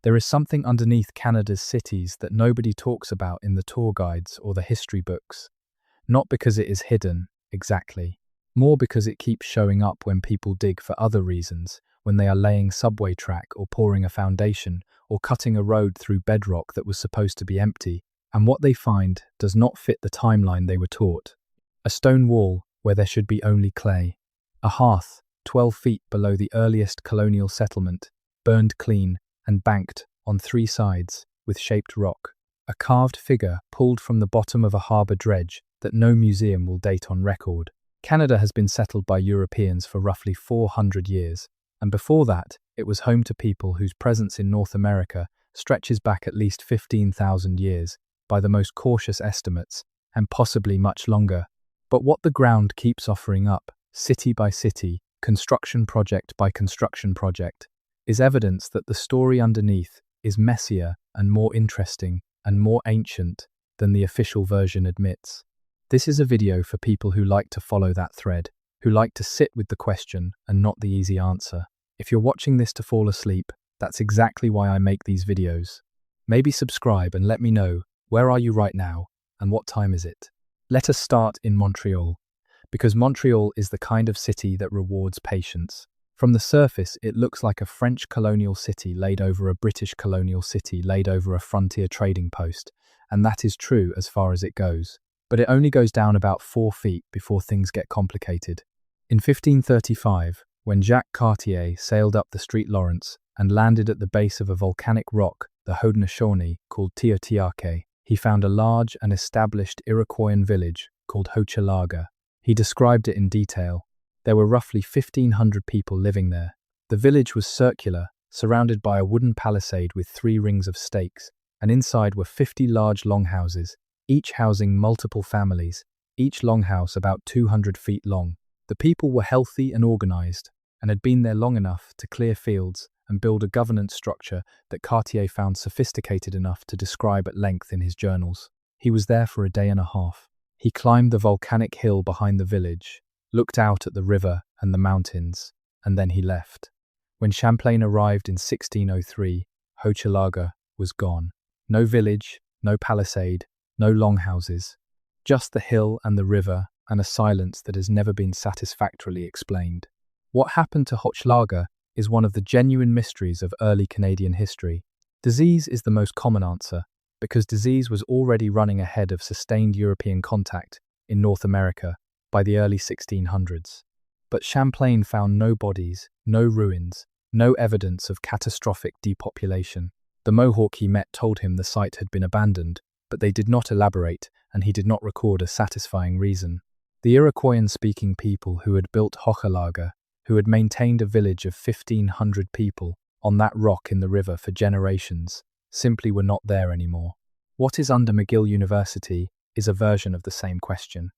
There is something underneath Canada's cities that nobody talks about in the tour guides or the history books. Not because it is hidden, exactly. More because it keeps showing up when people dig for other reasons, when they are laying subway track or pouring a foundation or cutting a road through bedrock that was supposed to be empty, and what they find does not fit the timeline they were taught. A stone wall where there should be only clay. A hearth 12 feet below the earliest colonial settlement, burned clean and banked on 3 sides with shaped rock. A carved figure pulled from the bottom of a harbour dredge that no museum will date on record. Canada has been settled by Europeans for roughly 400 years, and before that, it was home to people whose presence in North America stretches back at least 15,000 years, by the most cautious estimates, and possibly much longer. But what the ground keeps offering up, city by city, construction project by construction project, is evidence that the story underneath is messier and more interesting and more ancient than the official version admits. This is a video for people who like to follow that thread, who like to sit with the question and not the easy answer. If you're watching this to fall asleep, that's exactly why I make these videos. Maybe subscribe and let me know, where are you right now and what time is it? Let us start in Montreal, because Montreal is the kind of city that rewards patience. From the surface, it looks like a French colonial city laid over a British colonial city laid over a frontier trading post, and that is true as far as it goes. But it only goes down about 4 feet before things get complicated. In 1535, when Jacques Cartier sailed up the St. Lawrence and landed at the base of a volcanic rock, the Haudenosaunee, called Teotihuacan, he found a large and established Iroquoian village called Hochelaga. He described it in detail. There were roughly 1,500 people living there. The village was circular, surrounded by a wooden palisade with 3 rings of stakes, and inside were 50 large longhouses, each housing multiple families, each longhouse about 200 feet long. The people were healthy and organized, and had been there long enough to clear fields and build a governance structure that Cartier found sophisticated enough to describe at length in his journals. He was there for a day and a half. He climbed the volcanic hill behind the village, looked out at the river and the mountains, and then he left. When Champlain arrived in 1603, Hochelaga was gone. No village, no palisade, no longhouses, just the hill and the river, and a silence that has never been satisfactorily explained. What happened to Hochelaga is one of the genuine mysteries of early Canadian history. Disease is the most common answer, because disease was already running ahead of sustained European contact in North America by the early 1600s. But Champlain found no bodies, no ruins, no evidence of catastrophic depopulation. The Mohawk he met told him the site had been abandoned, but they did not elaborate, and he did not record a satisfying reason. The Iroquoian-speaking people who had built Hochelaga, who had maintained a village of 1,500 people on that rock in the river for generations, simply were not there anymore. What is under McGill University is a version of the same question.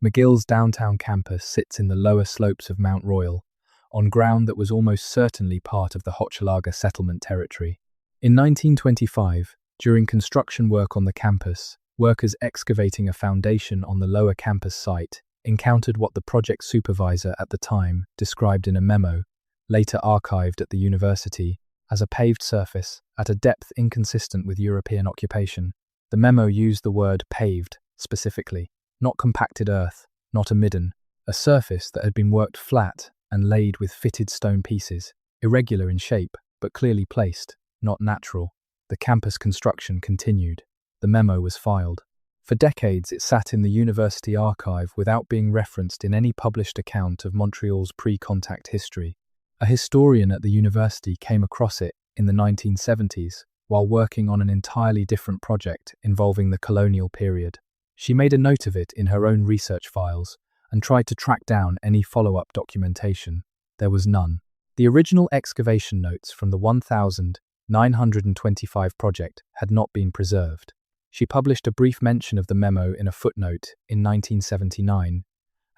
McGill's downtown campus sits in the lower slopes of Mount Royal, on ground that was almost certainly part of the Hochelaga settlement territory. In 1925, during construction work on the campus, workers excavating a foundation on the lower campus site encountered what the project supervisor at the time described in a memo, later archived at the university, as a paved surface at a depth inconsistent with European occupation. The memo used the word paved specifically, not compacted earth, not a midden, a surface that had been worked flat and laid with fitted stone pieces, irregular in shape, but clearly placed, not natural. The campus construction continued. The memo was filed. For decades, it sat in the university archive without being referenced in any published account of Montreal's pre-contact history. A historian at the university came across it in the 1970s while working on an entirely different project involving the colonial period. She made a note of it in her own research files and tried to track down any follow-up documentation. There was none. The original excavation notes from the 1925 project had not been preserved. She published a brief mention of the memo in a footnote in 1979,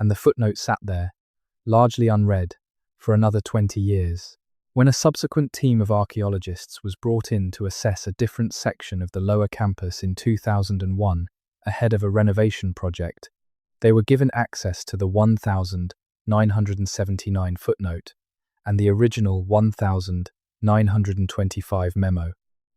and the footnote sat there, largely unread, for another 20 years. When a subsequent team of archaeologists was brought in to assess a different section of the lower campus in 2001, ahead of a renovation project, they were given access to the 1979 footnote and the original 1925 memo.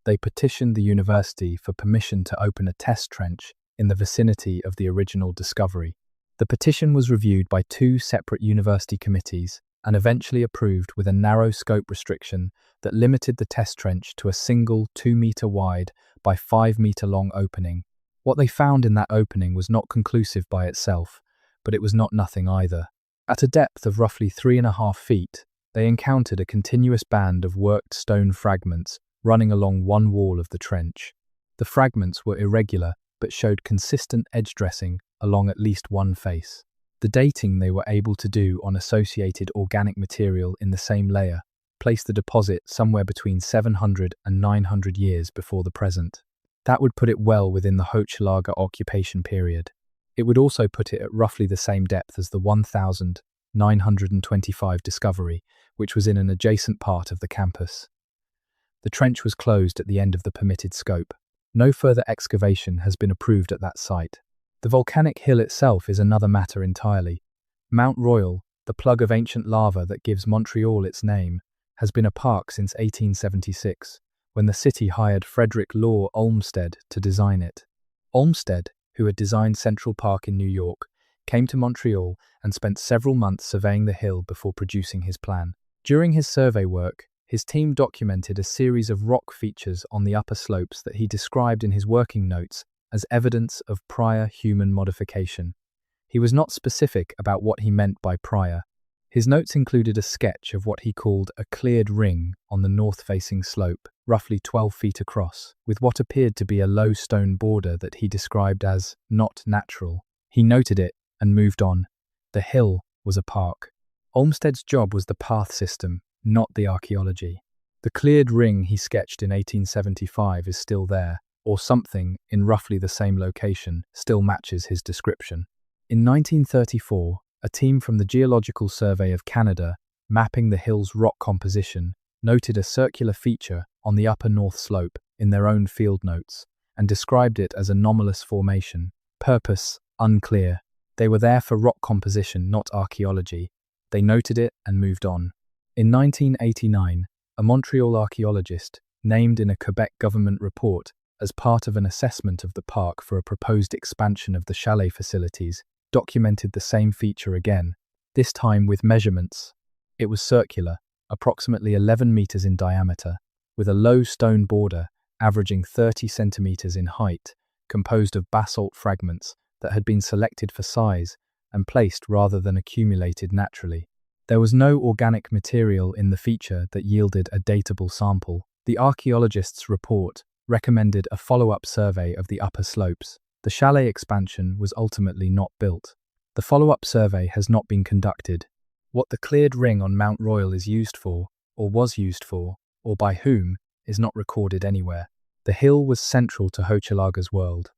They petitioned the university for permission to open a test trench in the vicinity of the original discovery. The petition was reviewed by two separate university committees and eventually approved with a narrow scope restriction that limited the test trench to a single 2-meter wide by 5-meter long opening. What they found in that opening was not conclusive by itself, but it was not nothing either. At a depth of roughly 3.5 feet, they encountered a continuous band of worked stone fragments running along one wall of the trench. The fragments were irregular but showed consistent edge dressing along at least one face. The dating they were able to do on associated organic material in the same layer placed the deposit somewhere between 700 and 900 years before the present. That would put it well within the Hochelaga occupation period. It would also put it at roughly the same depth as the 1925 discovery, which was in an adjacent part of the campus. The trench was closed at the end of the permitted scope. No further excavation has been approved at that site. The volcanic hill itself is another matter entirely. Mount Royal, the plug of ancient lava that gives Montreal its name, has been a park since 1876, when the city hired Frederick Law Olmsted to design it. Olmsted, who had designed Central Park in New York, came to Montreal and spent several months surveying the hill before producing his plan. During his survey work, his team documented a series of rock features on the upper slopes that he described in his working notes as evidence of prior human modification. He was not specific about what he meant by prior. His notes included a sketch of what he called a cleared ring on the north-facing slope, roughly 12 feet across, with what appeared to be a low stone border that he described as not natural. He noted it and moved on. The hill was a park. Olmsted's job was the path system, not the archaeology. The cleared ring he sketched in 1875 is still there, or something in roughly the same location still matches his description. In 1934, a team from the Geological Survey of Canada, mapping the hill's rock composition, noted a circular feature on the upper north slope in their own field notes and described it as anomalous formation. Purpose, unclear. They were there for rock composition, not archaeology. They noted it and moved on. In 1989, a Montreal archaeologist, named in a Quebec government report as part of an assessment of the park for a proposed expansion of the chalet facilities, documented the same feature again, this time with measurements. It was circular, approximately 11 meters in diameter, with a low stone border averaging 30 centimeters in height, composed of basalt fragments that had been selected for size and placed rather than accumulated naturally. There was no organic material in the feature that yielded a datable sample. The archaeologists' report recommended a follow-up survey of the upper slopes. The chalet expansion was ultimately not built. The follow-up survey has not been conducted. What the cleared ring on Mount Royal is used for, or was used for, or by whom, is not recorded anywhere. The hill was central to Hochelaga's world.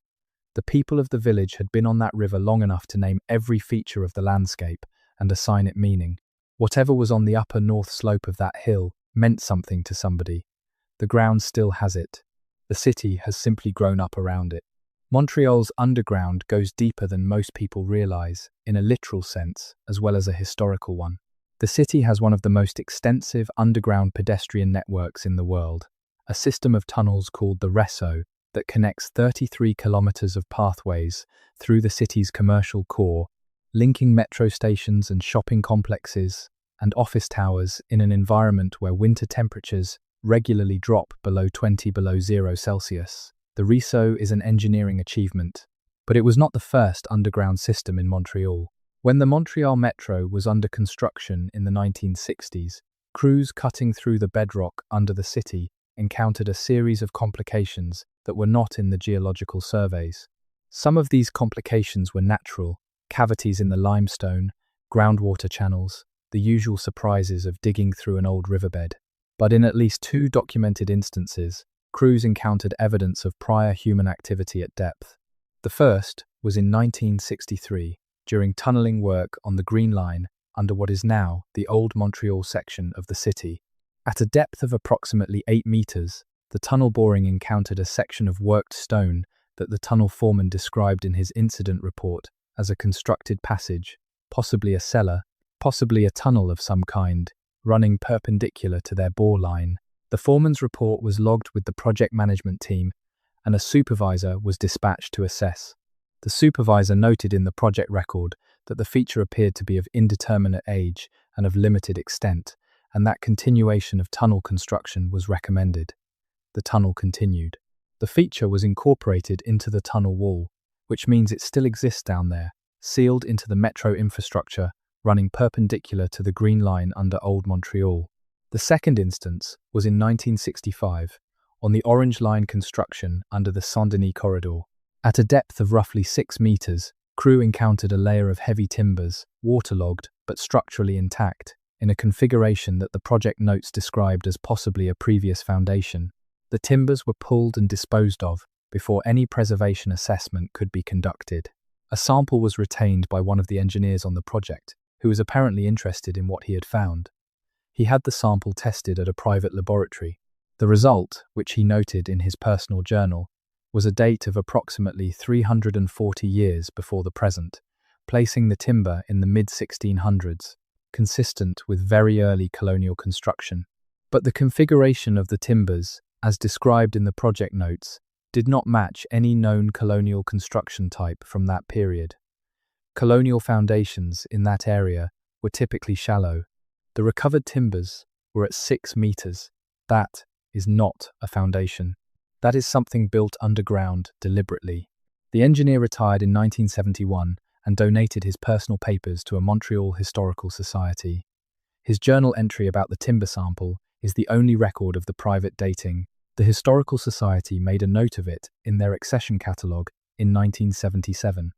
The people of the village had been on that river long enough to name every feature of the landscape and assign it meaning. Whatever was on the upper north slope of that hill meant something to somebody. The ground still has it. The city has simply grown up around it. Montreal's underground goes deeper than most people realize, in a literal sense, as well as a historical one. The city has one of the most extensive underground pedestrian networks in the world, a system of tunnels called the Réseau that connects 33 kilometers of pathways through the city's commercial core, linking metro stations and shopping complexes and office towers in an environment where winter temperatures regularly drop below 20 below 0 Celsius. The Réseau is an engineering achievement, but it was not the first underground system in Montreal. When the Montreal Metro was under construction in the 1960s, crews cutting through the bedrock under the city encountered a series of complications that were not in the geological surveys. Some of these complications were natural: cavities in the limestone, groundwater channels, the usual surprises of digging through an old riverbed. But in at least 2 documented instances, crews encountered evidence of prior human activity at depth. The first was in 1963, during tunneling work on the Green Line under what is now the Old Montreal section of the city. At a depth of approximately 8 meters, the tunnel boring encountered a section of worked stone that the tunnel foreman described in his incident report as a constructed passage, possibly a cellar, possibly a tunnel of some kind, running perpendicular to their bore line. The foreman's report was logged with the project management team, and a supervisor was dispatched to assess. The supervisor noted in the project record that the feature appeared to be of indeterminate age and of limited extent, and that continuation of tunnel construction was recommended. The tunnel continued. The feature was incorporated into the tunnel wall, which means it still exists down there, sealed into the metro infrastructure, running perpendicular to the Green Line under Old Montreal. The second instance was in 1965, on the Orange Line construction under the Saint-Denis corridor. At a depth of roughly 6 meters, crew encountered a layer of heavy timbers, waterlogged but structurally intact, in a configuration that the project notes described as possibly a previous foundation. The timbers were pulled and disposed of before any preservation assessment could be conducted. A sample was retained by one of the engineers on the project, who was apparently interested in what he had found. He had the sample tested at a private laboratory. The result, which he noted in his personal journal, was a date of approximately 340 years before the present, placing the timber in the mid-1600s, consistent with very early colonial construction. But the configuration of the timbers, as described in the project notes, did not match any known colonial construction type from that period. Colonial foundations in that area were typically shallow. The recovered timbers were at 6 meters. That is not a foundation. That is something built underground deliberately. The engineer retired in 1971 and donated his personal papers to a Montreal Historical Society. His journal entry about the timber sample is the only record of the private dating. The Historical Society made a note of it in their accession catalogue in 1977.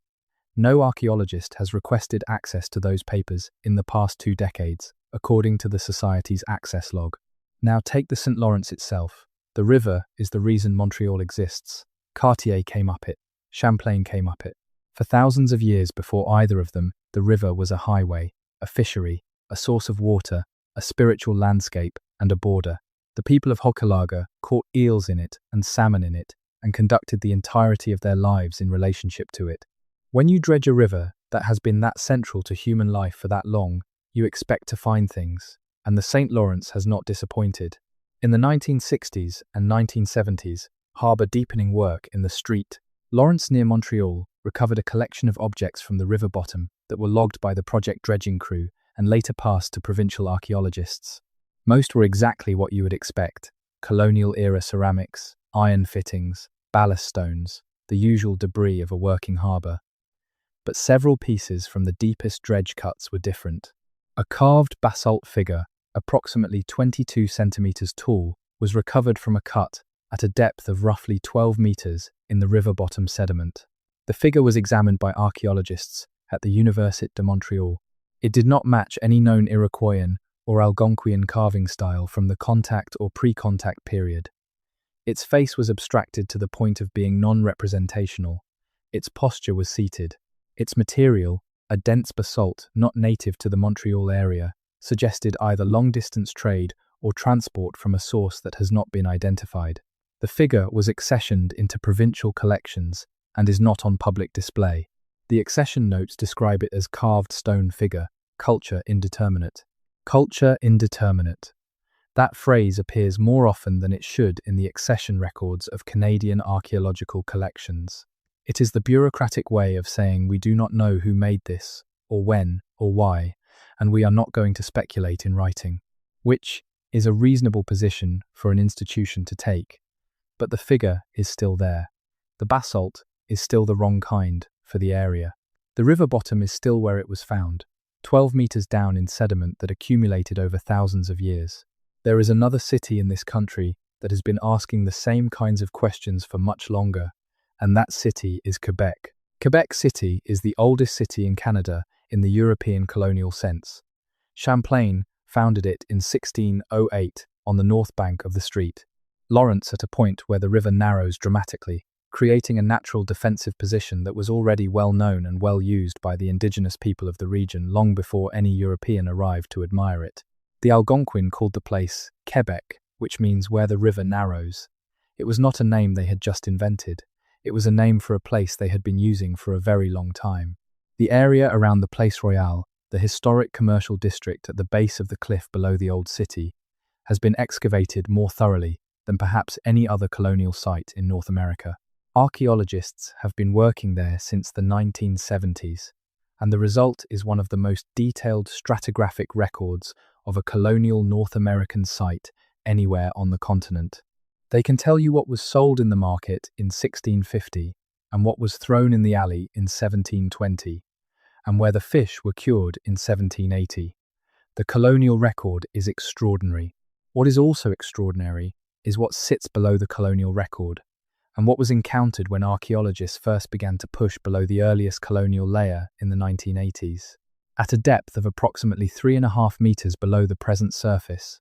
No archaeologist has requested access to those papers in the past 2 decades, according to the Society's access log. Now take the St. Lawrence itself. The river is the reason Montreal exists. Cartier came up it. Champlain came up it. For thousands of years before either of them, the river was a highway, a fishery, a source of water, a spiritual landscape, and a border. The people of Hochelaga caught eels in it and salmon in it, and conducted the entirety of their lives in relationship to it. When you dredge a river that has been that central to human life for that long, you expect to find things, and the St. Lawrence has not disappointed. In the 1960s and 1970s, harbour deepening work in the Street Lawrence near Montreal recovered a collection of objects from the river bottom that were logged by the project dredging crew and later passed to provincial archaeologists. Most were exactly what you would expect: colonial-era ceramics, iron fittings, ballast stones, the usual debris of a working harbour. But several pieces from the deepest dredge cuts were different. A carved basalt figure, approximately 22 centimetres tall, was recovered from a cut at a depth of roughly 12 metres in the river bottom sediment. The figure was examined by archaeologists at the Université de Montréal. It did not match any known Iroquoian or Algonquian carving style from the contact or pre-contact period. Its face was abstracted to the point of being non-representational. Its posture was seated. Its material, a dense basalt not native to the Montreal area, suggested either long-distance trade or transport from a source that has not been identified. The figure was accessioned into provincial collections and is not on public display. The accession notes describe it as carved stone figure, culture indeterminate. Culture indeterminate. That phrase appears more often than it should in the accession records of Canadian archaeological collections. It is the bureaucratic way of saying we do not know who made this, or when, or why, and we are not going to speculate in writing, which is a reasonable position for an institution to take. But the figure is still there. The basalt is still the wrong kind for the area. The river bottom is still where it was found, 12 meters down in sediment that accumulated over thousands of years. There is another city in this country that has been asking the same kinds of questions for much longer, and that city is Quebec. Quebec City is the oldest city in Canada in the European colonial sense. Champlain founded it in 1608 on the north bank of the Street Lawrence at a point where the river narrows dramatically, creating a natural defensive position that was already well known and well used by the indigenous people of the region long before any European arrived to admire it. The Algonquin called the place Quebec, which means where the river narrows. It was not a name they had just invented. It was a name for a place they had been using for a very long time. The area around the Place Royale, the historic commercial district at the base of the cliff below the old city, has been excavated more thoroughly than perhaps any other colonial site in North America. Archaeologists have been working there since the 1970s, and the result is one of the most detailed stratigraphic records of a colonial North American site anywhere on the continent. They can tell you what was sold in the market in 1650 and what was thrown in the alley in 1720, and where the fish were cured in 1780. The colonial record is extraordinary. What is also extraordinary is what sits below the colonial record, and what was encountered when archaeologists first began to push below the earliest colonial layer in the 1980s. At a depth of approximately 3.5 meters below the present surface,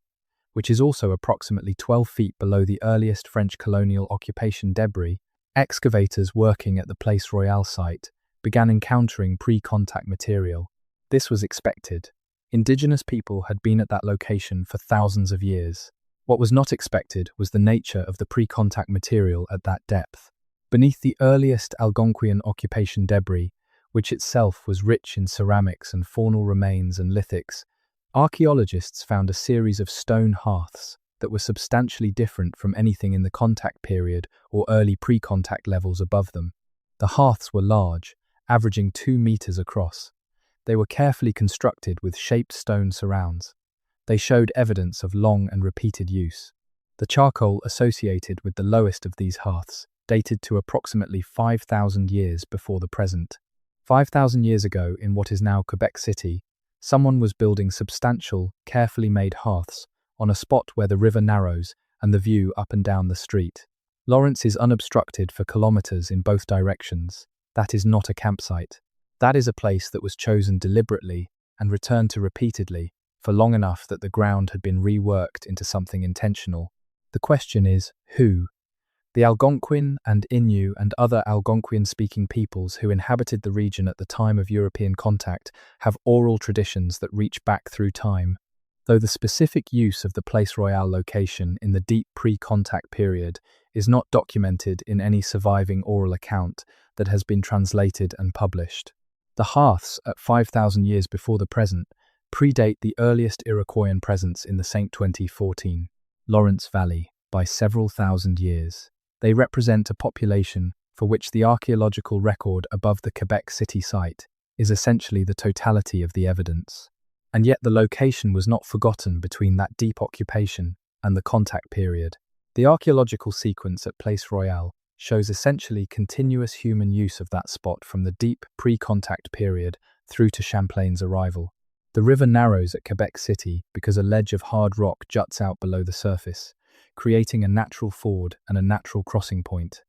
which is also approximately 12 feet below the earliest French colonial occupation debris, excavators working at the Place Royale site began encountering pre-contact material. This was expected. Indigenous people had been at that location for thousands of years. What was not expected was the nature of the pre-contact material at that depth. Beneath the earliest Algonquian occupation debris, which itself was rich in ceramics and faunal remains and lithics, archaeologists found a series of stone hearths that were substantially different from anything in the contact period or early pre-contact levels above them. The hearths were large, averaging 2 meters across. They were carefully constructed with shaped stone surrounds. They showed evidence of long and repeated use. The charcoal associated with the lowest of these hearths dated to approximately 5,000 years before the present. 5,000 years ago, in what is now Quebec City, someone was building substantial, carefully made hearths on a spot where the river narrows and the view up and down the street. Lawrence is unobstructed for kilometers in both directions. That is not a campsite. That is a place that was chosen deliberately and returned to repeatedly for long enough that the ground had been reworked into something intentional. The question is, who? The Algonquin and Innu and other Algonquian-speaking peoples who inhabited the region at the time of European contact have oral traditions that reach back through time. Though the specific use of the Place Royale location in the deep pre-contact period is not documented in any surviving oral account that has been translated and published. The hearths, at 5,000 years before the present, predate the earliest Iroquoian presence in the St. 2014 Lawrence Valley by several thousand years. They represent a population for which the archaeological record above the Quebec City site is essentially the totality of the evidence. And yet the location was not forgotten between that deep occupation and the contact period. The archaeological sequence at Place Royale shows essentially continuous human use of that spot from the deep pre-contact period through to Champlain's arrival. The river narrows at Quebec City because a ledge of hard rock juts out below the surface, creating a natural ford and a natural crossing point.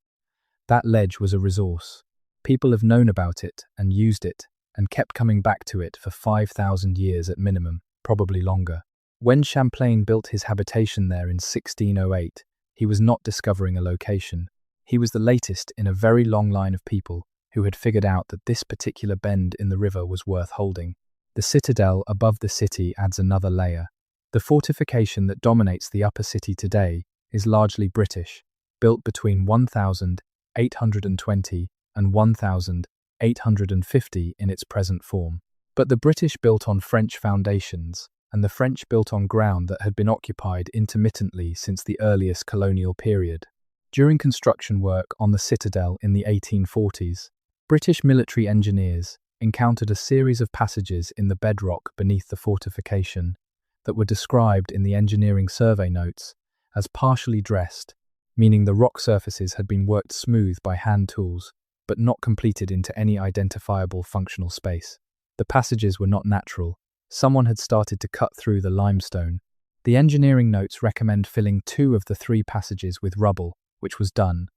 That ledge was a resource. People have known about it and used it and kept coming back to it for 5,000 years at minimum, probably longer. When Champlain built his habitation there in 1608, he was not discovering a location. He was the latest in a very long line of people who had figured out that this particular bend in the river was worth holding. The citadel above the city adds another layer. The fortification that dominates the upper city today is largely British, built between 1820 and 1850 in its present form. But the British built on French foundations, and the French built on ground that had been occupied intermittently since the earliest colonial period. During construction work on the citadel in the 1840s, British military engineers encountered a series of passages in the bedrock beneath the fortification that were described in the engineering survey notes as partially dressed, meaning the rock surfaces had been worked smooth by hand tools, but not completed into any identifiable functional space. The passages were not natural. Someone had started to cut through the limestone. The engineering notes recommend filling 2 of the 3 passages with rubble, which was done.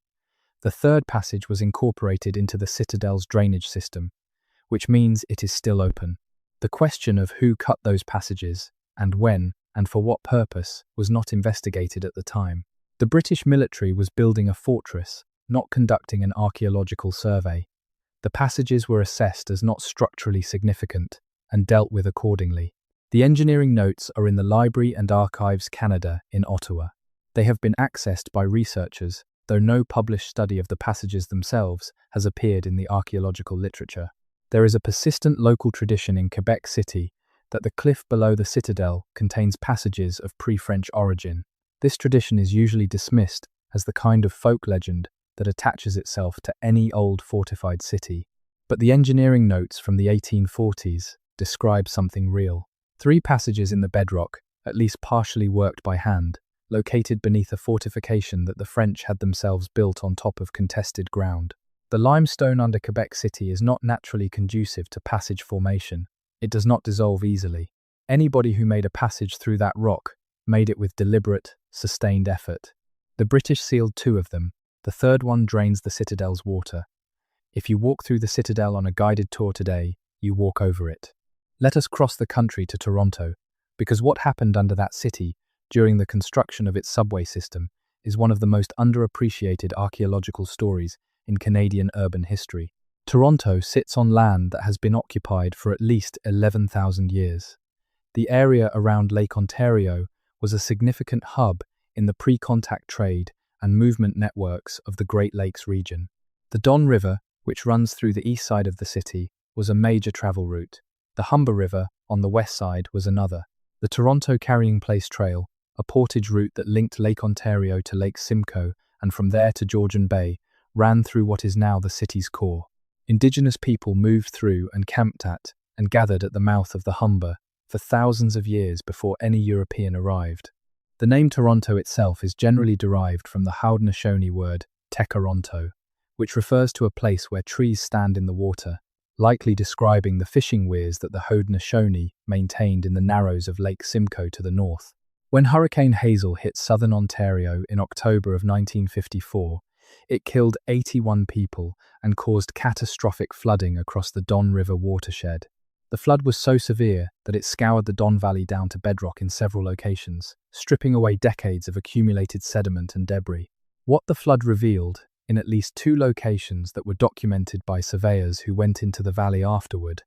The third passage was incorporated into the citadel's drainage system, which means it is still open. The question of who cut those passages, and when, and for what purpose, was not investigated at the time. The British military was building a fortress, not conducting an archaeological survey. The passages were assessed as not structurally significant, and dealt with accordingly. The engineering notes are in the Library and Archives Canada in Ottawa. They have been accessed by researchers, though no published study of the passages themselves has appeared in the archaeological literature. There is a persistent local tradition in Quebec City that the cliff below the citadel contains passages of pre-French origin. This tradition is usually dismissed as the kind of folk legend that attaches itself to any old fortified city. But the engineering notes from the 1840s describe something real. 3 passages in the bedrock, at least partially worked by hand, located beneath a fortification that the French had themselves built on top of contested ground. The limestone under Quebec City is not naturally conducive to passage formation. It does not dissolve easily. Anybody who made a passage through that rock made it with deliberate, sustained effort. The British sealed 2 of them. The third one drains the citadel's water. If you walk through the citadel on a guided tour today, you walk over it. Let us cross the country to Toronto, because what happened under that city during the construction of its subway system is one of the most underappreciated archaeological stories in Canadian urban history. Toronto sits on land that has been occupied for at least 11,000 years. The area around Lake Ontario was a significant hub in the pre-contact trade and movement networks of the Great Lakes region. The Don River, which runs through the east side of the city, was a major travel route. The Humber River, on the west side, was another. The Toronto Carrying Place Trail, a portage route that linked Lake Ontario to Lake Simcoe and from there to Georgian Bay, ran through what is now the city's core. Indigenous people moved through and camped at and gathered at the mouth of the Humber for thousands of years before any European arrived. The name Toronto itself is generally derived from the Haudenosaunee word Tekaronto, which refers to a place where trees stand in the water, likely describing the fishing weirs that the Haudenosaunee maintained in the narrows of Lake Simcoe to the north. When Hurricane Hazel hit southern Ontario in October of 1954, it killed 81 people and caused catastrophic flooding across the Don River watershed. The flood was so severe that it scoured the Don Valley down to bedrock in several locations, stripping away decades of accumulated sediment and debris. What the flood revealed, in at least 2 locations that were documented by surveyors who went into the valley afterward,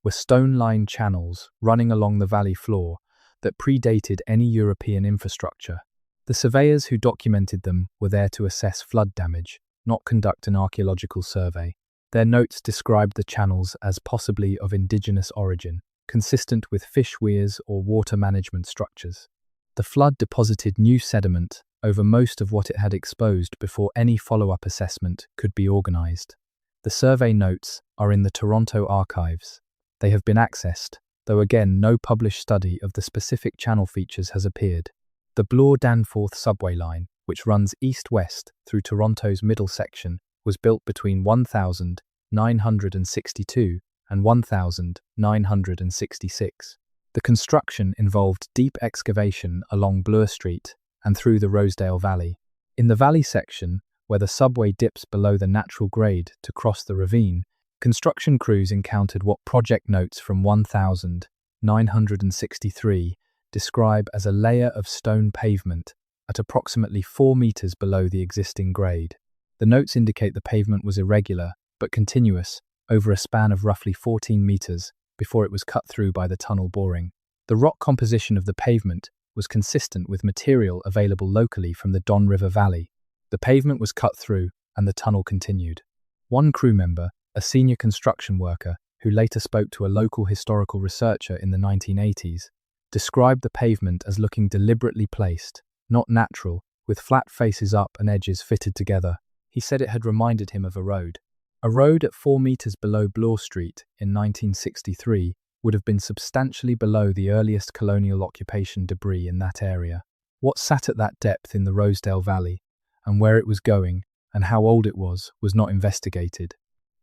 were stone-lined channels running along the valley floor that predated any European infrastructure. The surveyors who documented them were there to assess flood damage, not conduct an archaeological survey. Their notes described the channels as possibly of indigenous origin, consistent with fish weirs or water management structures. The flood deposited new sediment over most of what it had exposed before any follow-up assessment could be organized. The survey notes are in the Toronto archives. They have been accessed, though again no published study of the specific channel features has appeared. The Bloor-Danforth subway line, which runs east-west through Toronto's middle section, was built between 1962 and 1966. The construction involved deep excavation along Bloor Street and through the Rosedale Valley. In the valley section, where the subway dips below the natural grade to cross the ravine, construction crews encountered what project notes from 1963 describe as a layer of stone pavement at approximately 4 meters below the existing grade. The notes indicate the pavement was irregular but continuous over a span of roughly 14 meters before it was cut through by the tunnel boring. The rock composition of the pavement was consistent with material available locally from the Don River Valley. The pavement was cut through and the tunnel continued. One crew member, a senior construction worker who later spoke to a local historical researcher in the 1980s, described the pavement as looking deliberately placed, not natural, with flat faces up and edges fitted together. He said it had reminded him of a road. A road at 4 meters below Bloor Street in 1963 would have been substantially below the earliest colonial occupation debris in that area. What sat at that depth in the Rosedale Valley, and where it was going, and how old it was not investigated.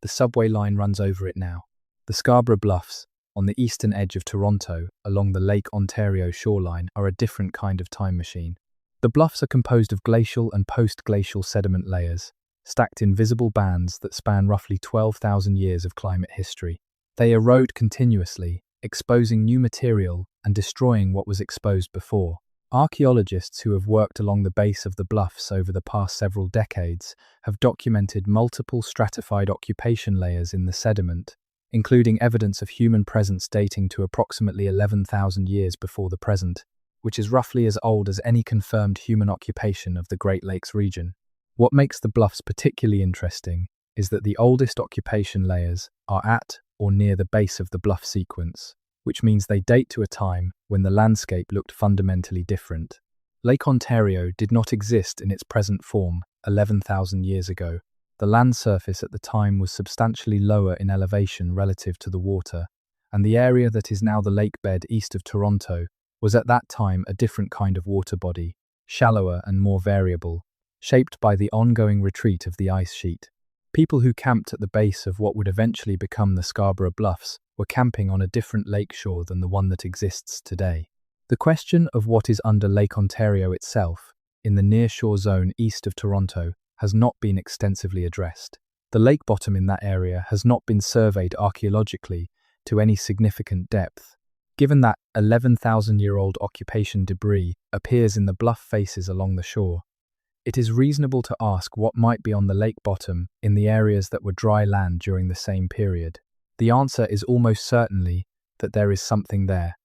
The subway line runs over it now. The Scarborough Bluffs, on the eastern edge of Toronto, along the Lake Ontario shoreline, are a different kind of time machine. The bluffs are composed of glacial and post-glacial sediment layers, stacked in visible bands that span roughly 12,000 years of climate history. They erode continuously, exposing new material and destroying what was exposed before. Archaeologists who have worked along the base of the bluffs over the past several decades have documented multiple stratified occupation layers in the sediment, including evidence of human presence dating to approximately 11,000 years before the present, which is roughly as old as any confirmed human occupation of the Great Lakes region. What makes the bluffs particularly interesting is that the oldest occupation layers are at or near the base of the bluff sequence. which means they date to a time when the landscape looked fundamentally different. Lake Ontario did not exist in its present form 11,000 years ago. The land surface at the time was substantially lower in elevation relative to the water, and the area that is now the lake bed east of Toronto was at that time a different kind of water body, shallower and more variable, shaped by the ongoing retreat of the ice sheet. People who camped at the base of what would eventually become the Scarborough Bluffs were camping on a different lake shore than the one that exists today. The question of what is under Lake Ontario itself, in the near-shore zone east of Toronto, has not been extensively addressed. The lake bottom in that area has not been surveyed archaeologically to any significant depth. Given that 11,000-year-old occupation debris appears in the bluff faces along the shore, it is reasonable to ask what might be on the lake bottom in the areas that were dry land during the same period. The answer is almost certainly that there is something there.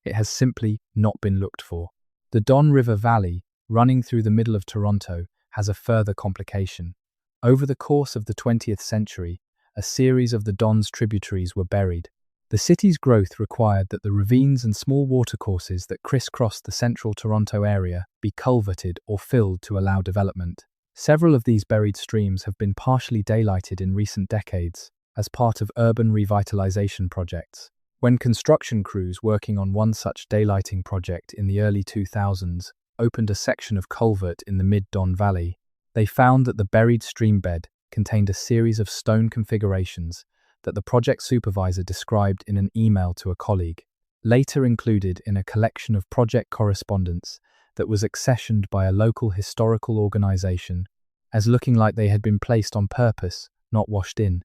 It has simply not been looked for. The Don River Valley, running through the middle of Toronto, has a further complication. Over the course of the 20th century, a series of the Don's tributaries were buried. The city's growth required that the ravines and small watercourses that crisscrossed the central Toronto area be culverted or filled to allow development. Several of these buried streams have been partially daylighted in recent decades as part of urban revitalization projects. When construction crews working on one such daylighting project in the early 2000s opened a section of culvert in the mid-Don Valley, they found that the buried stream bed contained a series of stone configurations that the project supervisor described in an email to a colleague, later included in a collection of project correspondence that was accessioned by a local historical organization as looking like they had been placed on purpose, not washed in.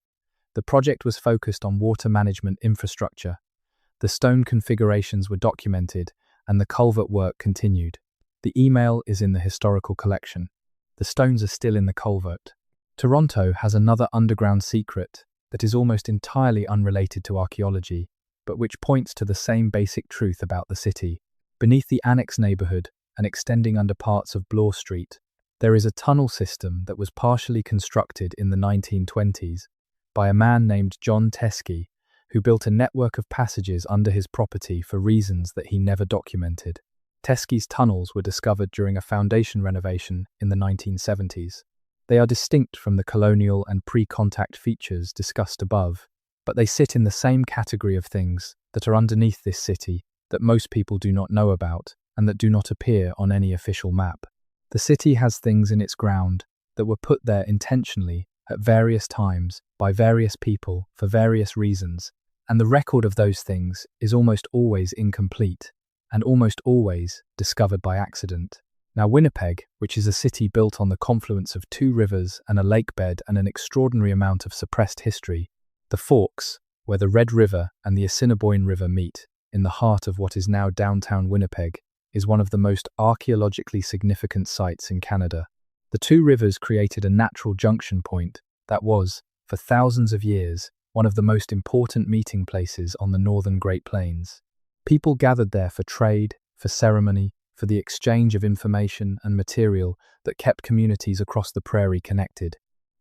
The project was focused on water management infrastructure. The stone configurations were documented and the culvert work continued. The email is in the historical collection. The stones are still in the culvert. Toronto has another underground secret that is almost entirely unrelated to archaeology, but which points to the same basic truth about the city. Beneath the Annex neighborhood and extending under parts of Bloor Street, there is a tunnel system that was partially constructed in the 1920s by a man named John Teskey, who built a network of passages under his property for reasons that he never documented. Teskey's tunnels were discovered during a foundation renovation in the 1970s. They are distinct from the colonial and pre-contact features discussed above, but they sit in the same category of things that are underneath this city that most people do not know about and that do not appear on any official map. The city has things in its ground that were put there intentionally at various times by various people for various reasons, and the record of those things is almost always incomplete and almost always discovered by accident. Now Winnipeg, which is a city built on the confluence of two rivers and a lake bed and an extraordinary amount of suppressed history, the Forks, where the Red River and the Assiniboine River meet, in the heart of what is now downtown Winnipeg, is one of the most archaeologically significant sites in Canada. The two rivers created a natural junction point that was, for thousands of years, one of the most important meeting places on the northern Great Plains. People gathered there for trade, for ceremony, for the exchange of information and material that kept communities across the prairie connected.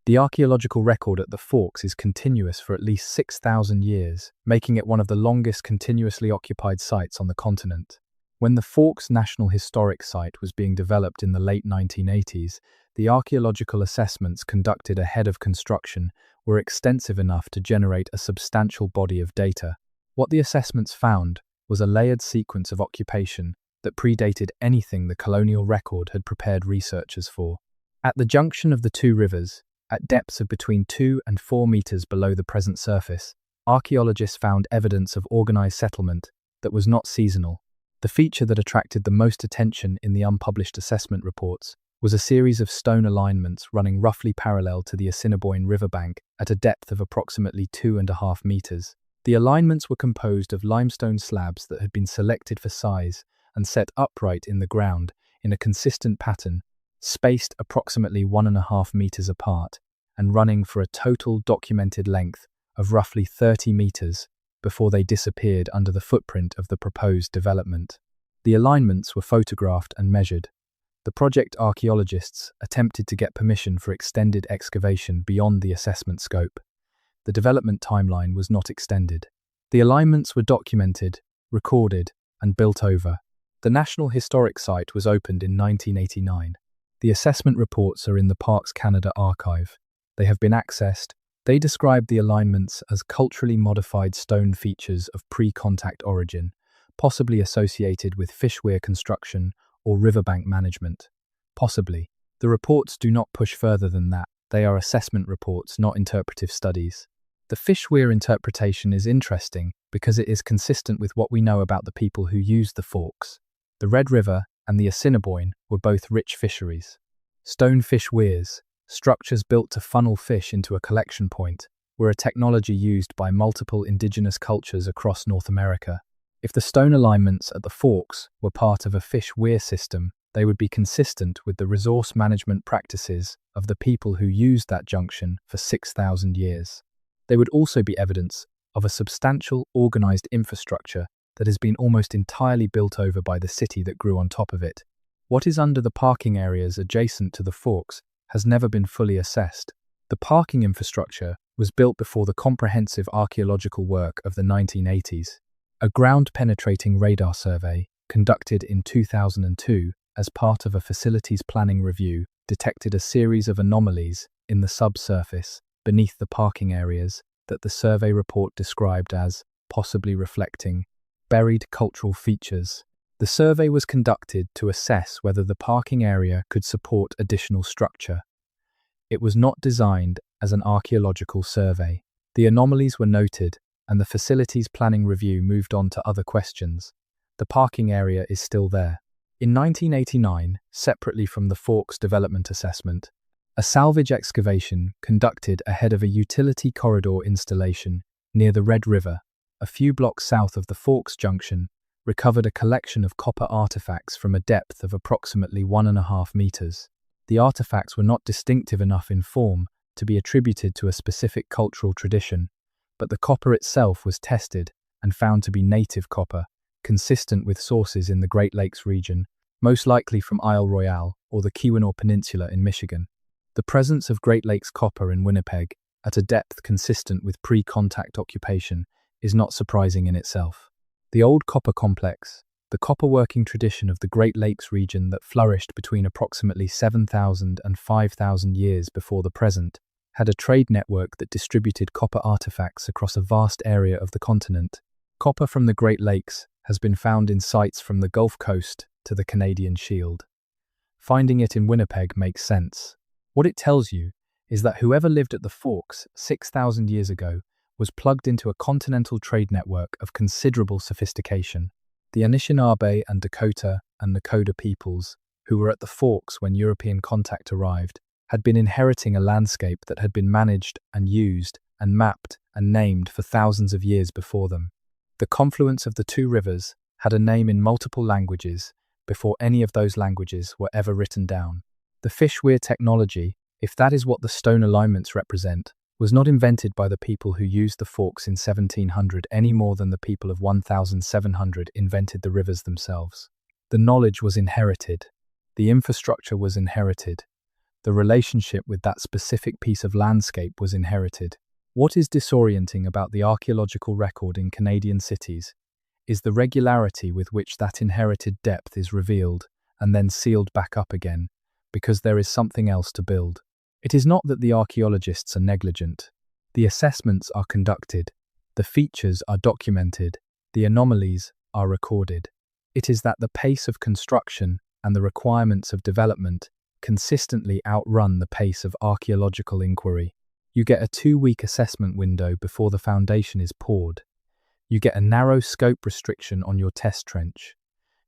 The archaeological record at the Forks is continuous for at least 6,000 years, making it one of the longest continuously occupied sites on the continent. When the Forks National Historic Site was being developed in the late 1980s, the archaeological assessments conducted ahead of construction were extensive enough to generate a substantial body of data. What the assessments found was a layered sequence of occupation that predated anything the colonial record had prepared researchers for. At the junction of the two rivers, at depths of between 2 and 4 meters below the present surface, archaeologists found evidence of organized settlement that was not seasonal. The feature that attracted the most attention in the unpublished assessment reports was a series of stone alignments running roughly parallel to the Assiniboine riverbank at a depth of approximately 2.5 meters. The alignments were composed of limestone slabs that had been selected for size and set upright in the ground in a consistent pattern, spaced approximately 1.5 meters apart and running for a total documented length of roughly 30 meters before they disappeared under the footprint of the proposed development. The alignments were photographed and measured. The project archaeologists attempted to get permission for extended excavation beyond the assessment scope. The development timeline was not extended. The alignments were documented, recorded, and built over. The National Historic Site was opened in 1989. The assessment reports are in the Parks Canada archive. They have been accessed. They describe the alignments as culturally modified stone features of pre-contact origin, possibly associated with fish weir construction or riverbank management. Possibly. The reports do not push further than that. They are assessment reports, not interpretive studies. The fish weir interpretation is interesting because it is consistent with what we know about the people who used the forks. The Red River and the Assiniboine were both rich fisheries. Stone fish weirs, structures built to funnel fish into a collection point, were a technology used by multiple indigenous cultures across North America. If the stone alignments at the forks were part of a fish weir system, they would be consistent with the resource management practices of the people who used that junction for 6,000 years. They would also be evidence of a substantial, organized infrastructure that has been almost entirely built over by the city that grew on top of it. What is under the parking areas adjacent to the forks has never been fully assessed. The parking infrastructure was built before the comprehensive archaeological work of the 1980s. A ground-penetrating radar survey, conducted in 2002 as part of a facilities planning review, detected a series of anomalies in the subsurface beneath the parking areas that the survey report described as possibly reflecting buried cultural features. The survey was conducted to assess whether the parking area could support additional structure. It was not designed as an archaeological survey. The anomalies were noted, and the facilities planning review moved on to other questions. The parking area is still there. In 1989, separately from the Forks development assessment, a salvage excavation conducted ahead of a utility corridor installation near the Red River, a few blocks south of the Forks Junction, recovered a collection of copper artifacts from a depth of approximately 1.5 meters. The artifacts were not distinctive enough in form to be attributed to a specific cultural tradition, but the copper itself was tested and found to be native copper, consistent with sources in the Great Lakes region, most likely from Isle Royale or the Keweenaw Peninsula in Michigan. The presence of Great Lakes copper in Winnipeg, at a depth consistent with pre-contact occupation, is not surprising in itself. The old copper complex, the copper working tradition of the Great Lakes region that flourished between approximately 7,000 and 5,000 years before the present, had a trade network that distributed copper artifacts across a vast area of the continent. Copper from the Great Lakes has been found in sites from the Gulf Coast to the Canadian Shield. Finding it in Winnipeg makes sense. What it tells you is that whoever lived at the Forks 6,000 years ago was plugged into a continental trade network of considerable sophistication. The Anishinaabe and Dakota and Nakota peoples, who were at the Forks when European contact arrived, had been inheriting a landscape that had been managed and used and mapped and named for thousands of years before them. The confluence of the two rivers had a name in multiple languages before any of those languages were ever written down. The fish weir technology, if that is what the stone alignments represent, was not invented by the people who used the forks in 1700 any more than the people of 1700 invented the rivers themselves. The knowledge was inherited. The infrastructure was inherited. The relationship with that specific piece of landscape was inherited. What is disorienting about the archaeological record in Canadian cities is the regularity with which that inherited depth is revealed and then sealed back up again, because there is something else to build. It is not that the archaeologists are negligent. The assessments are conducted, the features are documented, the anomalies are recorded. It is that the pace of construction and the requirements of development consistently outrun the pace of archaeological inquiry. You get a 2-week assessment window before the foundation is poured. You get a narrow scope restriction on your test trench.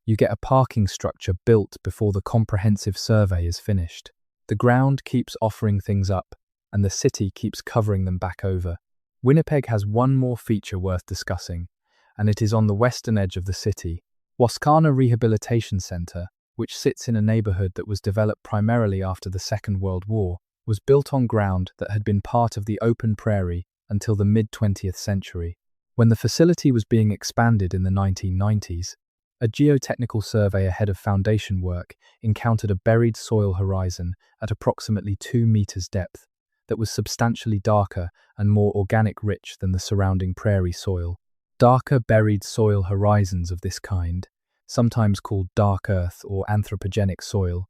You get a parking structure built before the comprehensive survey is finished. The ground keeps offering things up, and the city keeps covering them back over. Winnipeg has one more feature worth discussing, and it is on the western edge of the city. Wascana Rehabilitation Centre, which sits in a neighbourhood that was developed primarily after the Second World War, was built on ground that had been part of the open prairie until the mid-20th century. When the facility was being expanded in the 1990s, a geotechnical survey ahead of foundation work encountered a buried soil horizon at approximately 2 meters depth that was substantially darker and more organic rich than the surrounding prairie soil. Darker buried soil horizons of this kind, sometimes called dark earth or anthropogenic soil,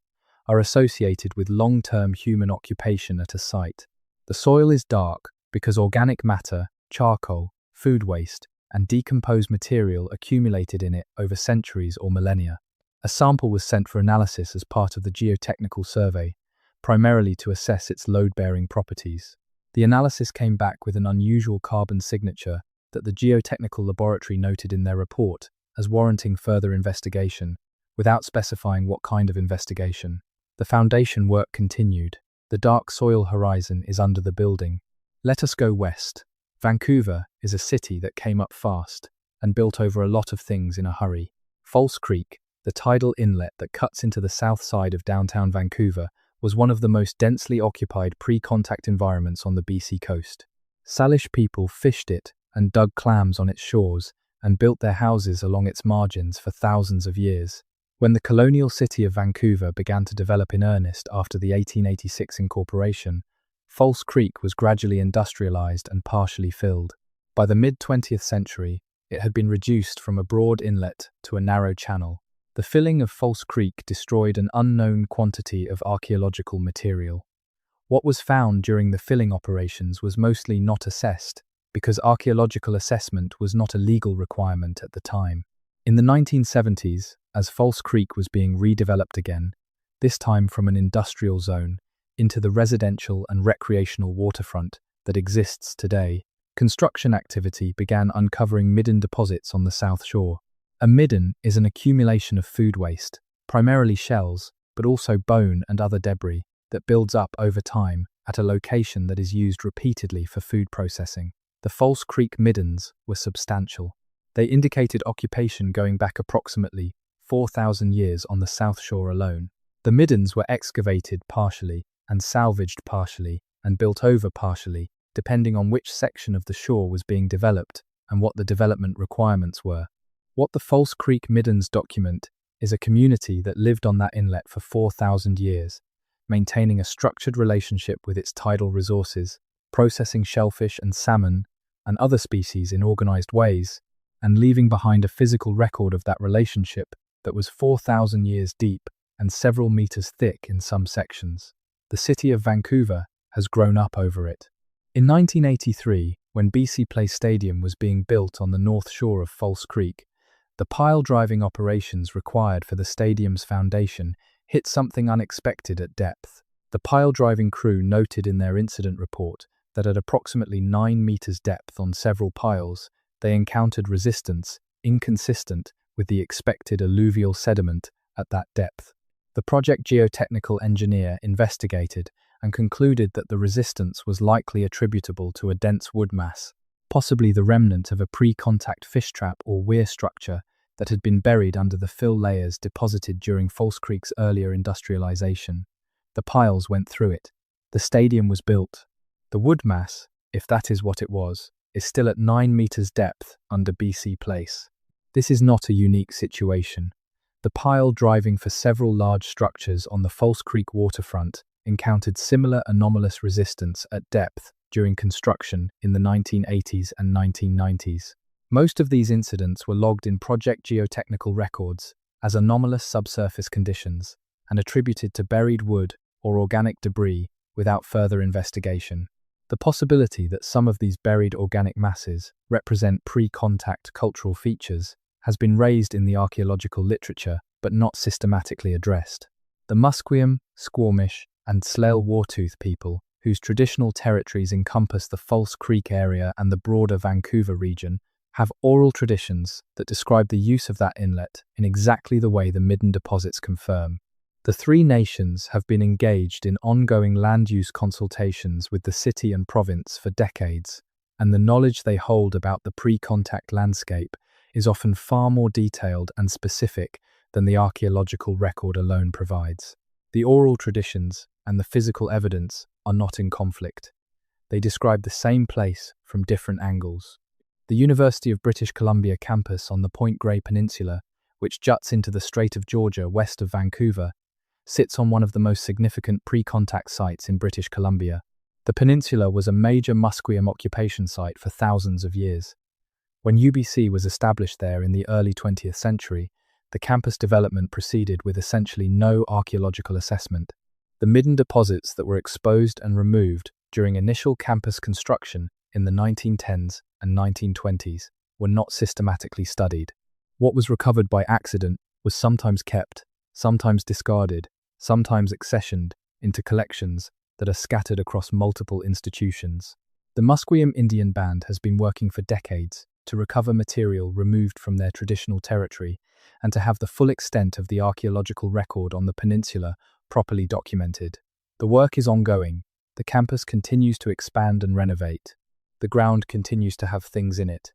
are associated with long-term human occupation at a site. The soil is dark because organic matter, charcoal, food waste, and decomposed material accumulated in it over centuries or millennia. A sample was sent for analysis as part of the geotechnical survey, primarily to assess its load-bearing properties. The analysis came back with an unusual carbon signature that the geotechnical laboratory noted in their report as warranting further investigation, without specifying what kind of investigation. The foundation work continued. The dark soil horizon is under the building. Let us go west. Vancouver is a city that came up fast and built over a lot of things in a hurry. False Creek, the tidal inlet that cuts into the south side of downtown Vancouver, was one of the most densely occupied pre-contact environments on the BC coast. Salish people fished it and dug clams on its shores and built their houses along its margins for thousands of years. When the colonial city of Vancouver began to develop in earnest after the 1886 incorporation, False Creek was gradually industrialized and partially filled. By the mid-20th century, it had been reduced from a broad inlet to a narrow channel. The filling of False Creek destroyed an unknown quantity of archaeological material. What was found during the filling operations was mostly not assessed, because archaeological assessment was not a legal requirement at the time. In the 1970s, as False Creek was being redeveloped again, this time from an industrial zone into the residential and recreational waterfront that exists today, construction activity began uncovering midden deposits on the south shore. A midden is an accumulation of food waste, primarily shells, but also bone and other debris, that builds up over time at a location that is used repeatedly for food processing. The False Creek middens were substantial. They indicated occupation going back approximately 4,000 years on the south shore alone. The middens were excavated partially and salvaged partially and built over partially, depending on which section of the shore was being developed and what the development requirements were. What the False Creek middens document is a community that lived on that inlet for 4,000 years, maintaining a structured relationship with its tidal resources, processing shellfish and salmon and other species in organized ways, and leaving behind a physical record of that relationship that was 4,000 years deep and several meters thick in some sections. The city of Vancouver has grown up over it. In 1983, when BC Place Stadium was being built on the north shore of False Creek, the pile-driving operations required for the stadium's foundation hit something unexpected at depth. The pile-driving crew noted in their incident report that at approximately 9 meters depth on several piles, they encountered resistance inconsistent with the expected alluvial sediment at that depth. The project geotechnical engineer investigated and concluded that the resistance was likely attributable to a dense wood mass, possibly the remnant of a pre-contact fish trap or weir structure that had been buried under the fill layers deposited during False Creek's earlier industrialization. The piles went through it. The stadium was built. The wood mass, if that is what it was, is still at 9 meters depth under BC Place. This is not a unique situation. The pile driving for several large structures on the False Creek waterfront encountered similar anomalous resistance at depth during construction in the 1980s and 1990s. Most of these incidents were logged in project geotechnical records as anomalous subsurface conditions and attributed to buried wood or organic debris without further investigation. The possibility that some of these buried organic masses represent pre-contact cultural features has been raised in the archaeological literature but not systematically addressed. The Musqueam, Squamish, and Tsleil-Waututh people, whose traditional territories encompass the False Creek area and the broader Vancouver region, have oral traditions that describe the use of that inlet in exactly the way the midden deposits confirm. The three nations have been engaged in ongoing land use consultations with the city and province for decades, and the knowledge they hold about the pre-contact landscape is often far more detailed and specific than the archaeological record alone provides. The oral traditions and the physical evidence are not in conflict. They describe the same place from different angles. The University of British Columbia campus on the Point Grey Peninsula, which juts into the Strait of Georgia west of Vancouver, sits on one of the most significant pre-contact sites in British Columbia. The peninsula was a major Musqueam occupation site for thousands of years. When UBC was established there in the early 20th century, the campus development proceeded with essentially no archaeological assessment. The midden deposits that were exposed and removed during initial campus construction in the 1910s and 1920s were not systematically studied. What was recovered by accident was sometimes kept, sometimes discarded, sometimes accessioned into collections that are scattered across multiple institutions. The Musqueam Indian Band has been working for decades to recover material removed from their traditional territory and to have the full extent of the archaeological record on the peninsula properly documented. The work is ongoing. The campus continues to expand and renovate. The ground continues to have things in it.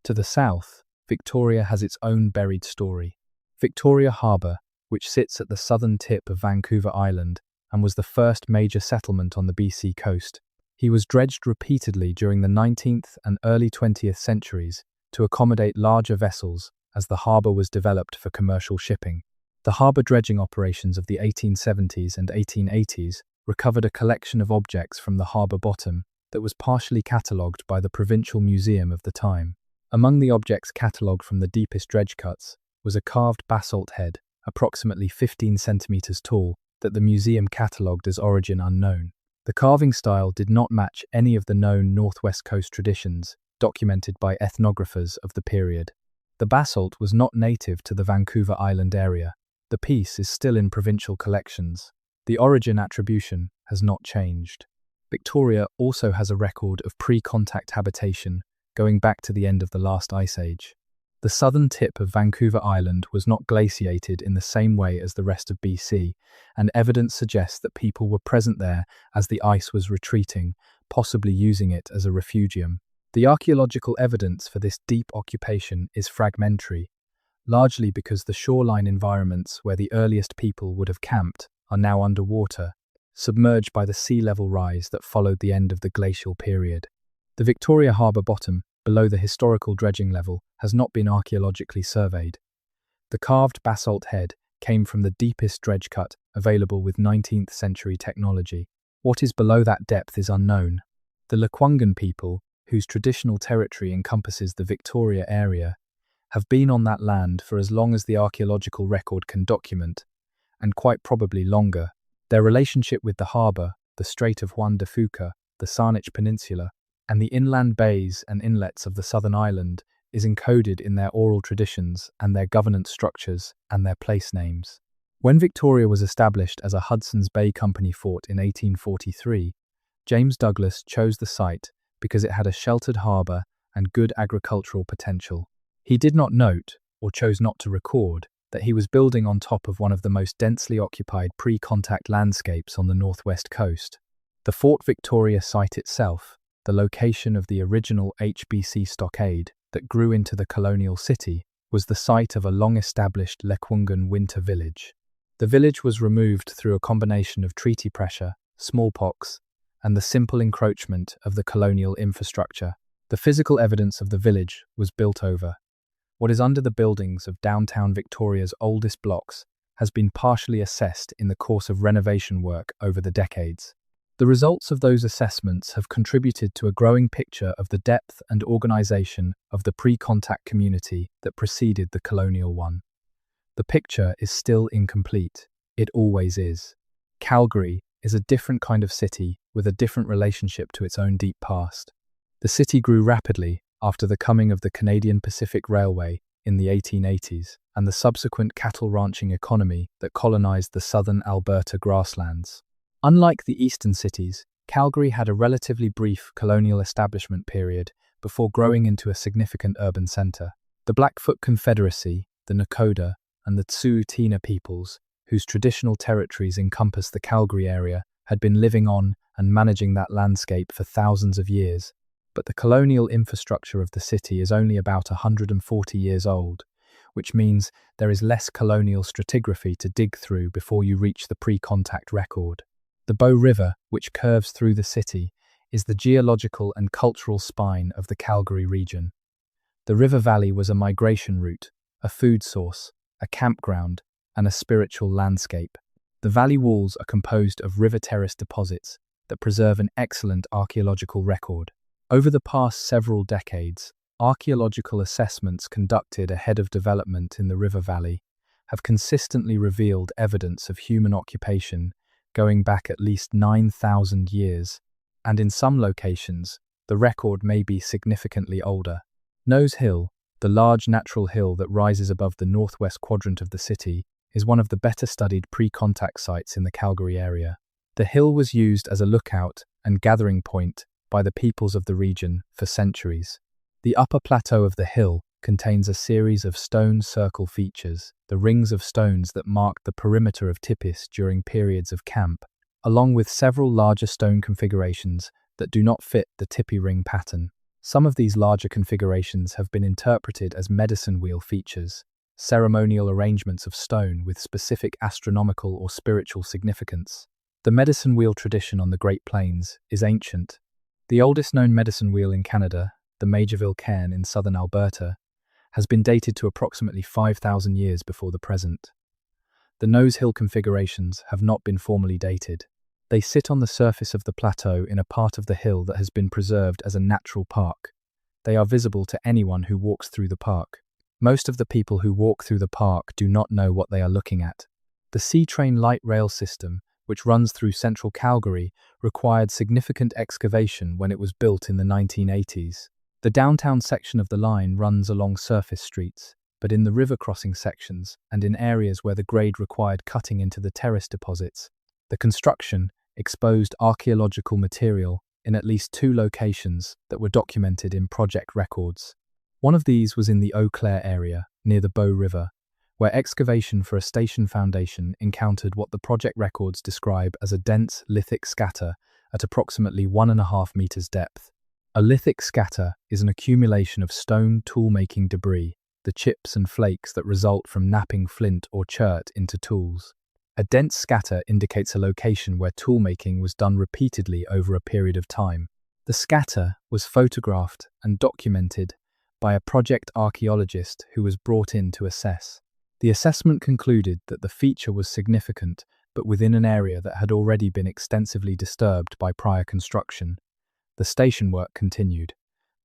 To the south, Victoria has its own buried story. Victoria Harbour, which sits at the southern tip of Vancouver Island and was the first major settlement on the BC coast, was dredged repeatedly during the 19th and early 20th centuries to accommodate larger vessels as the harbour was developed for commercial shipping. The harbour dredging operations of the 1870s and 1880s recovered a collection of objects from the harbour bottom that was partially catalogued by the Provincial Museum of the time. Among the objects catalogued from the deepest dredge cuts was a carved basalt head, approximately 15 centimetres tall, that the museum catalogued as origin unknown. The carving style did not match any of the known Northwest Coast traditions documented by ethnographers of the period. The basalt was not native to the Vancouver Island area. The piece is still in provincial collections. The origin attribution has not changed. Victoria also has a record of pre-contact habitation going back to the end of the last ice age. The southern tip of Vancouver Island was not glaciated in the same way as the rest of BC, and evidence suggests that people were present there as the ice was retreating, possibly using it as a refugium. The archaeological evidence for this deep occupation is fragmentary, largely because the shoreline environments where the earliest people would have camped are now underwater, submerged by the sea level rise that followed the end of the glacial period. The Victoria Harbour bottom, below the historical dredging level, has not been archaeologically surveyed. The carved basalt head came from the deepest dredge cut available with 19th century technology. What is below that depth is unknown. The Lekwungen people, whose traditional territory encompasses the Victoria area, have been on that land for as long as the archaeological record can document, and quite probably longer. Their relationship with the harbour, the Strait of Juan de Fuca, the Saanich Peninsula, and the inland bays and inlets of the southern island is encoded in their oral traditions and their governance structures and their place names. When Victoria was established as a Hudson's Bay Company fort in 1843, James Douglas chose the site because it had a sheltered harbour and good agricultural potential. He did not note, or chose not to record, that he was building on top of one of the most densely occupied pre-contact landscapes on the northwest coast. The Fort Victoria site itself, the location of the original HBC stockade that grew into the colonial city, was the site of a long-established Lekwungen winter village. The village was removed through a combination of treaty pressure, smallpox, and the simple encroachment of the colonial infrastructure. The physical evidence of the village was built over. What is under the buildings of downtown Victoria's oldest blocks has been partially assessed in the course of renovation work over the decades. The results of those assessments have contributed to a growing picture of the depth and organisation of the pre-contact community that preceded the colonial one. The picture is still incomplete. It always is. Calgary is a different kind of city with a different relationship to its own deep past. The city grew rapidly after the coming of the Canadian Pacific Railway in the 1880s and the subsequent cattle ranching economy that colonised the southern Alberta grasslands. Unlike the eastern cities, Calgary had a relatively brief colonial establishment period before growing into a significant urban centre. The Blackfoot Confederacy, the Nakota, and the Tsuut'ina peoples, whose traditional territories encompass the Calgary area, had been living on and managing that landscape for thousands of years. But the colonial infrastructure of the city is only about 140 years old, which means there is less colonial stratigraphy to dig through before you reach the pre-contact record. The Bow River, which curves through the city, is the geological and cultural spine of the Calgary region. The river valley was a migration route, a food source, a campground, and a spiritual landscape. The valley walls are composed of river terrace deposits that preserve an excellent archaeological record. Over the past several decades, archaeological assessments conducted ahead of development in the river valley have consistently revealed evidence of human occupation going back at least 9,000 years, and in some locations, the record may be significantly older. Nose Hill, the large natural hill that rises above the northwest quadrant of the city, is one of the better studied pre-contact sites in the Calgary area. The hill was used as a lookout and gathering point by the peoples of the region for centuries. The upper plateau of the hill contains a series of stone circle features, the rings of stones that marked the perimeter of tipis during periods of camp, along with several larger stone configurations that do not fit the tipi ring pattern. Some of these larger configurations have been interpreted as medicine wheel features, ceremonial arrangements of stone with specific astronomical or spiritual significance. The medicine wheel tradition on the Great Plains is ancient. The oldest known medicine wheel in Canada, the Majorville cairn in southern Alberta, has been dated to approximately 5,000 years before the present. The Nose Hill configurations have not been formally dated. They sit on the surface of the plateau in a part of the hill that has been preserved as a natural park. They are visible to anyone who walks through the park. Most of the people who walk through the park do not know what they are looking at. The C-Train light rail system, which runs through central Calgary, required significant excavation when it was built in the 1980s. The downtown section of the line runs along surface streets, but in the river crossing sections and in areas where the grade required cutting into the terrace deposits, the construction exposed archaeological material in at least 2 locations that were documented in project records. One of these was in the Eau Claire area, near the Bow River, where excavation for a station foundation encountered what the project records describe as a dense lithic scatter at approximately 1.5 meters depth. A lithic scatter is an accumulation of stone tool-making debris, the chips and flakes that result from knapping flint or chert into tools. A dense scatter indicates a location where tool-making was done repeatedly over a period of time. The scatter was photographed and documented by a project archaeologist who was brought in to assess. The assessment concluded that the feature was significant, but within an area that had already been extensively disturbed by prior construction. The station work continued.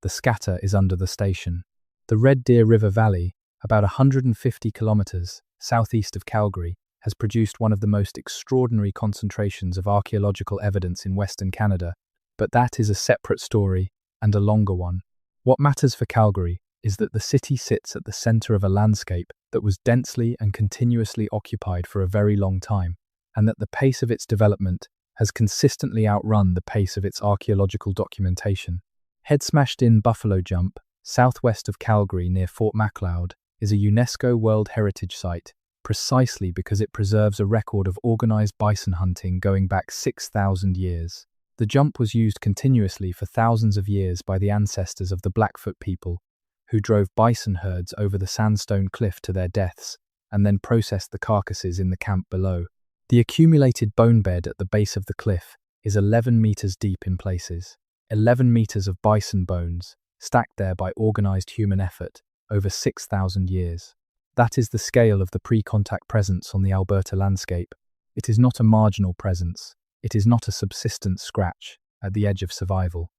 The scatter is under the station. The Red Deer River Valley, about 150 kilometers southeast of Calgary, has produced one of the most extraordinary concentrations of archaeological evidence in Western Canada, but that is a separate story and a longer one. What matters for Calgary is that the city sits at the center of a landscape that was densely and continuously occupied for a very long time, and that the pace of its development has consistently outrun the pace of its archaeological documentation. Head-smashed-in Buffalo Jump, southwest of Calgary near Fort Macleod, is a UNESCO World Heritage Site precisely because it preserves a record of organized bison hunting going back 6,000 years. The jump was used continuously for thousands of years by the ancestors of the Blackfoot people, who drove bison herds over the sandstone cliff to their deaths and then processed the carcasses in the camp below. The accumulated bone bed at the base of the cliff is 11 meters deep in places. 11 meters of bison bones, stacked there by organized human effort over 6,000 years. That is the scale of the pre-contact presence on the Alberta landscape. It is not a marginal presence. It is not a subsistence scratch at the edge of survival.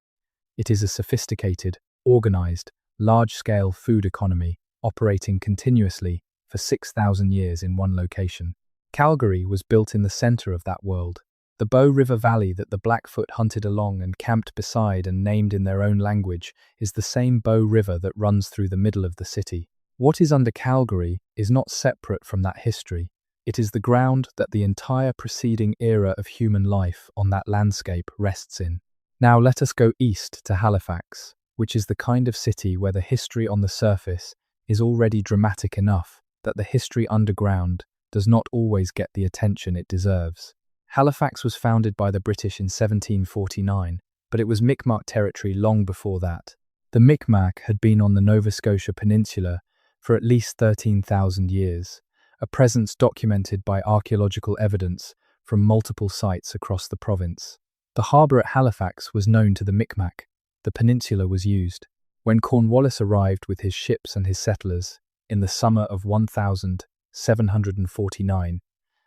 It is a sophisticated, organized, large-scale food economy operating continuously for 6,000 years in one location. Calgary was built in the center of that world. The Bow River Valley that the Blackfoot hunted along and camped beside and named in their own language is the same Bow River that runs through the middle of the city. What is under Calgary is not separate from that history. It is the ground that the entire preceding era of human life on that landscape rests in. Now let us go east to Halifax, which is the kind of city where the history on the surface is already dramatic enough that the history underground does not always get the attention it deserves. Halifax was founded by the British in 1749, but it was Mi'kmaq territory long before that. The Mi'kmaq had been on the Nova Scotia peninsula for at least 13,000 years, a presence documented by archaeological evidence from multiple sites across the province. The harbour at Halifax was known to the Mi'kmaq. The peninsula was used. When Cornwallis arrived with his ships and his settlers in the summer of 1749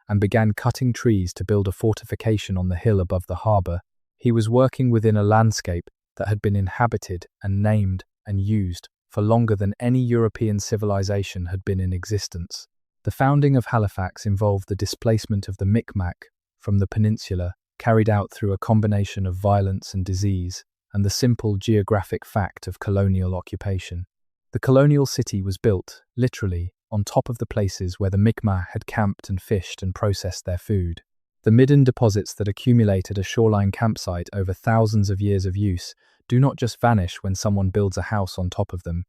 and began cutting trees to build a fortification on the hill above the harbour, he was working within a landscape that had been inhabited and named and used for longer than any European civilization had been in existence. The founding of Halifax involved the displacement of the Micmac from the peninsula, carried out through a combination of violence and disease, and the simple geographic fact of colonial occupation. The colonial city was built, literally, on top of the places where the Micmac had camped and fished and processed their food. The midden deposits that accumulate at a shoreline campsite over thousands of years of use do not just vanish when someone builds a house on top of them.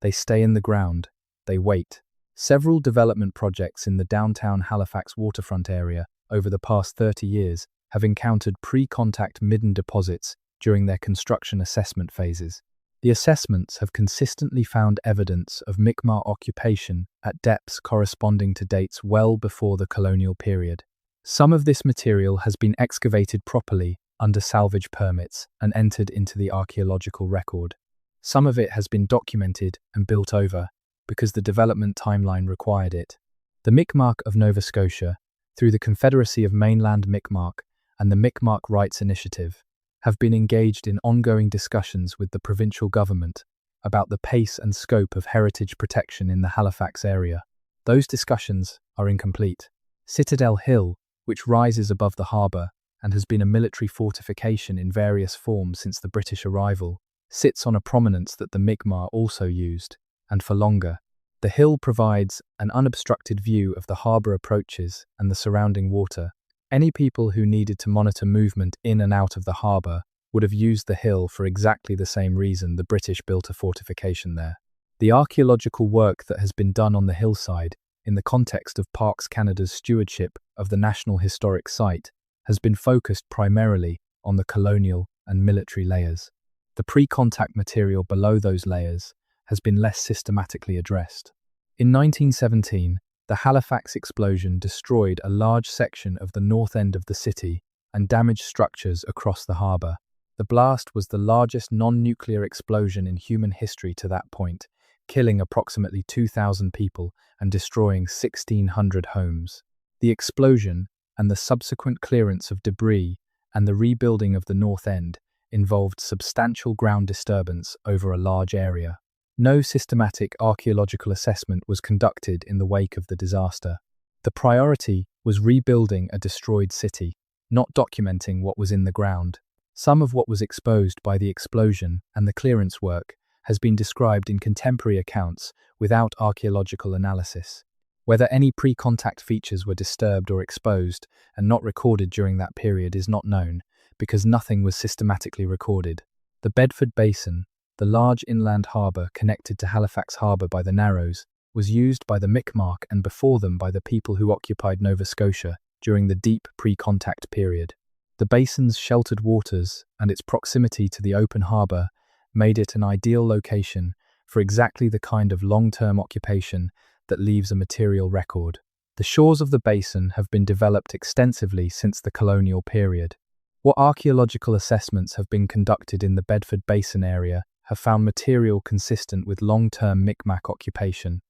They stay in the ground. They wait. Several development projects in the downtown Halifax waterfront area over the past 30 years have encountered pre-contact midden deposits during their construction assessment phases. The assessments have consistently found evidence of Mi'kmaq occupation at depths corresponding to dates well before the colonial period. Some of this material has been excavated properly under salvage permits and entered into the archaeological record. Some of it has been documented and built over because the development timeline required it. The Mi'kmaq of Nova Scotia, through the Confederacy of Mainland Mi'kmaq and the Mi'kmaq Rights Initiative, have been engaged in ongoing discussions with the provincial government about the pace and scope of heritage protection in the Halifax area. Those discussions are incomplete. Citadel Hill, which rises above the harbour and has been a military fortification in various forms since the British arrival, sits on a prominence that the Mi'kmaq also used, and for longer. The hill provides an unobstructed view of the harbour approaches and the surrounding water. Any people who needed to monitor movement in and out of the harbour would have used the hill for exactly the same reason the British built a fortification there. The archaeological work that has been done on the hillside, in the context of Parks Canada's stewardship of the National Historic Site, has been focused primarily on the colonial and military layers. The pre-contact material below those layers has been less systematically addressed. In 1917, the Halifax explosion destroyed a large section of the north end of the city and damaged structures across the harbour. The blast was the largest non-nuclear explosion in human history to that point, killing approximately 2,000 people and destroying 1,600 homes. The explosion and the subsequent clearance of debris and the rebuilding of the north end involved substantial ground disturbance over a large area. No systematic archaeological assessment was conducted in the wake of the disaster. The priority was rebuilding a destroyed city, not documenting what was in the ground. Some of what was exposed by the explosion and the clearance work has been described in contemporary accounts without archaeological analysis. Whether any pre-contact features were disturbed or exposed and not recorded during that period is not known, because nothing was systematically recorded. The Bedford Basin, the large inland harbour connected to Halifax Harbour by the Narrows, was used by the Mi'kmaq and before them by the people who occupied Nova Scotia during the deep pre-contact period. The basin's sheltered waters and its proximity to the open harbour made it an ideal location for exactly the kind of long-term occupation that leaves a material record. The shores of the basin have been developed extensively since the colonial period. What archaeological assessments have been conducted in the Bedford Basin area have found material consistent with long-term Mi'kmaq occupation.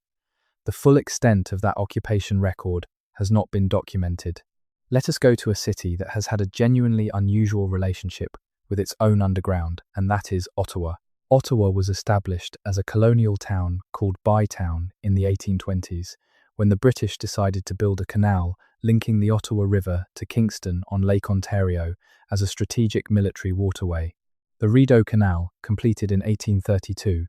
The full extent of that occupation record has not been documented. Let us go to a city that has had a genuinely unusual relationship with its own underground, and that is Ottawa. Ottawa was established as a colonial town called Bytown in the 1820s, when the British decided to build a canal linking the Ottawa River to Kingston on Lake Ontario as a strategic military waterway. The Rideau Canal, completed in 1832,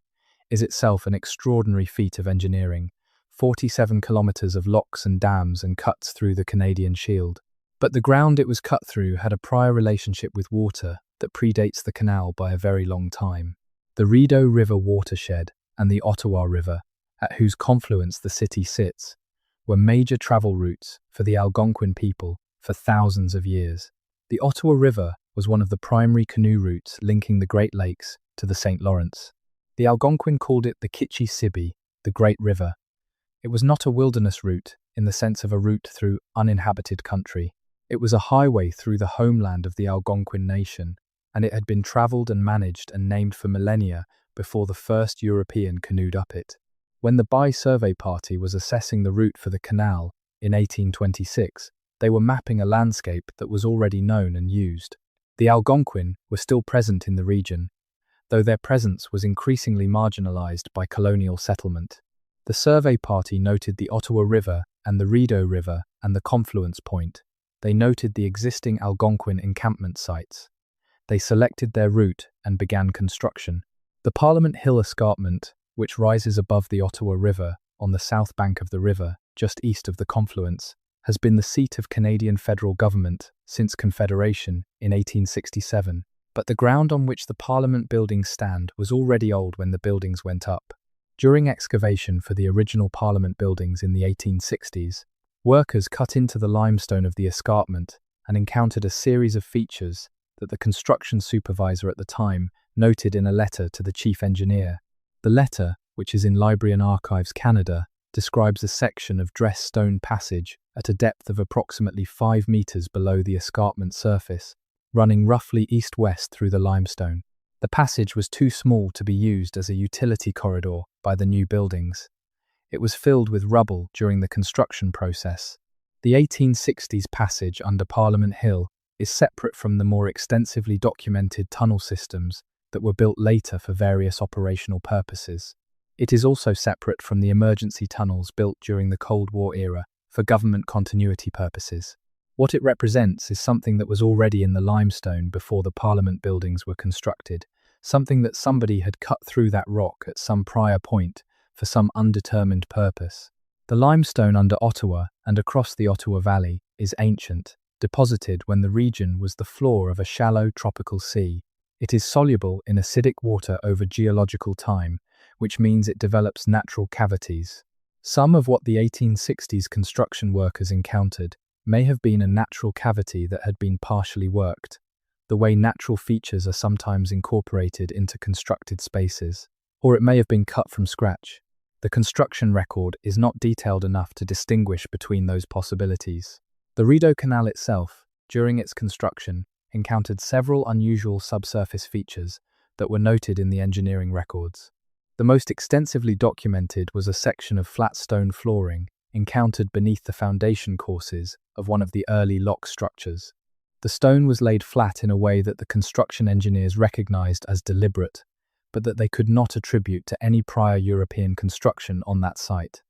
is itself an extraordinary feat of engineering, 47 kilometres of locks and dams and cuts through the Canadian Shield. But the ground it was cut through had a prior relationship with water that predates the canal by a very long time. The Rideau River watershed and the Ottawa River, at whose confluence the city sits, were major travel routes for the Algonquin people for thousands of years. The Ottawa River was one of the primary canoe routes linking the Great Lakes to the St. Lawrence. The Algonquin called it the Kitchi-Sibi, the Great River. It was not a wilderness route in the sense of a route through uninhabited country. It was a highway through the homeland of the Algonquin nation, and it had been travelled and managed and named for millennia before the first European canoed up it. When the Bay Survey Party was assessing the route for the canal in 1826, they were mapping a landscape that was already known and used. The Algonquin were still present in the region. though their presence was increasingly marginalized by colonial settlement. The survey party noted the Ottawa River and the Rideau River and the confluence point. They noted the existing Algonquin encampment sites. They selected their route and began construction. The Parliament Hill escarpment, which rises above the Ottawa River on the south bank of the river, just east of the confluence, has been the seat of Canadian federal government since Confederation in 1867, but the ground on which the Parliament buildings stand was already old when the buildings went up. During excavation for the original Parliament buildings in the 1860s, workers cut into the limestone of the escarpment and encountered a series of features that the construction supervisor at the time noted in a letter to the chief engineer. The letter, which is in Library and Archives Canada, describes a section of dressed stone passage at a depth of approximately 5 meters below the escarpment surface, running roughly east-west through the limestone. The passage was too small to be used as a utility corridor by the new buildings. It was filled with rubble during the construction process. The 1860s passage under Parliament Hill is separate from the more extensively documented tunnel systems that were built later for various operational purposes. It is also separate from the emergency tunnels built during the Cold War era for government continuity purposes. What it represents is something that was already in the limestone before the Parliament buildings were constructed, something that somebody had cut through that rock at some prior point for some undetermined purpose. The limestone under Ottawa and across the Ottawa Valley is ancient, deposited when the region was the floor of a shallow tropical sea. It is soluble in acidic water over geological time, which means it develops natural cavities. Some of what the 1860s construction workers encountered may have been a natural cavity that had been partially worked, the way natural features are sometimes incorporated into constructed spaces, or it may have been cut from scratch. The construction record is not detailed enough to distinguish between those possibilities. The Rideau Canal itself, during its construction, encountered several unusual subsurface features that were noted in the engineering records. The most extensively documented was a section of flat stone flooring encountered beneath the foundation courses of one of the early lock structures. The stone was laid flat in a way that the construction engineers recognized as deliberate, but that they could not attribute to any prior European construction on that site.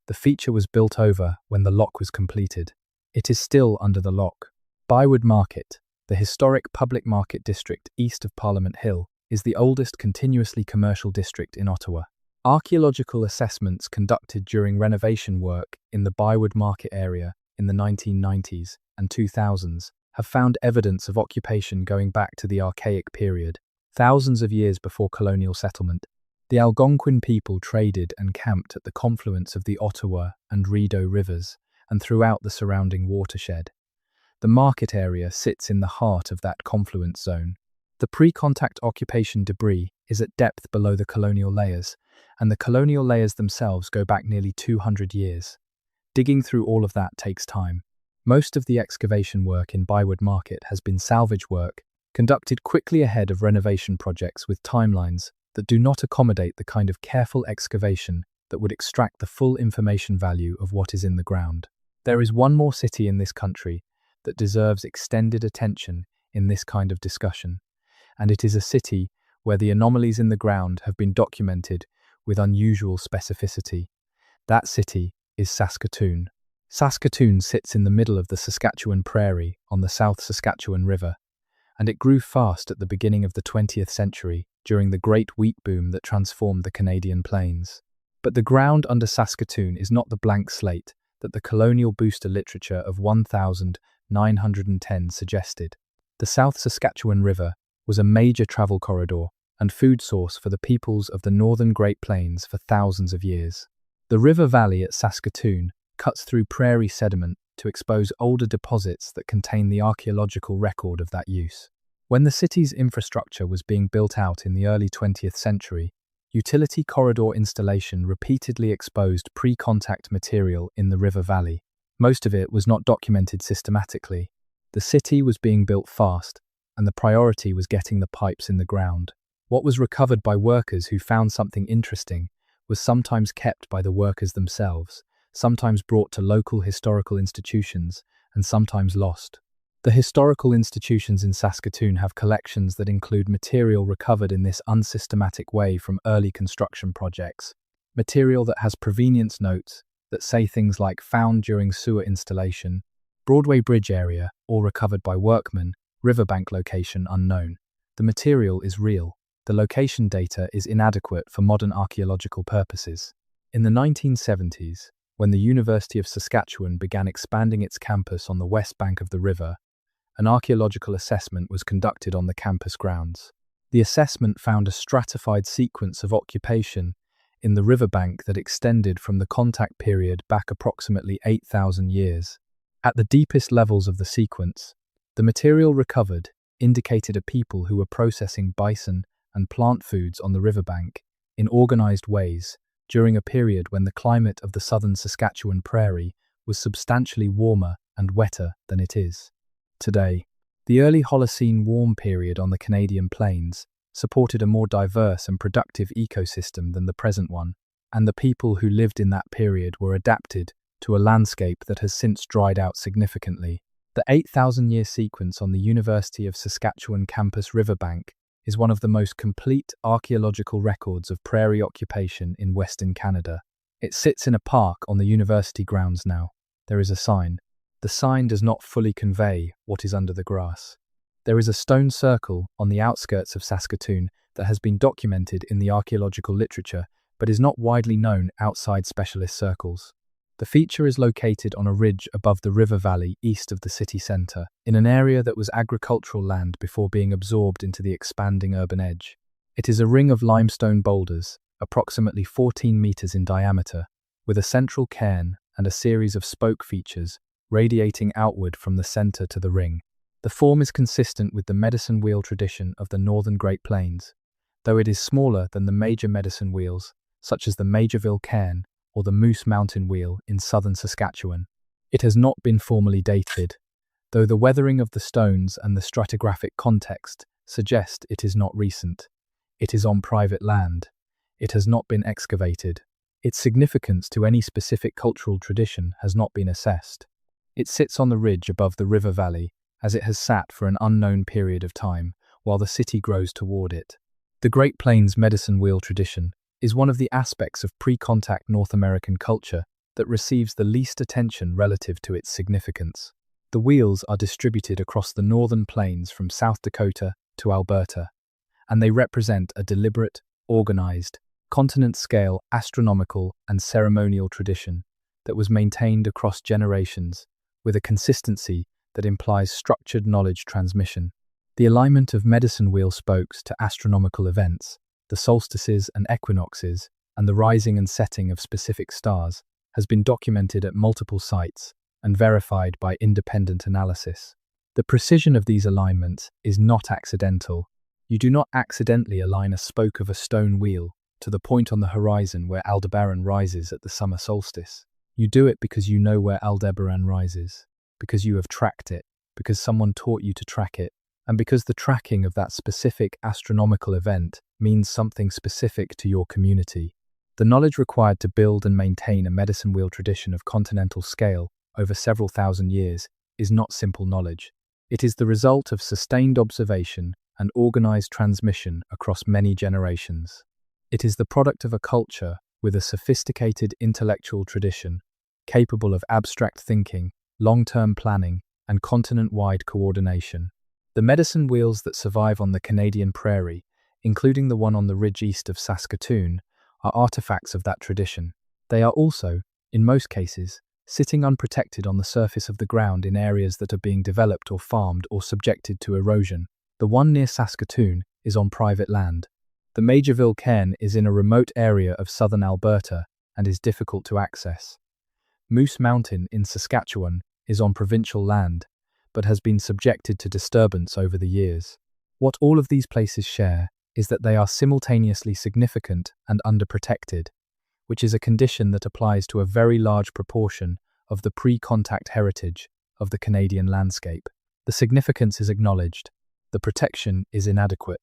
The feature was built over when the lock was completed. It is still under the lock. Bywood Market, the historic public market district east of Parliament Hill, is the oldest continuously commercial district in Ottawa. Archaeological assessments conducted during renovation work in the Bywood Market area in the 1990s and 2000s have found evidence of occupation going back to the Archaic period, thousands of years before colonial settlement. The Algonquin people traded and camped at the confluence of the Ottawa and Rideau rivers and throughout the surrounding watershed. The market area sits in the heart of that confluence zone. The pre-contact occupation debris is at depth below the colonial layers, and the colonial layers themselves go back nearly 200 years. Digging through all of that takes time. Most of the excavation work in Bywood Market has been salvage work, conducted quickly ahead of renovation projects with timelines that do not accommodate the kind of careful excavation that would extract the full information value of what is in the ground. There is one more city in this country that deserves extended attention in this kind of discussion, and it is a city where the anomalies in the ground have been documented with unusual specificity. That city is Saskatoon. Saskatoon sits in the middle of the Saskatchewan Prairie on the South Saskatchewan River, and it grew fast at the beginning of the 20th century during the Great Wheat Boom that transformed the Canadian Plains. But the ground under Saskatoon is not the blank slate that the colonial booster literature of 1910 suggested. The South Saskatchewan River was a major travel corridor and food source for the peoples of the northern Great Plains for thousands of years. The river valley at Saskatoon cuts through prairie sediment to expose older deposits that contain the archaeological record of that use. When the city's infrastructure was being built out in the early 20th century, utility corridor installation repeatedly exposed pre-contact material in the river valley. Most of it was not documented systematically. The city was being built fast, and the priority was getting the pipes in the ground. What was recovered by workers who found something interesting was sometimes kept by the workers themselves, sometimes brought to local historical institutions, and sometimes lost. The historical institutions in Saskatoon have collections that include material recovered in this unsystematic way from early construction projects, material that has provenience notes that say things like found during sewer installation, Broadway Bridge area, or recovered by workmen, riverbank location unknown. The material is real. The location data is inadequate for modern archaeological purposes. In the 1970s, when the University of Saskatchewan began expanding its campus on the west bank of the river, an archaeological assessment was conducted on the campus grounds. The assessment found a stratified sequence of occupation in the riverbank that extended from the contact period back approximately 8,000 years. At the deepest levels of the sequence, the material recovered indicated a people who were processing bison and plant foods on the riverbank in organized ways during a period when the climate of the southern Saskatchewan prairie was substantially warmer and wetter than it is today. The early Holocene warm period on the Canadian plains supported a more diverse and productive ecosystem than the present one, and the people who lived in that period were adapted to a landscape that has since dried out significantly. The 8,000-year sequence on the University of Saskatchewan campus riverbank is one of the most complete archaeological records of prairie occupation in Western Canada. It sits in a park on the university grounds now. There is a sign. The sign does not fully convey what is under the grass. There is a stone circle on the outskirts of Saskatoon that has been documented in the archaeological literature but is not widely known outside specialist circles. The feature is located on a ridge above the river valley east of the city centre, in an area that was agricultural land before being absorbed into the expanding urban edge. It is a ring of limestone boulders, approximately 14 meters in diameter, with a central cairn and a series of spoke features radiating outward from the centre to the ring. The form is consistent with the medicine wheel tradition of the northern Great Plains, though it is smaller than the major medicine wheels, such as the Majorville Cairn or the Moose Mountain Wheel in southern Saskatchewan. It has not been formally dated, though the weathering of the stones and the stratigraphic context suggest it is not recent. It is on private land. It has not been excavated. Its significance to any specific cultural tradition has not been assessed. It sits on the ridge above the river valley, as it has sat for an unknown period of time, while the city grows toward it. The Great Plains medicine wheel tradition is one of the aspects of pre-contact North American culture that receives the least attention relative to its significance. The wheels are distributed across the northern plains from South Dakota to Alberta, and they represent a deliberate, organized, continent-scale astronomical and ceremonial tradition that was maintained across generations with a consistency that implies structured knowledge transmission. The alignment of medicine wheel spokes to astronomical events, the solstices and equinoxes, and the rising and setting of specific stars has been documented at multiple sites and verified by independent analysis. The precision of these alignments is not accidental. You do not accidentally align a spoke of a stone wheel to the point on the horizon where Aldebaran rises at the summer solstice. You do it because you know where Aldebaran rises, because you have tracked it, because someone taught you to track it, and because the tracking of that specific astronomical event means something specific to your community. The knowledge required to build and maintain a medicine wheel tradition of continental scale over several thousand years is not simple knowledge. It is the result of sustained observation and organized transmission across many generations. It is the product of a culture with a sophisticated intellectual tradition, capable of abstract thinking, long-term planning, and continent-wide coordination. The medicine wheels that survive on the Canadian prairie, including the one on the ridge east of Saskatoon, are artifacts of that tradition. They are also, in most cases, sitting unprotected on the surface of the ground in areas that are being developed or farmed or subjected to erosion. The one near Saskatoon is on private land. The Majorville Cairn is in a remote area of southern Alberta and is difficult to access. Moose Mountain in Saskatchewan is on provincial land, but has been subjected to disturbance over the years. What all of these places share is that they are simultaneously significant and underprotected, which is a condition that applies to a very large proportion of the pre-contact heritage of the Canadian landscape. The significance is acknowledged. The protection is inadequate.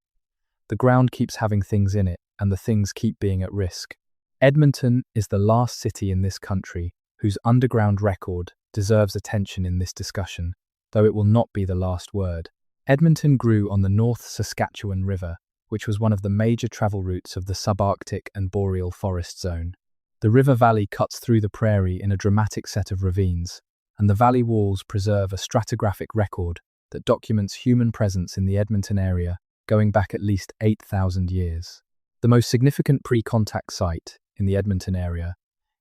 The ground keeps having things in it, and the things keep being at risk. Edmonton is the last city in this country whose underground record deserves attention in this discussion. though it will not be the last word. Edmonton grew on the North Saskatchewan River, which was one of the major travel routes of the subarctic and boreal forest zone. The river valley cuts through the prairie in a dramatic set of ravines, and the valley walls preserve a stratigraphic record that documents human presence in the Edmonton area going back at least 8,000 years. The most significant pre-contact site in the Edmonton area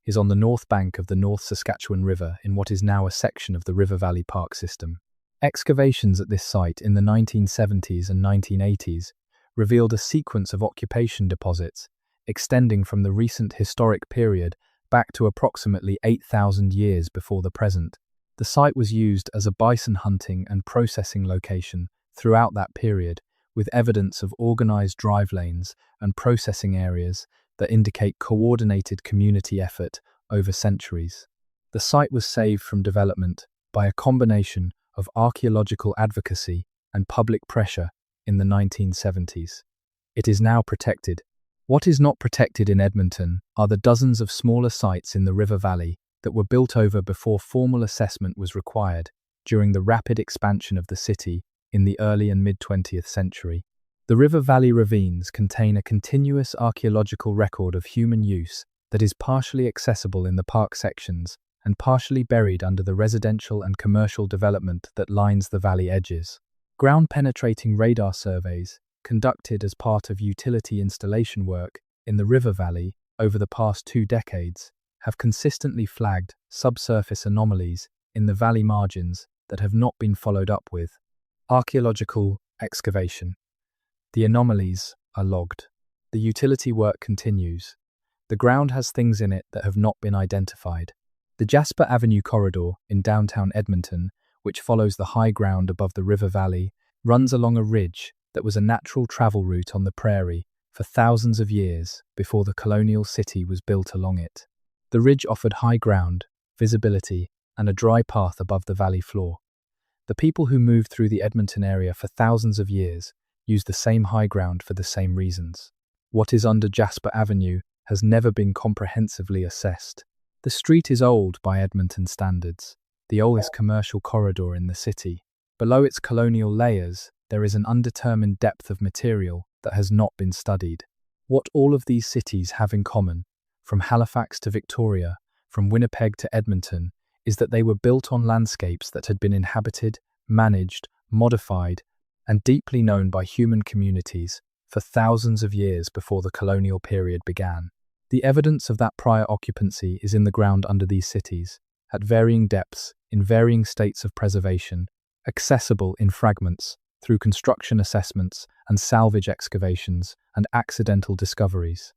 is on the north bank of the North Saskatchewan River in what is now a section of the River Valley Park system. Excavations at this site in the 1970s and 1980s revealed a sequence of occupation deposits extending from the recent historic period back to approximately 8,000 years before the present. The site was used as a bison hunting and processing location throughout that period, with evidence of organized drive lanes and processing areas that indicate coordinated community effort over centuries. The site was saved from development by a combination of archaeological advocacy and public pressure in the 1970s. It is now protected. What is not protected in Edmonton are the dozens of smaller sites in the River Valley that were built over before formal assessment was required during the rapid expansion of the city in the early and mid-20th century. The River Valley ravines contain a continuous archaeological record of human use that is partially accessible in the park sections and partially buried under the residential and commercial development that lines the valley edges. Ground-penetrating radar surveys conducted as part of utility installation work in the River Valley over the past 2 decades have consistently flagged subsurface anomalies in the valley margins that have not been followed up with archaeological excavation. The anomalies are logged. The utility work continues. The ground has things in it that have not been identified. The Jasper Avenue corridor in downtown Edmonton, which follows the high ground above the River Valley, runs along a ridge that was a natural travel route on the prairie for thousands of years before the colonial city was built along it. The ridge offered high ground, visibility, and a dry path above the valley floor. The people who moved through the Edmonton area for thousands of years used the same high ground for the same reasons. What is under Jasper Avenue has never been comprehensively assessed. The street is old by Edmonton standards, the oldest commercial corridor in the city. Below its colonial layers, there is an undetermined depth of material that has not been studied. What all of these cities have in common, from Halifax to Victoria, from Winnipeg to Edmonton, is that they were built on landscapes that had been inhabited, managed, modified, and deeply known by human communities for thousands of years before the colonial period began. The evidence of that prior occupancy is in the ground under these cities, at varying depths, in varying states of preservation, accessible in fragments, through construction assessments and salvage excavations and accidental discoveries.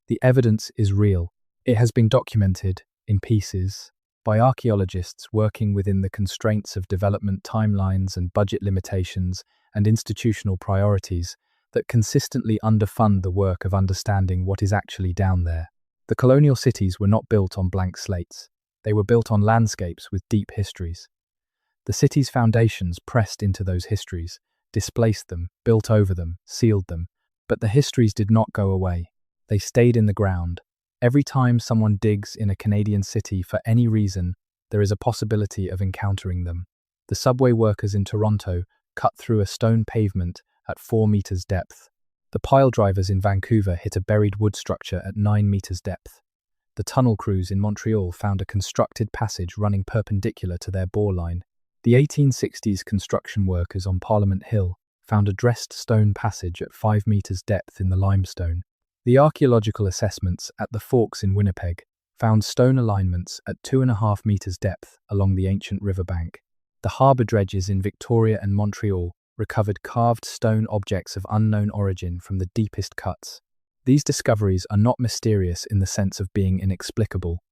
The evidence is real. It has been documented, in pieces, by archaeologists working within the constraints of development timelines and budget limitations and institutional priorities that consistently underfund the work of understanding what is actually down there. The colonial cities were not built on blank slates. They were built on landscapes with deep histories. The city's foundations pressed into those histories, displaced them, built over them, sealed them, but the histories did not go away. They stayed in the ground. Every time someone digs in a Canadian city for any reason, there is a possibility of encountering them. The subway workers in Toronto cut through a stone pavement at 4 meters depth. The pile drivers in Vancouver hit a buried wood structure at 9 meters depth. The tunnel crews in Montreal found a constructed passage running perpendicular to their bore line. The 1860s construction workers on Parliament Hill found a dressed stone passage at 5 meters depth in the limestone. The archaeological assessments at the Forks in Winnipeg found stone alignments at 2.5 meters depth along the ancient riverbank. The harbour dredges in Victoria and Montreal recovered carved stone objects of unknown origin from the deepest cuts. These discoveries are not mysterious in the sense of being inexplicable.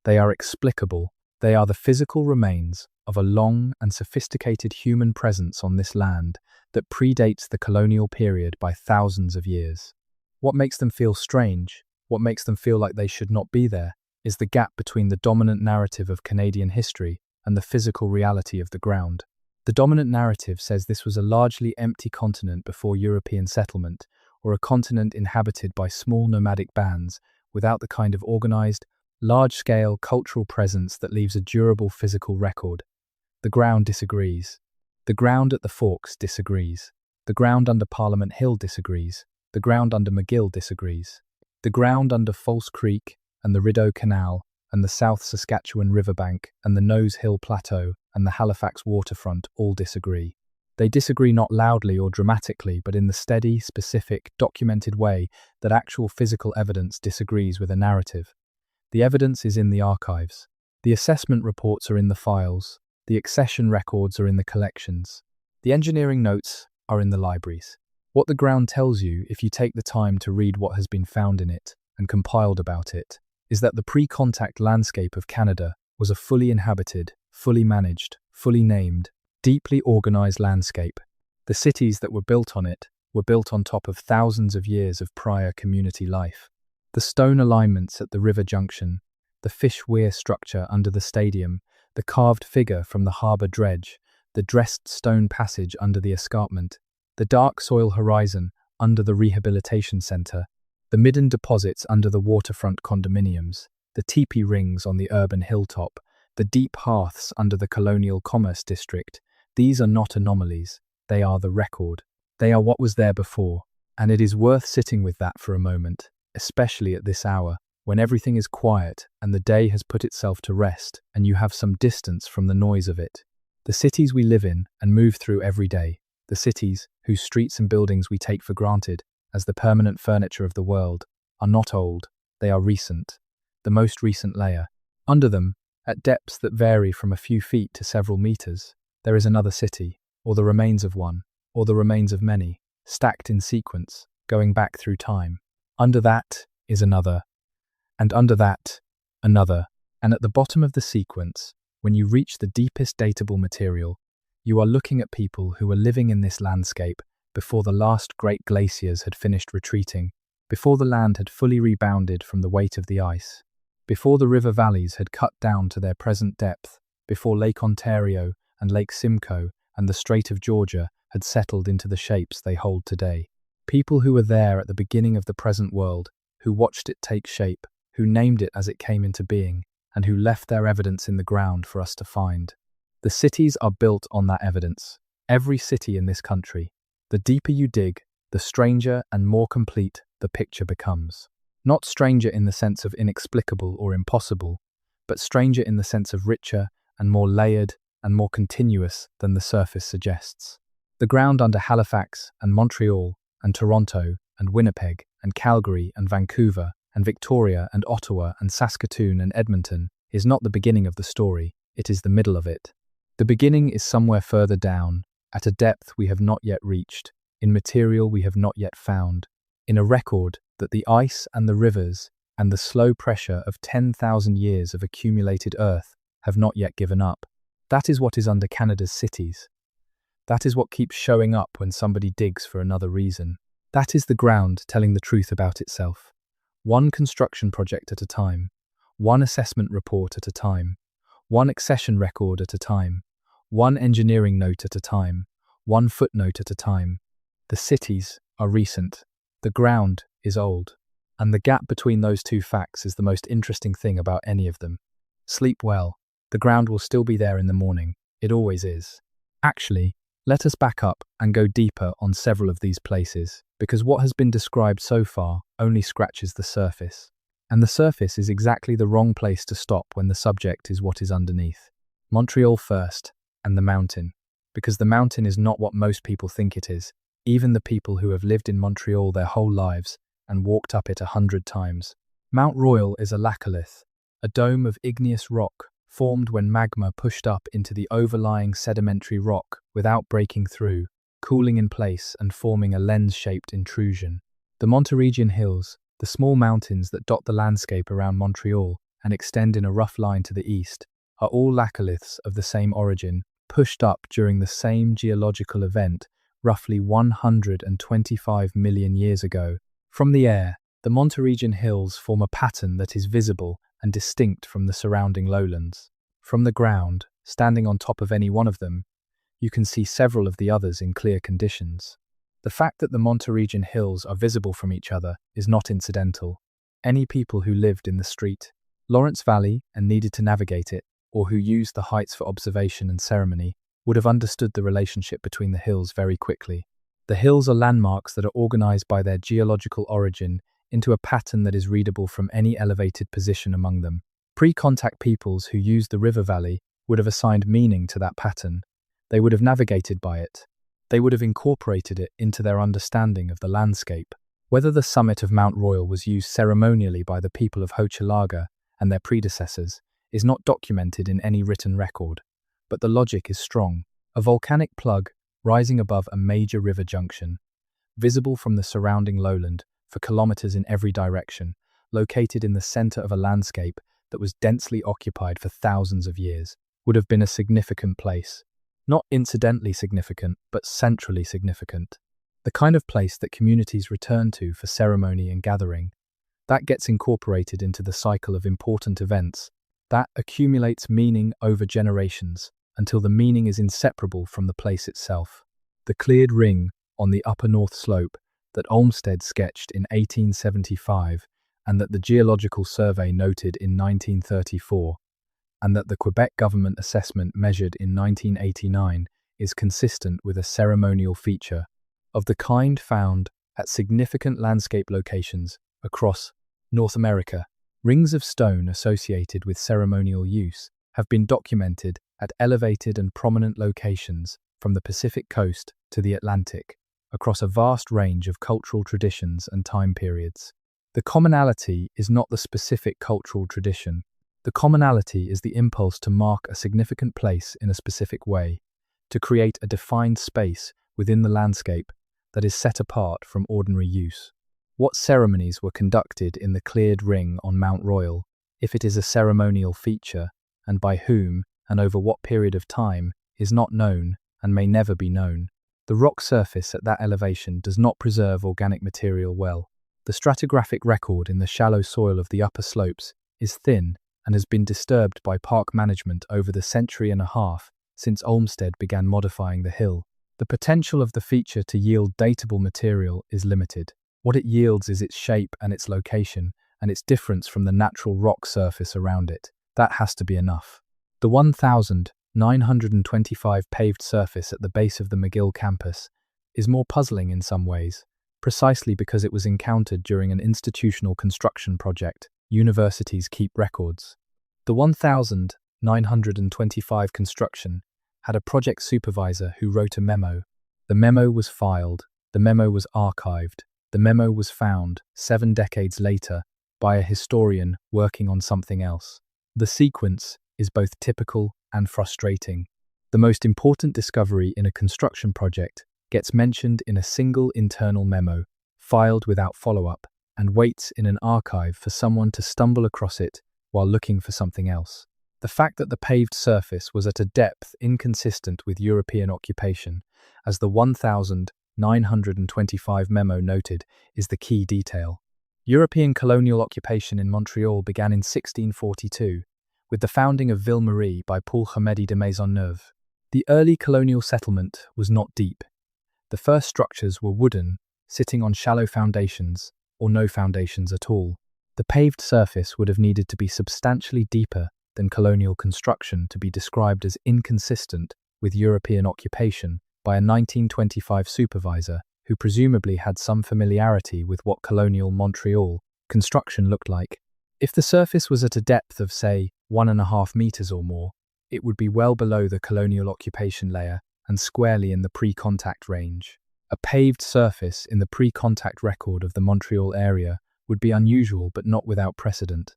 They are explicable. They are the physical remains of a long and sophisticated human presence on this land that predates the colonial period by thousands of years. What makes them feel strange, what makes them feel like they should not be there, is the gap between the dominant narrative of Canadian history and the physical reality of the ground. The dominant narrative says this was a largely empty continent before European settlement, or a continent inhabited by small nomadic bands without the kind of organized, large-scale cultural presence that leaves a durable physical record. The ground disagrees. The ground at the Forks disagrees. The ground under Parliament Hill disagrees. The ground under McGill disagrees. The ground under False Creek and the Rideau Canal and the South Saskatchewan Riverbank and the Nose Hill Plateau and the Halifax waterfront all disagree. They disagree not loudly or dramatically, but in the steady, specific, documented way that actual physical evidence disagrees with a narrative. The evidence is in the archives. The assessment reports are in the files. The accession records are in the collections. The engineering notes are in the libraries. What the ground tells you, if you take the time to read what has been found in it and compiled about it, is that the pre-contact landscape of Canada was a fully inhabited, fully managed, fully named, deeply organized landscape. The cities that were built on it were built on top of thousands of years of prior community life. The stone alignments at the river junction, the fish weir structure under the stadium, the carved figure from the harbour dredge, the dressed stone passage under the escarpment, the dark soil horizon under the rehabilitation centre, the midden deposits under the waterfront condominiums, the teepee rings on the urban hilltop, the deep hearths under the colonial commerce district. These are not anomalies, they are the record. They are what was there before, and it is worth sitting with that for a moment, especially at this hour, when everything is quiet and the day has put itself to rest and you have some distance from the noise of it. The cities we live in and move through every day, the cities whose streets and buildings we take for granted as the permanent furniture of the world, are not old, they are recent. The most recent layer. Under them, at depths that vary from a few feet to several meters, there is another city, or the remains of one, or the remains of many, stacked in sequence, going back through time. Under that is another, and under that, another, and at the bottom of the sequence, when you reach the deepest datable material, you are looking at people who were living in this landscape before the last great glaciers had finished retreating, before the land had fully rebounded from the weight of the ice, before the river valleys had cut down to their present depth, before Lake Ontario and Lake Simcoe and the Strait of Georgia had settled into the shapes they hold today. People who were there at the beginning of the present world, who watched it take shape, who named it as it came into being, and who left their evidence in the ground for us to find. The cities are built on that evidence. Every city in this country. The deeper you dig, the stranger and more complete the picture becomes. Not stranger in the sense of inexplicable or impossible, but stranger in the sense of richer and more layered and more continuous than the surface suggests. The ground under Halifax and Montreal and Toronto and Winnipeg and Calgary and Vancouver and Victoria and Ottawa and Saskatoon and Edmonton is not the beginning of the story, it is the middle of it. The beginning is somewhere further down, at a depth we have not yet reached, in material we have not yet found, in a record that the ice and the rivers and the slow pressure of 10,000 years of accumulated earth have not yet given up. That is what is under Canada's cities. That is what keeps showing up when somebody digs for another reason. That is the ground telling the truth about itself. One construction project at a time, one assessment report at a time, one accession record at a time, one engineering note at a time, one footnote at a time. The cities are recent, the ground is old, and the gap between those two facts is the most interesting thing about any of them. Sleep well, the ground will still be there in the morning, it always is. Actually, let us back up and go deeper on several of these places, because what has been described so far only scratches the surface. And the surface is exactly the wrong place to stop when the subject is what is underneath. Montreal first, and the mountain. Because the mountain is not what most people think it is, even the people who have lived in Montreal their whole lives and walked up it 100 times. Mount Royal is a laccolith, a dome of igneous rock formed when magma pushed up into the overlying sedimentary rock without breaking through, cooling in place and forming a lens-shaped intrusion. The Montérégion Hills, the small mountains that dot the landscape around Montreal and extend in a rough line to the east, are all laccoliths of the same origin, pushed up during the same geological event roughly 125 million years ago. From the air, the Montérégion Hills form a pattern that is visible and distinct from the surrounding lowlands. From the ground, standing on top of any one of them, you can see several of the others in clear conditions. The fact that the Montérégion Hills are visible from each other is not incidental. Any people who lived in the Street, Lawrence Valley and needed to navigate it, or who used the heights for observation and ceremony, would have understood the relationship between the hills very quickly. The hills are landmarks that are organized by their geological origin into a pattern that is readable from any elevated position among them. Pre-contact peoples who used the river valley would have assigned meaning to that pattern. They would have navigated by it. They would have incorporated it into their understanding of the landscape. Whether the summit of Mount Royal was used ceremonially by the people of Hochelaga and their predecessors is not documented in any written record, but the logic is strong. A volcanic plug rising above a major river junction, visible from the surrounding lowland for kilometers in every direction, located in the center of a landscape that was densely occupied for thousands of years, would have been a significant place. Not incidentally significant, but centrally significant. The kind of place that communities return to for ceremony and gathering. That gets incorporated into the cycle of important events. That accumulates meaning over generations until the meaning is inseparable from the place itself. The cleared ring on the upper north slope that Olmsted sketched in 1875 and that the Geological Survey noted in 1934 and that the Quebec government assessment measured in 1989 is consistent with a ceremonial feature of the kind found at significant landscape locations across North America. Rings of stone associated with ceremonial use have been documented at elevated and prominent locations from the Pacific coast to the Atlantic, across a vast range of cultural traditions and time periods. The commonality is not the specific cultural tradition. The commonality is the impulse to mark a significant place in a specific way, to create a defined space within the landscape that is set apart from ordinary use. What ceremonies were conducted in the cleared ring on Mount Royal, if it is a ceremonial feature, and by whom and over what period of time, is not known and may never be known. The rock surface at that elevation does not preserve organic material well. The stratigraphic record in the shallow soil of the upper slopes is thin and has been disturbed by park management over the century and a half since Olmsted began modifying the hill. The potential of the feature to yield datable material is limited. What it yields is its shape and its location, and its difference from the natural rock surface around it. That has to be enough. The 1,925 paved surface at the base of the McGill campus is more puzzling in some ways, precisely because it was encountered during an institutional construction project. Universities keep records. The 1,925 construction had a project supervisor who wrote a memo. The memo was filed, the memo was archived, the memo was found 7 decades later by a historian working on something else. The sequence is both typical and frustrating. The most important discovery in a construction project gets mentioned in a single internal memo, filed without follow-up, and waits in an archive for someone to stumble across it while looking for something else. The fact that the paved surface was at a depth inconsistent with European occupation, as the 1,925 memo noted, is the key detail. European colonial occupation in Montreal began in 1642, with the founding of Ville Marie by Paul Hamedi de Maisonneuve. The early colonial settlement was not deep. The first structures were wooden, sitting on shallow foundations, or no foundations at all. The paved surface would have needed to be substantially deeper than colonial construction to be described as inconsistent with European occupation by a 1925 supervisor who presumably had some familiarity with what colonial Montreal construction looked like. If the surface was at a depth of, say, 1.5 meters or more, it would be well below the colonial occupation layer and squarely in the pre-contact range. A paved surface in the pre-contact record of the Montreal area would be unusual but not without precedent.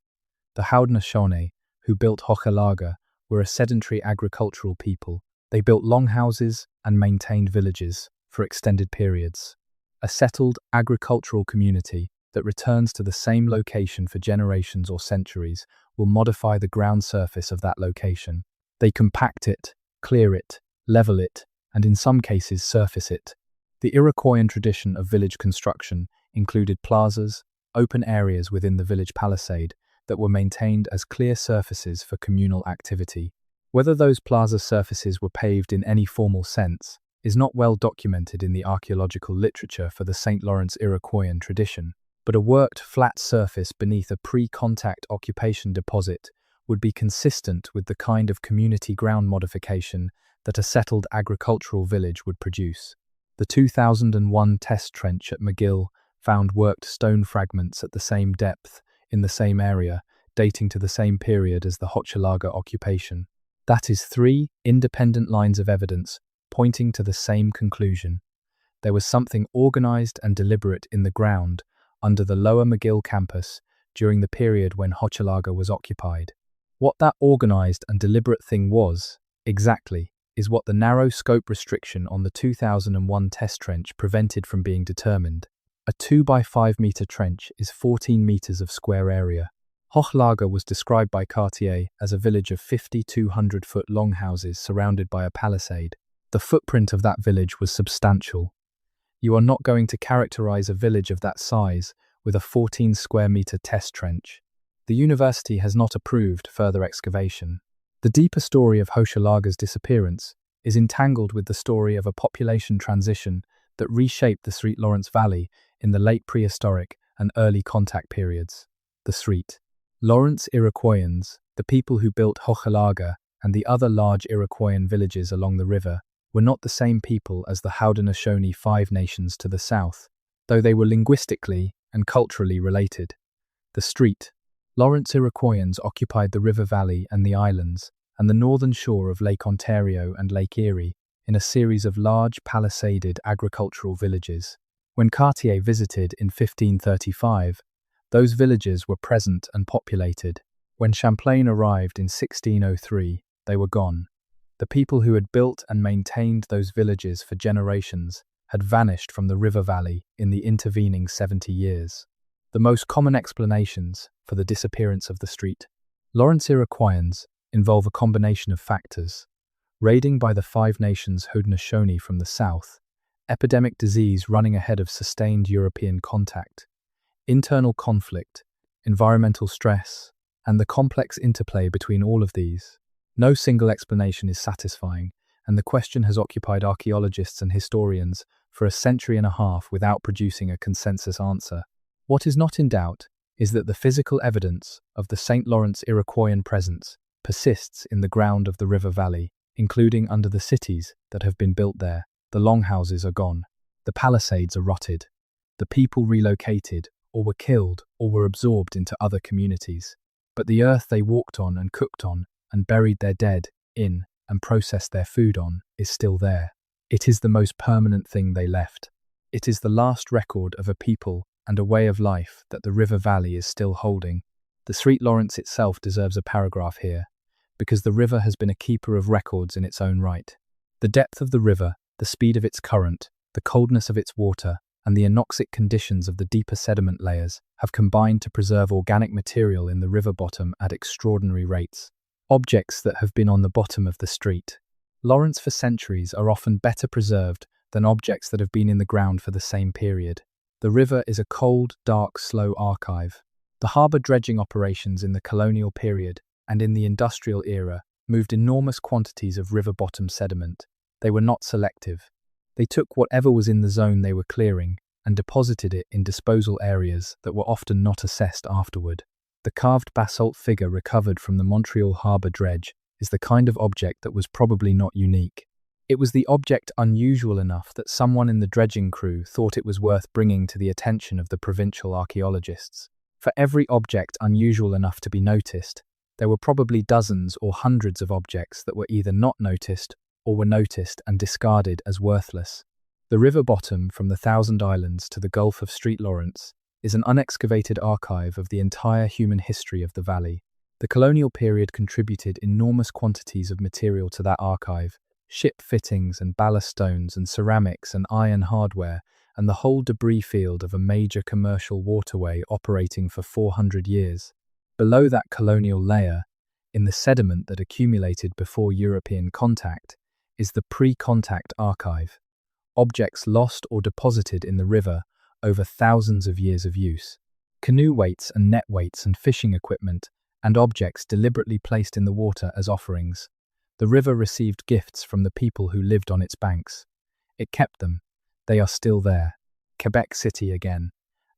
The Haudenosaunee, who built Hochelaga, were a sedentary agricultural people. They built longhouses and maintained villages for extended periods. A settled agricultural community that returns to the same location for generations or centuries will modify the ground surface of that location. They compact it, clear it, level it, and in some cases surface it. The Iroquoian tradition of village construction included plazas, open areas within the village palisade that were maintained as clear surfaces for communal activity. Whether those plaza surfaces were paved in any formal sense is not well documented in the archaeological literature for the St. Lawrence Iroquoian tradition, but a worked flat surface beneath a pre-contact occupation deposit would be consistent with the kind of community ground modification that a settled agricultural village would produce. The 2001 test trench at McGill found worked stone fragments at the same depth, in the same area, dating to the same period as the Hochelaga occupation. That is 3 independent lines of evidence pointing to the same conclusion. There was something organized and deliberate in the ground under the lower McGill campus during the period when Hochelaga was occupied. What that organized and deliberate thing was, exactly, is what the narrow scope restriction on the 2001 test trench prevented from being determined. A 2 by 5 meter trench is 14 meters of square area. Hochelaga was described by Cartier as a village of 5,200-foot longhouses surrounded by a palisade. The footprint of that village was substantial. You are not going to characterize a village of that size with a 14 square meter test trench. The university has not approved further excavation. The deeper story of Hochelaga's disappearance is entangled with the story of a population transition that reshaped the St. Lawrence Valley in the late prehistoric and early contact periods. The St. Lawrence Iroquoians, the people who built Hochelaga and the other large Iroquoian villages along the river, were not the same people as the Haudenosaunee Five Nations to the south, though they were linguistically and culturally related. The St. Lawrence Iroquoians occupied the river valley and the islands and the northern shore of Lake Ontario and Lake Erie in a series of large palisaded agricultural villages. When Cartier visited in 1535, those villages were present and populated. When Champlain arrived in 1603, they were gone. The people who had built and maintained those villages for generations had vanished from the river valley in the intervening 70 years. The most common explanations for the disappearance of the St. Lawrence Iroquoians involve a combination of factors: raiding by the Five Nations Haudenosaunee from the south, epidemic disease running ahead of sustained European contact, internal conflict, environmental stress, and the complex interplay between all of these. No single explanation is satisfying, and the question has occupied archaeologists and historians for a century and a half without producing a consensus answer. What is not in doubt is that the physical evidence of the St. Lawrence Iroquoian presence persists in the ground of the river valley, including under the cities that have been built there. The longhouses are gone. The palisades are rotted. The people relocated, or were killed, or were absorbed into other communities. But the earth they walked on and cooked on and buried their dead in and processed their food on is still there. It is the most permanent thing they left. It is the last record of a people and a way of life that the river valley is still holding. The St. Lawrence itself deserves a paragraph here, because the river has been a keeper of records in its own right. The depth of the river, the speed of its current, the coldness of its water, and the anoxic conditions of the deeper sediment layers have combined to preserve organic material in the river bottom at extraordinary rates. Objects that have been on the bottom of the St. Lawrence for centuries are often better preserved than objects that have been in the ground for the same period. The river is a cold, dark, slow archive. The harbour dredging operations in the colonial period and in the industrial era moved enormous quantities of river bottom sediment. They were not selective. They took whatever was in the zone they were clearing and deposited it in disposal areas that were often not assessed afterward. The carved basalt figure recovered from the Montreal harbour dredge is the kind of object that was probably not unique. It was the object unusual enough that someone in the dredging crew thought it was worth bringing to the attention of the provincial archaeologists. For every object unusual enough to be noticed, there were probably dozens or hundreds of objects that were either not noticed or were noticed and discarded as worthless. The river bottom from the Thousand Islands to the Gulf of St. Lawrence is an unexcavated archive of the entire human history of the valley. The colonial period contributed enormous quantities of material to that archive: ship fittings and ballast stones and ceramics and iron hardware, and the whole debris field of a major commercial waterway operating for 400 years. Below that colonial layer, in the sediment that accumulated before European contact, is the pre-contact archive. Objects lost or deposited in the river over thousands of years of use. Canoe weights and net weights and fishing equipment, and objects deliberately placed in the water as offerings. The river received gifts from the people who lived on its banks. It kept them. They are still there. Quebec City again,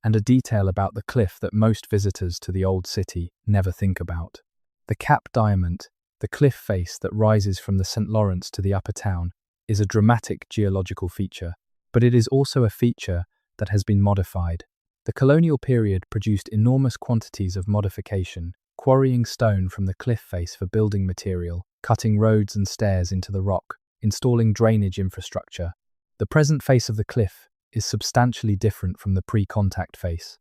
and a detail about the cliff that most visitors to the old city never think about. The Cap Diamond The cliff face that rises from the St. Lawrence to the upper town is a dramatic geological feature, but it is also a feature that has been modified. The colonial period produced enormous quantities of modification, quarrying stone from the cliff face for building material, cutting roads and stairs into the rock, installing drainage infrastructure. The present face of the cliff is substantially different from the pre-contact face,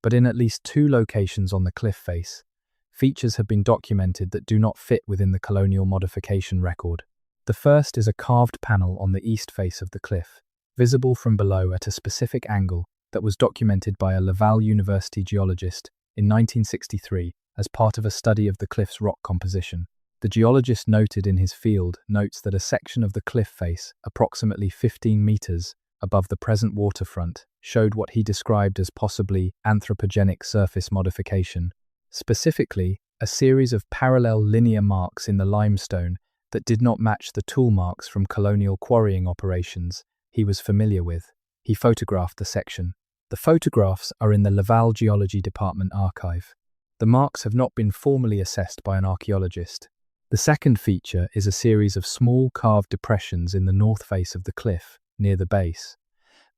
but in at least 2 locations on the cliff face, features have been documented that do not fit within the colonial modification record. The first is a carved panel on the east face of the cliff, visible from below at a specific angle that was documented by a Laval University geologist in 1963 as part of a study of the cliff's rock composition. The geologist noted in his field notes that a section of the cliff face, approximately 15 meters above the present waterfront, showed what he described as possibly anthropogenic surface modification, specifically a series of parallel linear marks in the limestone that did not match the tool marks from colonial quarrying operations he was familiar with. He photographed the section. The photographs are in the Laval Geology Department archive. The marks have not been formally assessed by an archaeologist. The second feature is a series of small carved depressions in the north face of the cliff, near the base,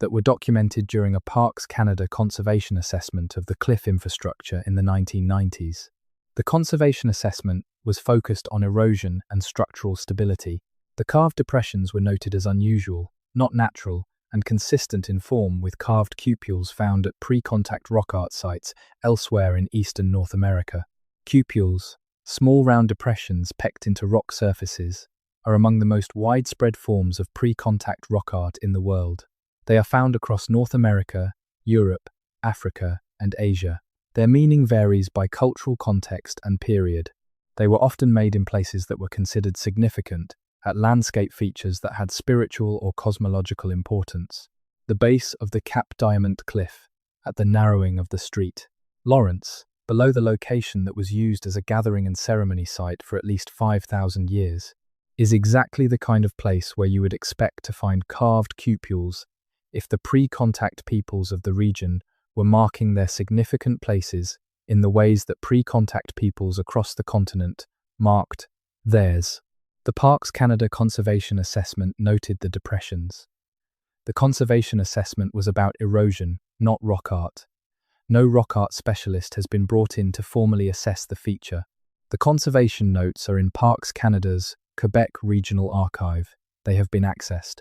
that were documented during a Parks Canada conservation assessment of the cliff infrastructure in the 1990s. The conservation assessment was focused on erosion and structural stability. The carved depressions were noted as unusual, not natural, and consistent in form with carved cupules found at pre-contact rock art sites elsewhere in eastern North America. Cupules, small round depressions pecked into rock surfaces, are among the most widespread forms of pre-contact rock art in the world. They are found across North America, Europe, Africa, and Asia. Their meaning varies by cultural context and period. They were often made in places that were considered significant, at landscape features that had spiritual or cosmological importance. The base of the Cap Diamant Cliff, at the narrowing of the Street Lawrence, below the location that was used as a gathering and ceremony site for at least 5,000 years, is exactly the kind of place where you would expect to find carved cupules if the pre-contact peoples of the region were marking their significant places in the ways that pre-contact peoples across the continent marked theirs. The Parks Canada Conservation Assessment noted the depressions. The conservation assessment was about erosion, not rock art. No rock art specialist has been brought in to formally assess the feature. The conservation notes are in Parks Canada's Quebec Regional Archive. They have been accessed.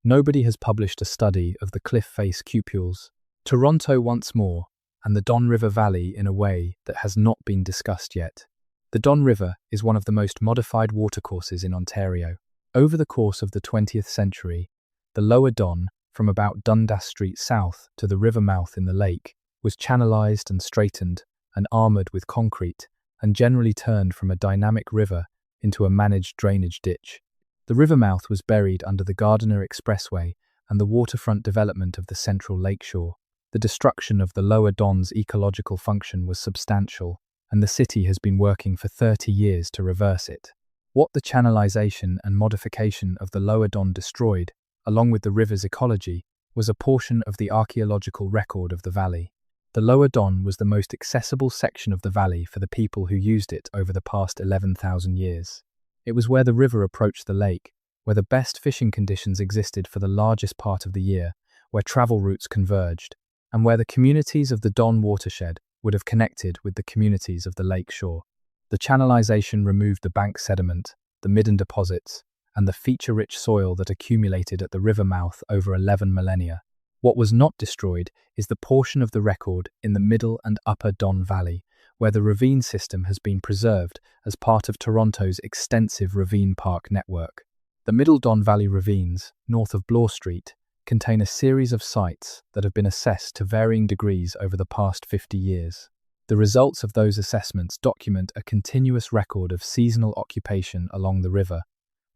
Nobody has published a study of the cliff face cupules. Toronto once more, and the Don River Valley in a way that has not been discussed yet. The Don River is one of the most modified watercourses in Ontario. Over the course of the 20th century, the lower Don, from about Dundas Street south to the river mouth in the lake, was channelized and straightened and armored with concrete and generally turned from a dynamic river into a managed drainage ditch. The river mouth was buried under the Gardiner Expressway and the waterfront development of the central lakeshore. The destruction of the lower Don's ecological function was substantial, and the city has been working for 30 years to reverse it. What the channelization and modification of the lower Don destroyed, along with the river's ecology, was a portion of the archaeological record of the valley. The lower Don was the most accessible section of the valley for the people who used it over the past 11,000 years. It was where the river approached the lake, where the best fishing conditions existed for the largest part of the year, where travel routes converged, and where the communities of the Don watershed would have connected with the communities of the lake shore. The channelization removed the bank sediment, the midden deposits, and the feature-rich soil that accumulated at the river mouth over 11 millennia. What was not destroyed is the portion of the record in the middle and upper Don Valley, where the ravine system has been preserved as part of Toronto's extensive ravine park network. The Middle Don Valley ravines, north of Bloor Street, contain a series of sites that have been assessed to varying degrees over the past 50 years. The results of those assessments document a continuous record of seasonal occupation along the river,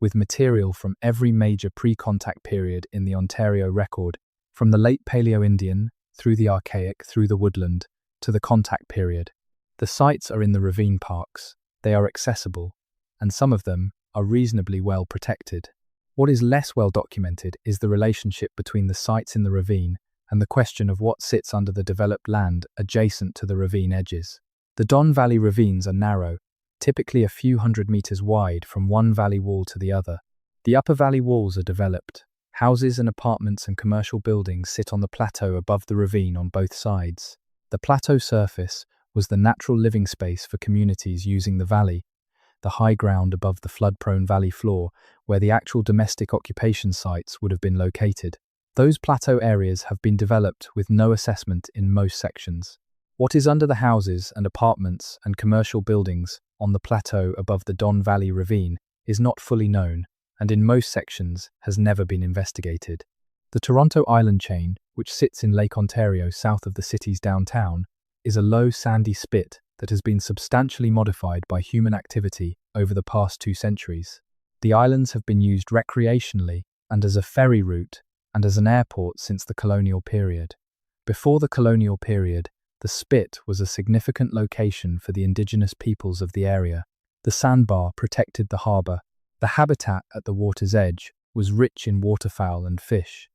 with material from every major pre-contact period in the Ontario record, from the late Paleo-Indian, through the Archaic, through the Woodland, to the contact period. The sites are in the ravine parks, they are accessible, and some of them are reasonably well protected. What is less well documented is the relationship between the sites in the ravine and the question of what sits under the developed land adjacent to the ravine edges. The Don Valley ravines are narrow, typically a few hundred meters wide from one valley wall to the other. The upper valley walls are developed. Houses and apartments and commercial buildings sit on the plateau above the ravine on both sides. The plateau surface was the natural living space for communities using the valley, the high ground above the flood-prone valley floor where the actual domestic occupation sites would have been located. Those plateau areas have been developed with no assessment in most sections. What is under the houses and apartments and commercial buildings on the plateau above the Don Valley ravine is not fully known, and in most sections has never been investigated. The Toronto Island chain, which sits in Lake Ontario south of the city's downtown, is a low sandy spit that has been substantially modified by human activity over the past 2 centuries. The islands have been used recreationally and as a ferry route and as an airport since the colonial period. Before the colonial period, the spit was a significant location for the indigenous peoples of the area. The sandbar protected the harbour. The habitat at the water's edge was rich in waterfowl and fish.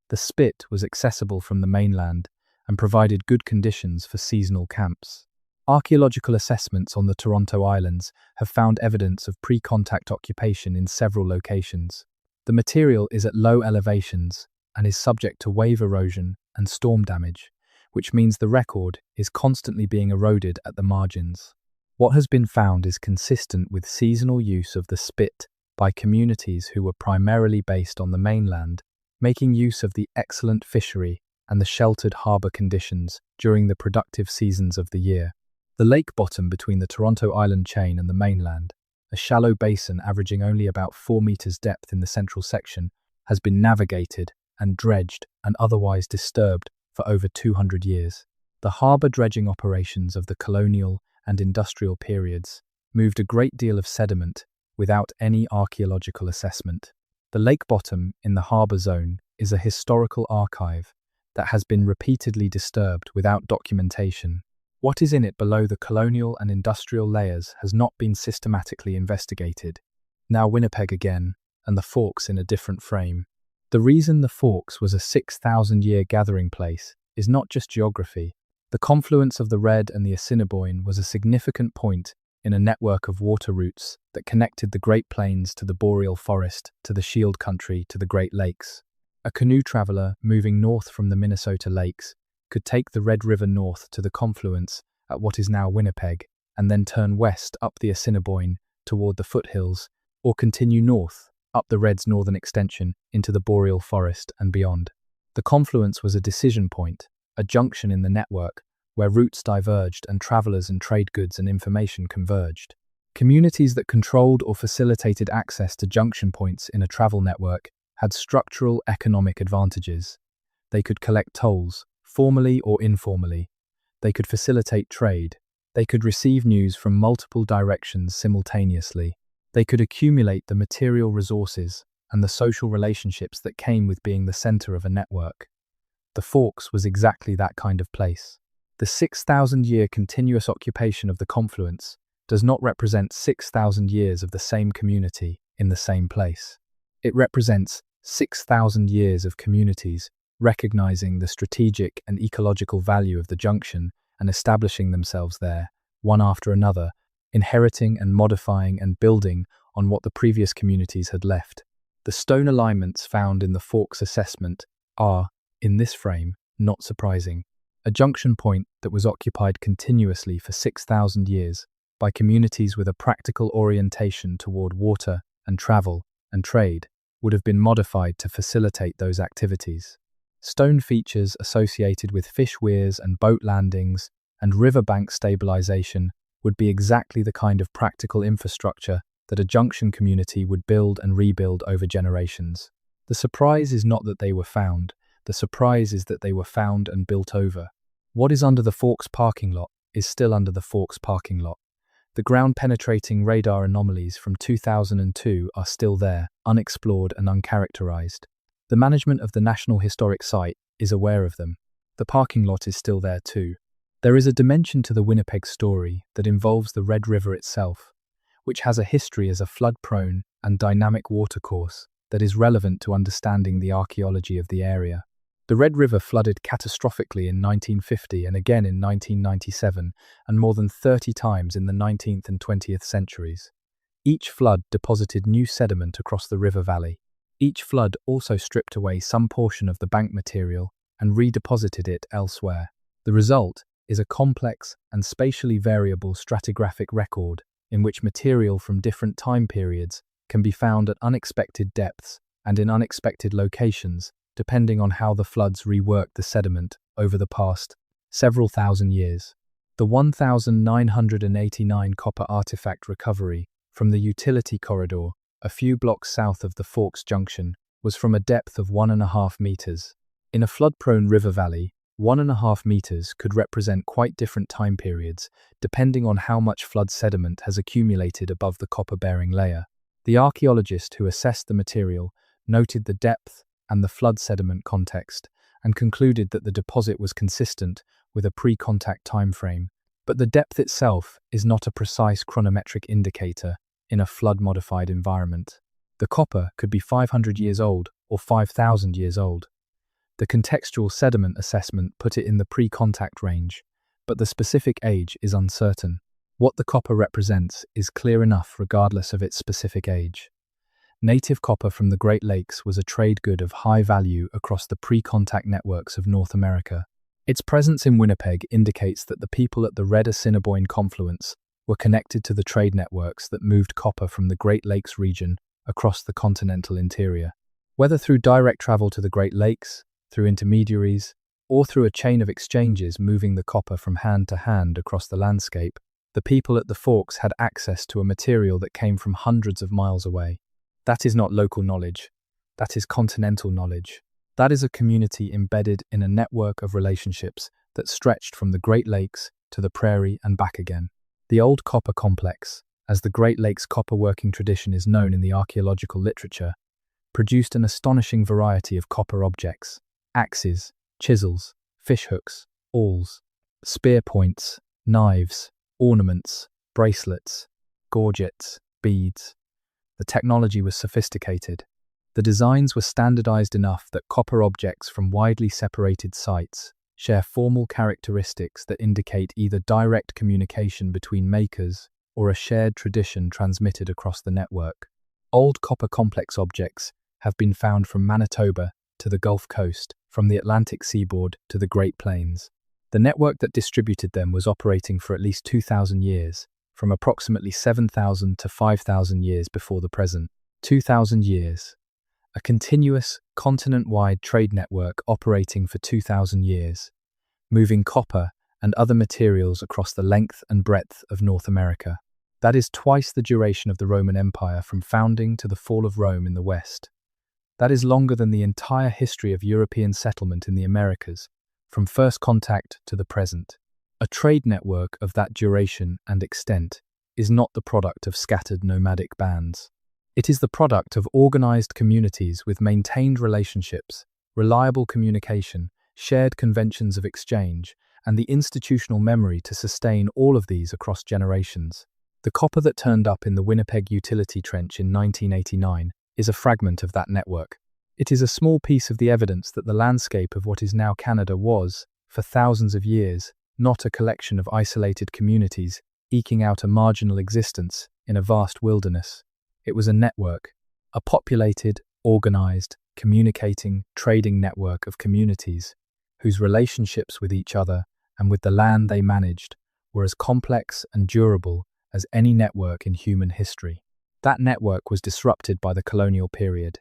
The spit was accessible from the mainland and provided good conditions for seasonal camps. Archaeological assessments on the Toronto Islands have found evidence of pre-contact occupation in several locations. The material is at low elevations and is subject to wave erosion and storm damage, which means the record is constantly being eroded at the margins. What has been found is consistent with seasonal use of the spit by communities who were primarily based on the mainland, making use of the excellent fishery and the sheltered harbour conditions during the productive seasons of the year. The lake bottom between the Toronto Island chain and the mainland, a shallow basin averaging only about 4 meters depth in the central section, has been navigated and dredged and otherwise disturbed for over 200 years. The harbour dredging operations of the colonial and industrial periods moved a great deal of sediment without any archaeological assessment. The lake bottom in the harbour zone is a historical archive that has been repeatedly disturbed without documentation. What is in it below the colonial and industrial layers has not been systematically investigated. Now Winnipeg again, and the Forks in a different frame. The reason the Forks was a 6,000-year gathering place is not just geography. The confluence of the Red and the Assiniboine was a significant point in a network of water routes that connected the Great Plains to the Boreal Forest, to the Shield Country, to the Great Lakes. A canoe traveller moving north from the Minnesota Lakes could take the Red River north to the confluence at what is now Winnipeg, and then turn west up the Assiniboine toward the foothills, or continue north up the Red's northern extension into the Boreal Forest and beyond. The confluence was a decision point, a junction in the network where routes diverged and travellers and trade goods and information converged. Communities that controlled or facilitated access to junction points in a travel network had structural economic advantages. They could collect tolls, formally or informally. They could facilitate trade. They could receive news from multiple directions simultaneously. They could accumulate the material resources and the social relationships that came with being the centre of a network. The Forks was exactly that kind of place. The 6,000-year continuous occupation of the confluence does not represent 6,000 years of the same community in the same place. It represents 6,000 years of communities recognizing the strategic and ecological value of the junction and establishing themselves there, one after another, inheriting and modifying and building on what the previous communities had left. The stone alignments found in the Forks assessment are, in this frame, not surprising. A junction point that was occupied continuously for 6,000 years by communities with a practical orientation toward water and travel and trade would have been modified to facilitate those activities. Stone features associated with fish weirs and boat landings and riverbank stabilization would be exactly the kind of practical infrastructure that a junction community would build and rebuild over generations. The surprise is not that they were found. The surprise is that they were found and built over. What is under the Forks parking lot is still under the Forks parking lot. The ground-penetrating radar anomalies from 2002 are still there, unexplored and uncharacterized. The management of the National Historic Site is aware of them. The parking lot is still there too. There is a dimension to the Winnipeg story that involves the Red River itself, which has a history as a flood-prone and dynamic watercourse that is relevant to understanding the archaeology of the area. The Red River flooded catastrophically in 1950 and again in 1997, and more than 30 times in the 19th and 20th centuries. Each flood deposited new sediment across the river valley. Each flood also stripped away some portion of the bank material and redeposited it elsewhere. The result is a complex and spatially variable stratigraphic record in which material from different time periods can be found at unexpected depths and in unexpected locations, depending on how the floods reworked the sediment over the past several thousand years. The 1,989 copper artifact recovery from the utility corridor, a few blocks south of the Forks Junction, was from a depth of 1.5 meters. In a flood-prone river valley, 1.5 meters could represent quite different time periods, depending on how much flood sediment has accumulated above the copper-bearing layer. The archaeologist who assessed the material noted the depth and the flood sediment context, and concluded that the deposit was consistent with a pre-contact time frame. But the depth itself is not a precise chronometric indicator in a flood-modified environment. The copper could be 500 years old or 5,000 years old. The contextual sediment assessment put it in the pre-contact range, but the specific age is uncertain. What the copper represents is clear enough regardless of its specific age. Native copper from the Great Lakes was a trade good of high value across the pre-contact networks of North America. Its presence in Winnipeg indicates that the people at the Red Assiniboine confluence were connected to the trade networks that moved copper from the Great Lakes region across the continental interior. Whether through direct travel to the Great Lakes, through intermediaries, or through a chain of exchanges moving the copper from hand to hand across the landscape, the people at the Forks had access to a material that came from hundreds of miles away. That is not local knowledge. That is continental knowledge. That is a community embedded in a network of relationships that stretched from the Great Lakes to the prairie and back again. The Old Copper Complex, as the Great Lakes copper working tradition is known in the archaeological literature, produced an astonishing variety of copper objects: axes, chisels, fishhooks, awls, spear points, knives, ornaments, bracelets, gorgets, beads. The technology was sophisticated. The designs were standardized enough that copper objects from widely separated sites share formal characteristics that indicate either direct communication between makers or a shared tradition transmitted across the network. Old copper complex objects have been found from Manitoba to the Gulf Coast, from the Atlantic seaboard to the Great Plains. The network that distributed them was operating for at least 2,000 years, from approximately 7,000 to 5,000 years before the present. 2,000 years. A continuous, continent-wide trade network operating for 2,000 years, moving copper and other materials across the length and breadth of North America. That is twice the duration of the Roman Empire from founding to the fall of Rome in the West. That is longer than the entire history of European settlement in the Americas, from first contact to the present. A trade network of that duration and extent is not the product of scattered nomadic bands. It is the product of organized communities with maintained relationships, reliable communication, shared conventions of exchange, and the institutional memory to sustain all of these across generations. The copper that turned up in the Winnipeg utility trench in 1989 is a fragment of that network. It is a small piece of the evidence that the landscape of what is now Canada was, for thousands of years, not a collection of isolated communities eking out a marginal existence in a vast wilderness. It was a network, a populated, organized, communicating, trading network of communities whose relationships with each other and with the land they managed were as complex and durable as any network in human history. That network was disrupted by the colonial period.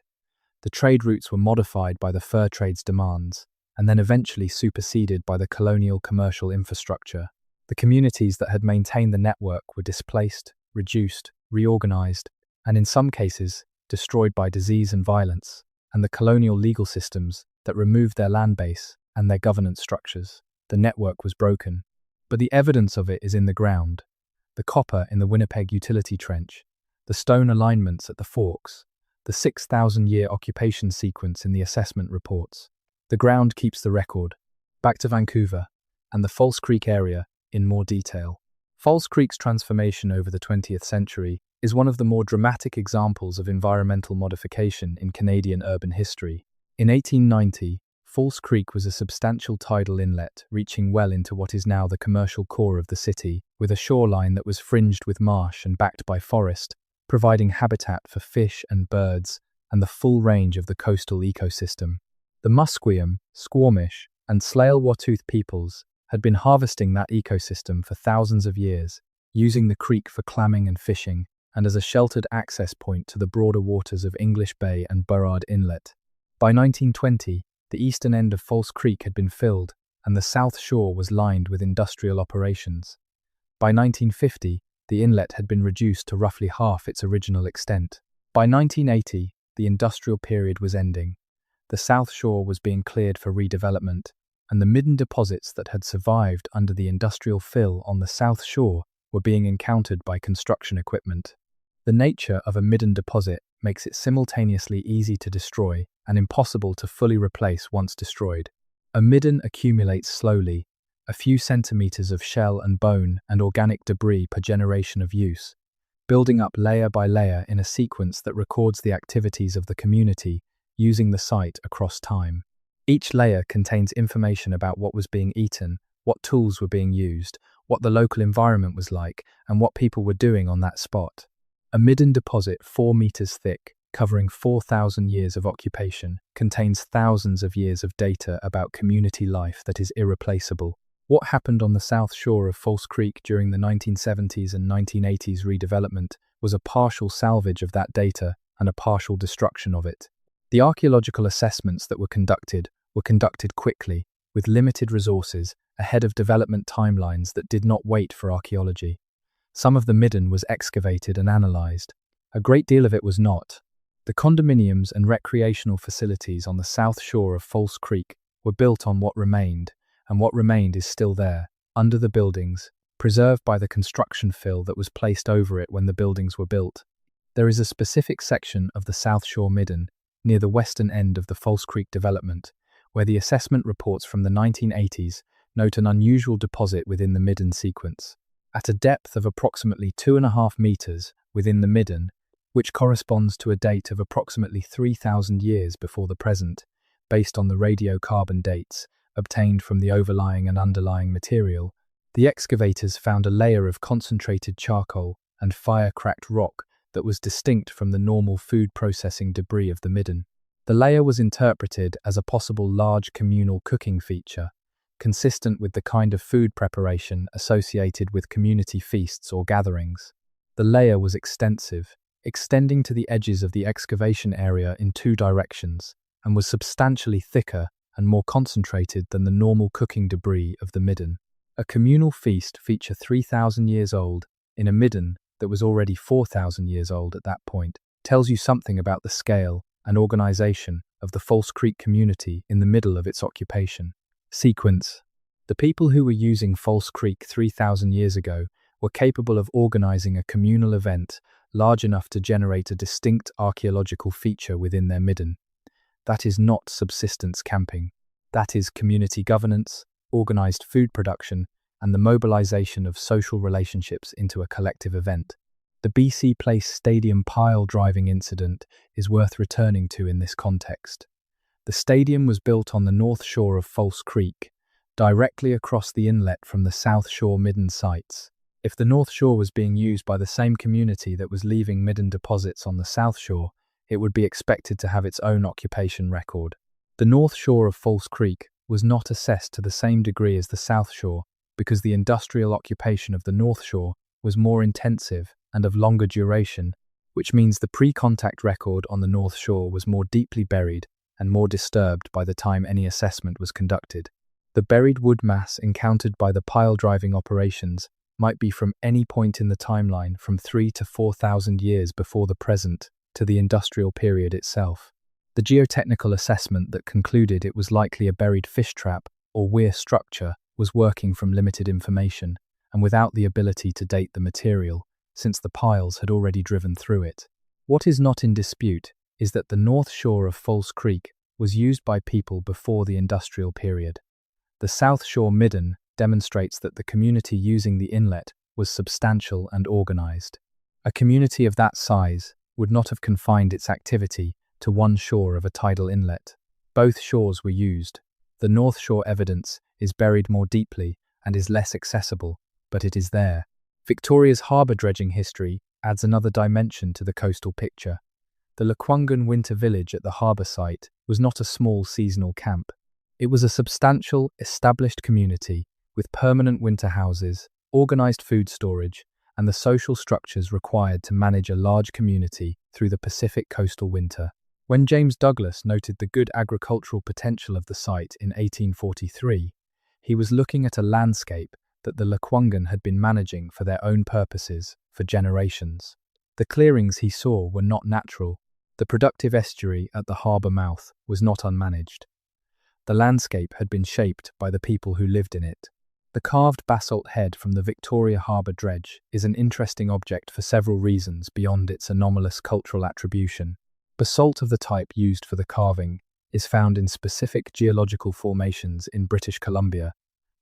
The trade routes were modified by the fur trade's demands, and then eventually superseded by the colonial commercial infrastructure. The communities that had maintained the network were displaced, reduced, reorganized, and in some cases, destroyed by disease and violence, and the colonial legal systems that removed their land base and their governance structures. The network was broken, but the evidence of it is in the ground. The copper in the Winnipeg utility trench, the stone alignments at the Forks, the 6,000-year occupation sequence in the assessment reports. The ground keeps the record. Back to Vancouver, and the False Creek area in more detail. False Creek's transformation over the 20th century is one of the more dramatic examples of environmental modification in Canadian urban history. In 1890, False Creek was a substantial tidal inlet reaching well into what is now the commercial core of the city, with a shoreline that was fringed with marsh and backed by forest, providing habitat for fish and birds and the full range of the coastal ecosystem. The Musqueam, Squamish, and Tsleil-Waututh peoples had been harvesting that ecosystem for thousands of years, using the creek for clamming and fishing, and as a sheltered access point to the broader waters of English Bay and Burrard Inlet. By 1920, the eastern end of False Creek had been filled, and the south shore was lined with industrial operations. By 1950, the inlet had been reduced to roughly half its original extent. By 1980, the industrial period was ending. The south shore was being cleared for redevelopment, and the midden deposits that had survived under the industrial fill on the south shore were being encountered by construction equipment. The nature of a midden deposit makes it simultaneously easy to destroy and impossible to fully replace once destroyed. A midden accumulates slowly, a few centimeters of shell and bone and organic debris per generation of use, building up layer by layer in a sequence that records the activities of the community using the site across time. Each layer contains information about what was being eaten, what tools were being used, what the local environment was like, and what people were doing on that spot. A midden deposit 4 meters thick, covering 4,000 years of occupation, contains thousands of years of data about community life that is irreplaceable. What happened on the south shore of False Creek during the 1970s and 1980s redevelopment was a partial salvage of that data and a partial destruction of it. The archaeological assessments that were conducted quickly, with limited resources, ahead of development timelines that did not wait for archaeology. Some of the midden was excavated and analysed. A great deal of it was not. The condominiums and recreational facilities on the south shore of False Creek were built on what remained, and what remained is still there, under the buildings, preserved by the construction fill that was placed over it when the buildings were built. There is a specific section of the South Shore Midden, near the western end of the False Creek development, where the assessment reports from the 1980s note an unusual deposit within the midden sequence. At a depth of approximately 2.5 meters within the midden, which corresponds to a date of approximately 3,000 years before the present, based on the radiocarbon dates obtained from the overlying and underlying material, the excavators found a layer of concentrated charcoal and fire-cracked rock that was distinct from the normal food processing debris of the midden. The layer was interpreted as a possible large communal cooking feature, consistent with the kind of food preparation associated with community feasts or gatherings. The layer was extensive, extending to the edges of the excavation area in 2 directions, and was substantially thicker and more concentrated than the normal cooking debris of the midden. A communal feast feature 3,000 years old in a midden that was already 4,000 years old at that point tells you something about the scale and organization of the False Creek community in the middle of its occupation. Sequence. The people who were using False Creek 3,000 years ago were capable of organizing a communal event large enough to generate a distinct archaeological feature within their midden. That is not subsistence camping. That is community governance, organized food production, and the mobilization of social relationships into a collective event. The BC Place Stadium pile driving incident is worth returning to in this context. The stadium was built on the north shore of False Creek, directly across the inlet from the South Shore midden sites. If the North Shore was being used by the same community that was leaving midden deposits on the South Shore, it would be expected to have its own occupation record. The North Shore of False Creek was not assessed to the same degree as the South Shore because the industrial occupation of the North Shore was more intensive and of longer duration, which means the pre-contact record on the North Shore was more deeply buried and more disturbed by the time any assessment was conducted. The buried wood mass encountered by the pile-driving operations might be from any point in the timeline from 3,000 to 4,000 years before the present to the industrial period itself. The geotechnical assessment that concluded it was likely a buried fish trap or weir structure was working from limited information and without the ability to date the material, since the piles had already driven through it. What is not in dispute is that the North Shore of False Creek was used by people before the industrial period. The South Shore midden demonstrates that the community using the inlet was substantial and organized. A community of that size would not have confined its activity to one shore of a tidal inlet. Both shores were used, The North Shore evidence is buried more deeply and is less accessible, but it is there. Victoria's harbour dredging history adds another dimension to the coastal picture. The Lekwungen winter village at the harbour site was not a small seasonal camp. It was a substantial, established community with permanent winter houses, organised food storage, and the social structures required to manage a large community through the Pacific coastal winter. When James Douglas noted the good agricultural potential of the site in 1843, he was looking at a landscape that the Lekwungen had been managing for their own purposes for generations. The clearings he saw were not natural. The productive estuary at the harbour mouth was not unmanaged. The landscape had been shaped by the people who lived in it. The carved basalt head from the Victoria Harbour dredge is an interesting object for several reasons beyond its anomalous cultural attribution. Basalt of the type used for the carving is found in specific geological formations in British Columbia,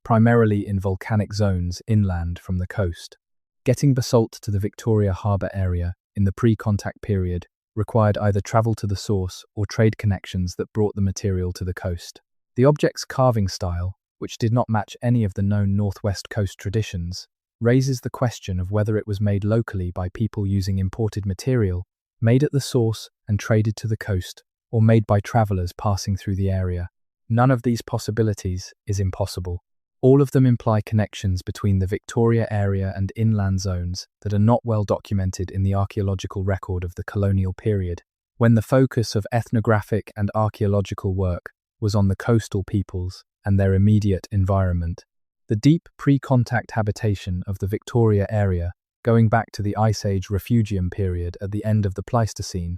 primarily in volcanic zones inland from the coast. Getting basalt to the Victoria Harbour area in the pre-contact period required either travel to the source or trade connections that brought the material to the coast. The object's carving style, which did not match any of the known Northwest Coast traditions, raises the question of whether it was made locally by people using imported material, made at the source and traded to the coast, or made by travellers passing through the area. None of these possibilities is impossible. All of them imply connections between the Victoria area and inland zones that are not well documented in the archaeological record of the colonial period, when the focus of ethnographic and archaeological work was on the coastal peoples and their immediate environment. The deep pre-contact habitation of the Victoria area, going back to the Ice Age Refugium period at the end of the Pleistocene,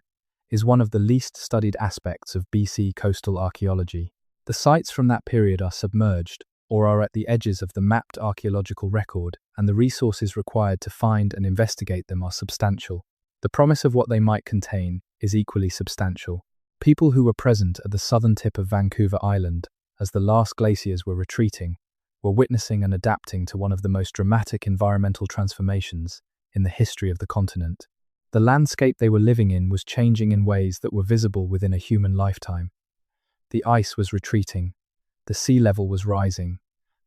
is one of the least studied aspects of BC coastal archaeology. The sites from that period are submerged, or are at the edges of the mapped archaeological record, and the resources required to find and investigate them are substantial. The promise of what they might contain is equally substantial. People who were present at the southern tip of Vancouver Island, as the last glaciers were retreating, were witnessing and adapting to one of the most dramatic environmental transformations in the history of the continent. The landscape they were living in was changing in ways that were visible within a human lifetime. The ice was retreating. The sea level was rising.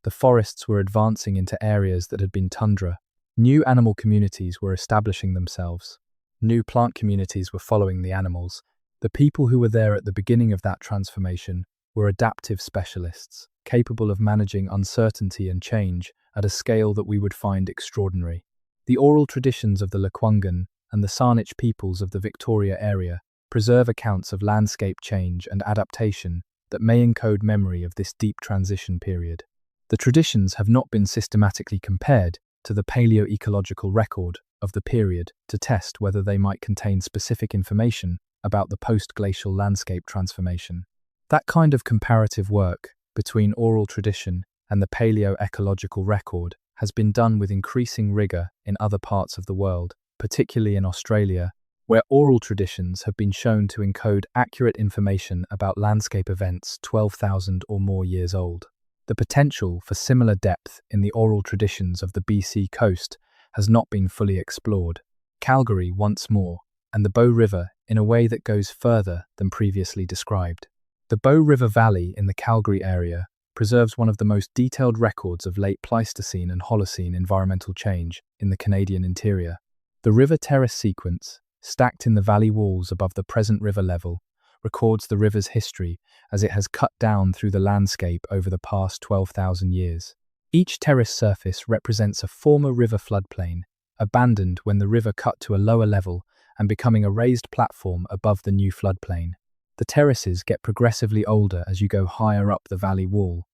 The forests were advancing into areas that had been tundra. New animal communities were establishing themselves. New plant communities were following the animals. The people who were there at the beginning of that transformation were adaptive specialists, capable of managing uncertainty and change at a scale that we would find extraordinary. The oral traditions of the Lekwungen and the Saanich peoples of the Victoria area preserve accounts of landscape change and adaptation that may encode memory of this deep transition period. The traditions have not been systematically compared to the paleoecological record of the period to test whether they might contain specific information about the post-glacial landscape transformation. That kind of comparative work between oral tradition and the paleoecological record has been done with increasing rigour in other parts of the world, particularly in Australia, where oral traditions have been shown to encode accurate information about landscape events 12,000 or more years old. The potential for similar depth in the oral traditions of the BC coast has not been fully explored. Calgary once more, and the Bow River in a way that goes further than previously described. The Bow River Valley in the Calgary area preserves one of the most detailed records of late Pleistocene and Holocene environmental change in the Canadian interior. The river terrace sequence, stacked in the valley walls above the present river level, records the river's history as it has cut down through the landscape over the past 12,000 years. Each terrace surface represents a former river floodplain, abandoned when the river cut to a lower level and becoming a raised platform above the new floodplain. The terraces get progressively older as you go higher up the valley wall,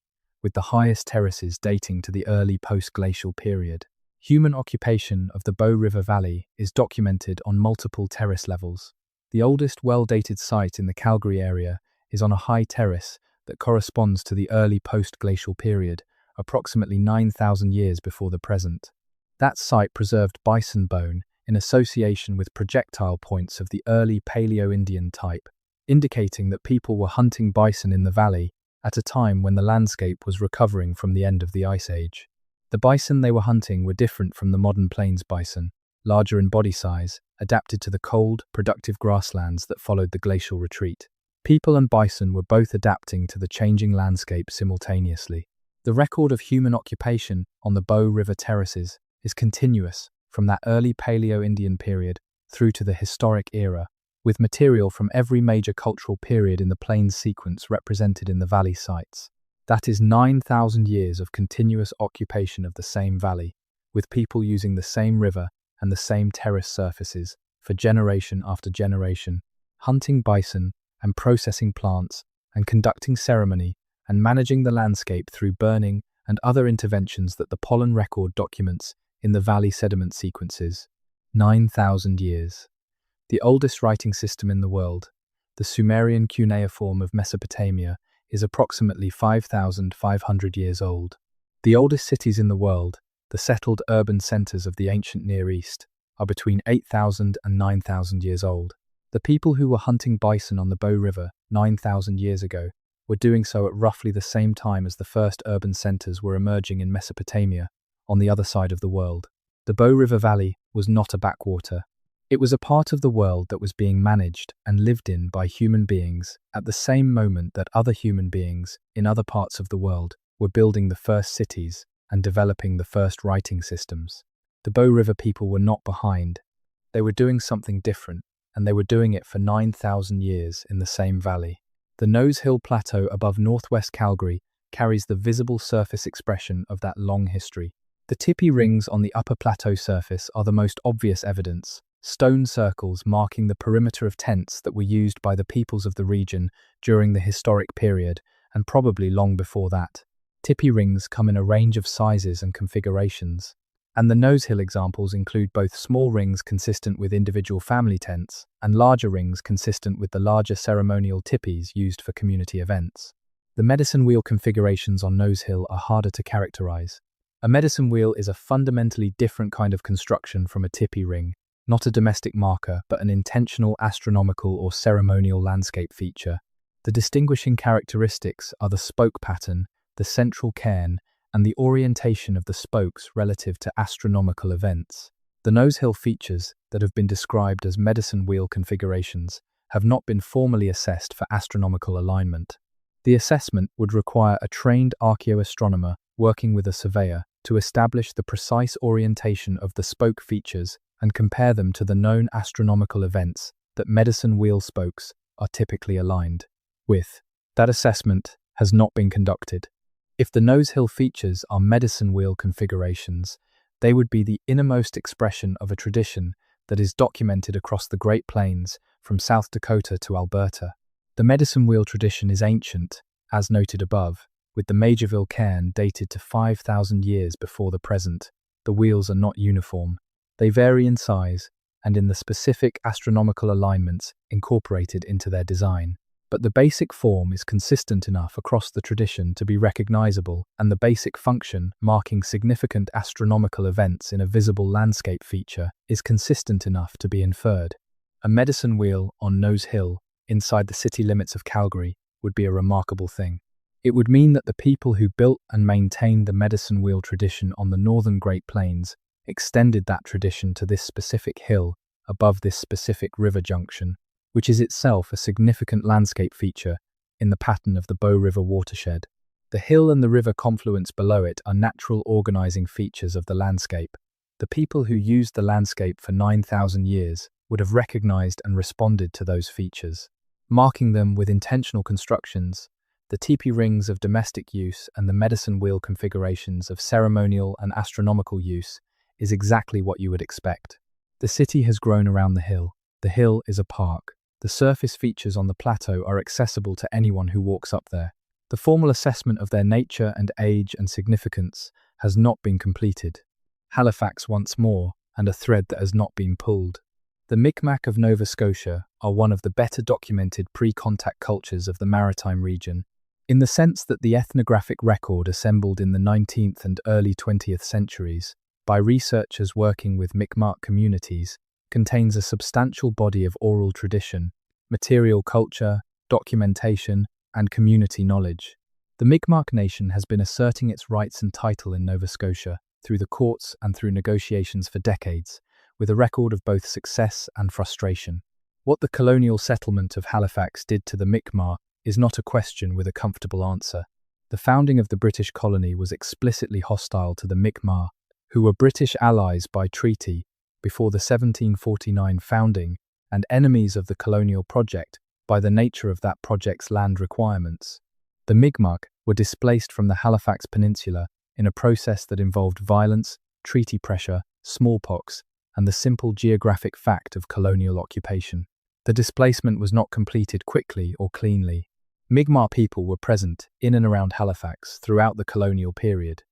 with the highest terraces dating to the early post-glacial period. Human occupation of the Bow River Valley is documented on multiple terrace levels. The oldest well-dated site in the Calgary area is on a high terrace that corresponds to the early post-glacial period, approximately 9,000 years before the present. That site preserved bison bone in association with projectile points of the early Paleo-Indian type, indicating that people were hunting bison in the valley at a time when the landscape was recovering from the end of the Ice Age. The bison they were hunting were different from the modern plains bison, larger in body size, adapted to the cold, productive grasslands that followed the glacial retreat. People and bison were both adapting to the changing landscape simultaneously. The record of human occupation on the Bow River terraces is continuous from that early Paleo-Indian period through to the historic era, with material from every major cultural period in the plains sequence represented in the valley sites. That is 9,000 years of continuous occupation of the same valley, with people using the same river and the same terrace surfaces for generation after generation, hunting bison and processing plants and conducting ceremony and managing the landscape through burning and other interventions that the pollen record documents in the valley sediment sequences. 9,000 years. The oldest writing system in the world, the Sumerian cuneiform of Mesopotamia, is approximately 5,500 years old. The oldest cities in the world, the settled urban centers of the ancient Near East, are between 8,000 and 9,000 years old. The people who were hunting bison on the Bow River 9,000 years ago were doing so at roughly the same time as the first urban centers were emerging in Mesopotamia, on the other side of the world. The Bow River Valley was not a backwater. It was a part of the world that was being managed and lived in by human beings at the same moment that other human beings in other parts of the world were building the first cities and developing the first writing systems. The Bow River people were not behind. They were doing something different, and they were doing it for 9,000 years in the same valley. The Nose Hill Plateau above northwest Calgary carries the visible surface expression of that long history. The tipi rings on the upper plateau surface are the most obvious evidence, stone circles marking the perimeter of tents that were used by the peoples of the region during the historic period and probably long before that. Tipi rings come in a range of sizes and configurations, and the Nose Hill examples include both small rings consistent with individual family tents and larger rings consistent with the larger ceremonial tipis used for community events. The medicine wheel configurations on Nose Hill are harder to characterize. A medicine wheel is a fundamentally different kind of construction from a tipi ring, not a domestic marker, but an intentional astronomical or ceremonial landscape feature. The distinguishing characteristics are the spoke pattern, the central cairn, and the orientation of the spokes relative to astronomical events. The Nose Hill features that have been described as medicine wheel configurations have not been formally assessed for astronomical alignment. The assessment would require a trained archaeoastronomer working with a surveyor to establish the precise orientation of the spoke features and compare them to the known astronomical events that medicine wheel spokes are typically aligned with. That assessment has not been conducted. If the Nose Hill features are medicine wheel configurations, they would be the innermost expression of a tradition that is documented across the Great Plains from South Dakota to Alberta. The medicine wheel tradition is ancient, as noted above, with the Majorville cairn dated to 5,000 years before the present. The wheels are not uniform. They vary in size and in the specific astronomical alignments incorporated into their design. But the basic form is consistent enough across the tradition to be recognizable, and the basic function, marking significant astronomical events in a visible landscape feature, is consistent enough to be inferred. A medicine wheel on Nose Hill, inside the city limits of Calgary, would be a remarkable thing. It would mean that the people who built and maintained the medicine wheel tradition on the northern Great Plains extended that tradition to this specific hill above this specific river junction, which is itself a significant landscape feature in the pattern of the Bow River watershed. The hill and the river confluence below it are natural organizing features of the landscape. The people who used the landscape for 9,000 years would have recognized and responded to those features. Marking them with intentional constructions, the tipi rings of domestic use and the medicine wheel configurations of ceremonial and astronomical use is exactly what you would expect. The city has grown around the hill. The hill is a park. The surface features on the plateau are accessible to anyone who walks up there. The formal assessment of their nature and age and significance has not been completed. Halifax once more, and a thread that has not been pulled. The Mi'kmaq of Nova Scotia are one of the better documented pre-contact cultures of the maritime region, in the sense that the ethnographic record assembled in the 19th and early 20th centuries by researchers working with Mi'kmaq communities contains a substantial body of oral tradition, material culture, documentation, and community knowledge. The Mi'kmaq Nation has been asserting its rights and title in Nova Scotia through the courts and through negotiations for decades, with a record of both success and frustration. What the colonial settlement of Halifax did to the Mi'kmaq is not a question with a comfortable answer. The founding of the British colony was explicitly hostile to the Mi'kmaq, who were British allies by treaty before the 1749 founding and enemies of the colonial project by the nature of that project's land requirements. The Mi'kmaq were displaced from the Halifax Peninsula in a process that involved violence, treaty pressure, smallpox, and the simple geographic fact of colonial occupation. The displacement was not completed quickly or cleanly. Mi'kmaq people were present in and around Halifax throughout the colonial period,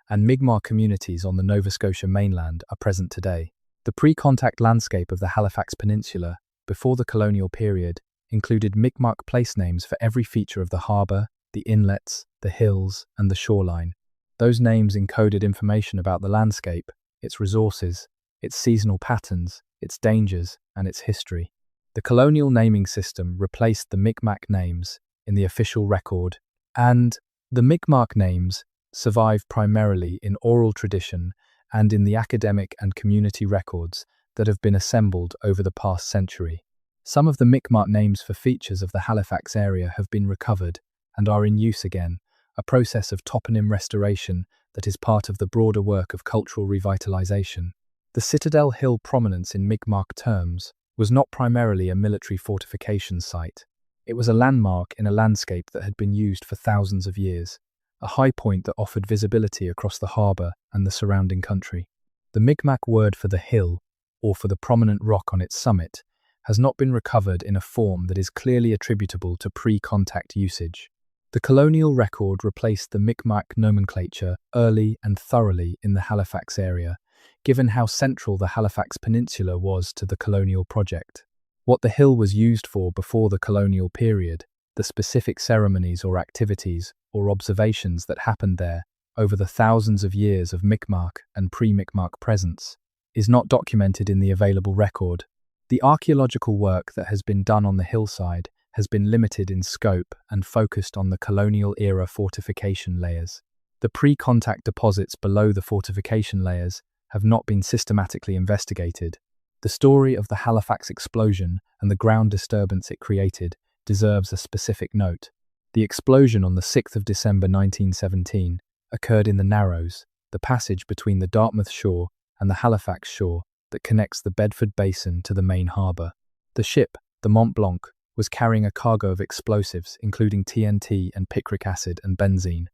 and Mi'kmaq communities on the Nova Scotia mainland are present today. The pre-contact landscape of the Halifax Peninsula before the colonial period included Mi'kmaq place names for every feature of the harbour, the inlets, the hills, and the shoreline. Those names encoded information about the landscape, its resources, its seasonal patterns, its dangers, and its history. The colonial naming system replaced the Mi'kmaq names in the official record, and the Mi'kmaq names survive primarily in oral tradition and in the academic and community records that have been assembled over the past century. Some of the Mi'kmaq names for features of the Halifax area have been recovered and are in use again, a process of toponym restoration that is part of the broader work of cultural revitalization. The Citadel Hill prominence in Mi'kmaq terms was not primarily a military fortification site. It was a landmark in a landscape that had been used for thousands of years, a high point that offered visibility across the harbour and the surrounding country. The Mi'kmaq word for the hill, or for the prominent rock on its summit, has not been recovered in a form that is clearly attributable to pre-contact usage. The colonial record replaced the Mi'kmaq nomenclature early and thoroughly in the Halifax area, given how central the Halifax Peninsula was to the colonial project. What the hill was used for before the colonial period, the specific ceremonies or activities or observations that happened there over the thousands of years of Mi'kmaq and pre-Mi'kmaq presence, is not documented in the available record. The archaeological work that has been done on the hillside has been limited in scope and focused on the colonial-era fortification layers. The pre-contact deposits below the fortification layers have not been systematically investigated. The story of the Halifax explosion and the ground disturbance it created deserves a specific note. The explosion on the 6th of December 1917 occurred in the Narrows, the passage between the Dartmouth shore and the Halifax shore that connects the Bedford Basin to the main harbour. The ship, the Mont Blanc, was carrying a cargo of explosives, including TNT and picric acid and benzene.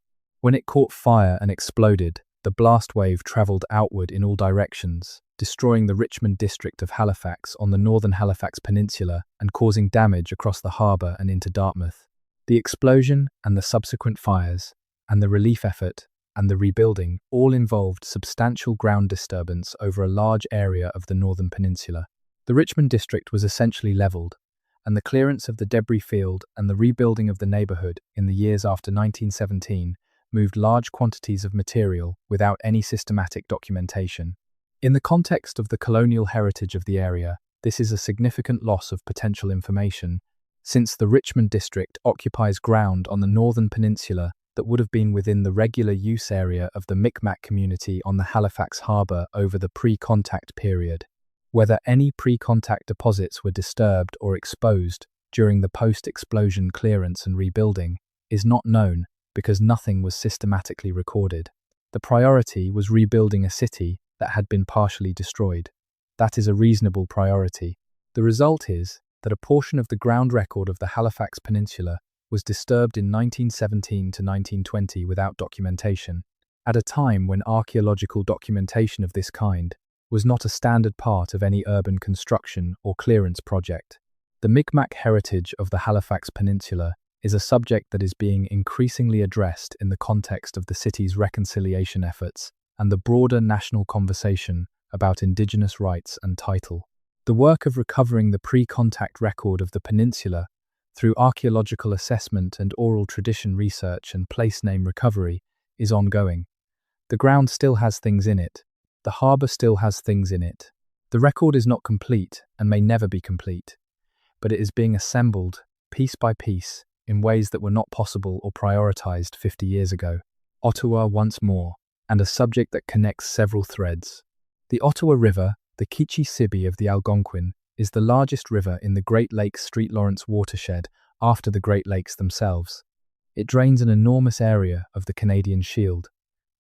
When it caught fire and exploded, the blast wave travelled outward in all directions, destroying the Richmond district of Halifax on the northern Halifax Peninsula and causing damage across the harbour and into Dartmouth. The explosion and the subsequent fires, and the relief effort and the rebuilding all involved substantial ground disturbance over a large area of the northern peninsula. The Richmond district was essentially levelled, and the clearance of the debris field and the rebuilding of the neighbourhood in the years after 1917 moved large quantities of material without any systematic documentation. In the context of the colonial heritage of the area, this is a significant loss of potential information, since the Richmond district occupies ground on the northern peninsula that would have been within the regular use area of the Mi'kmaq community on the Halifax harbour over the pre-contact period. Whether any pre-contact deposits were disturbed or exposed during the post-explosion clearance and rebuilding is not known because nothing was systematically recorded. The priority was rebuilding a city that had been partially destroyed. That is a reasonable priority. The result is that a portion of the ground record of the Halifax Peninsula was disturbed in 1917 to 1920 without documentation, at a time when archaeological documentation of this kind was not a standard part of any urban construction or clearance project. The Mi'kmaq heritage of the Halifax Peninsula is a subject that is being increasingly addressed in the context of the city's reconciliation efforts and the broader national conversation about Indigenous rights and title. The work of recovering the pre-contact record of the peninsula through archaeological assessment and oral tradition research and place name recovery is ongoing. The ground still has things in it. The harbour still has things in it. The record is not complete and may never be complete, but it is being assembled, piece by piece, in ways that were not possible or prioritised 50 years ago. Ottawa once more, and a subject that connects several threads. The Ottawa River, the Kichi Sibi of the Algonquin, is the largest river in the Great Lakes-St. Lawrence watershed after the Great Lakes themselves. It drains an enormous area of the Canadian Shield,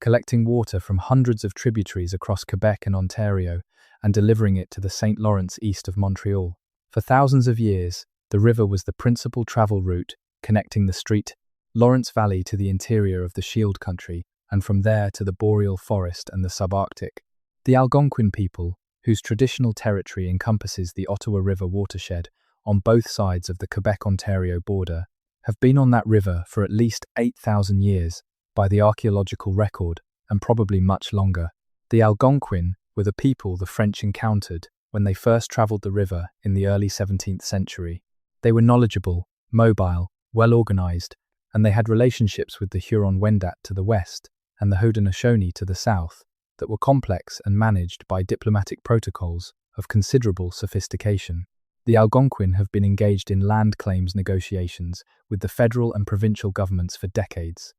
collecting water from hundreds of tributaries across Quebec and Ontario and delivering it to the St. Lawrence east of Montreal. For thousands of years, the river was the principal travel route connecting the St. Lawrence Valley to the interior of the Shield country, and from there to the boreal forest and the subarctic. The Algonquin people, whose traditional territory encompasses the Ottawa River watershed on both sides of the Quebec-Ontario border, have been on that river for at least 8,000 years by the archaeological record, and probably much longer. The Algonquin were the people the French encountered when they first travelled the river in the early 17th century. They were knowledgeable, mobile, well-organised, and they had relationships with the Huron-Wendat to the west and the Haudenosaunee to the south that were complex and managed by diplomatic protocols of considerable sophistication. The Algonquin have been engaged in land claims negotiations with the federal and provincial governments for decades.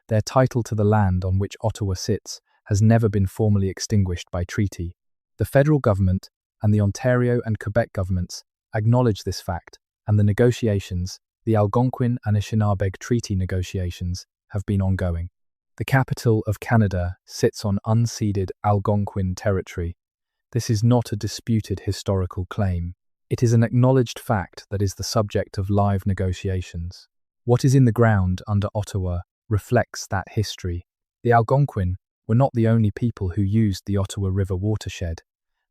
Their title to the land on which Ottawa sits has never been formally extinguished by treaty. The federal government and the Ontario and Quebec governments acknowledge this fact, and the negotiations, the Algonquin and Anishinaabe Treaty negotiations, have been ongoing. The capital of Canada sits on unceded Algonquin territory. This is not a disputed historical claim. It is an acknowledged fact that is the subject of live negotiations. What is in the ground under Ottawa reflects that history. The Algonquin were not the only people who used the Ottawa River watershed,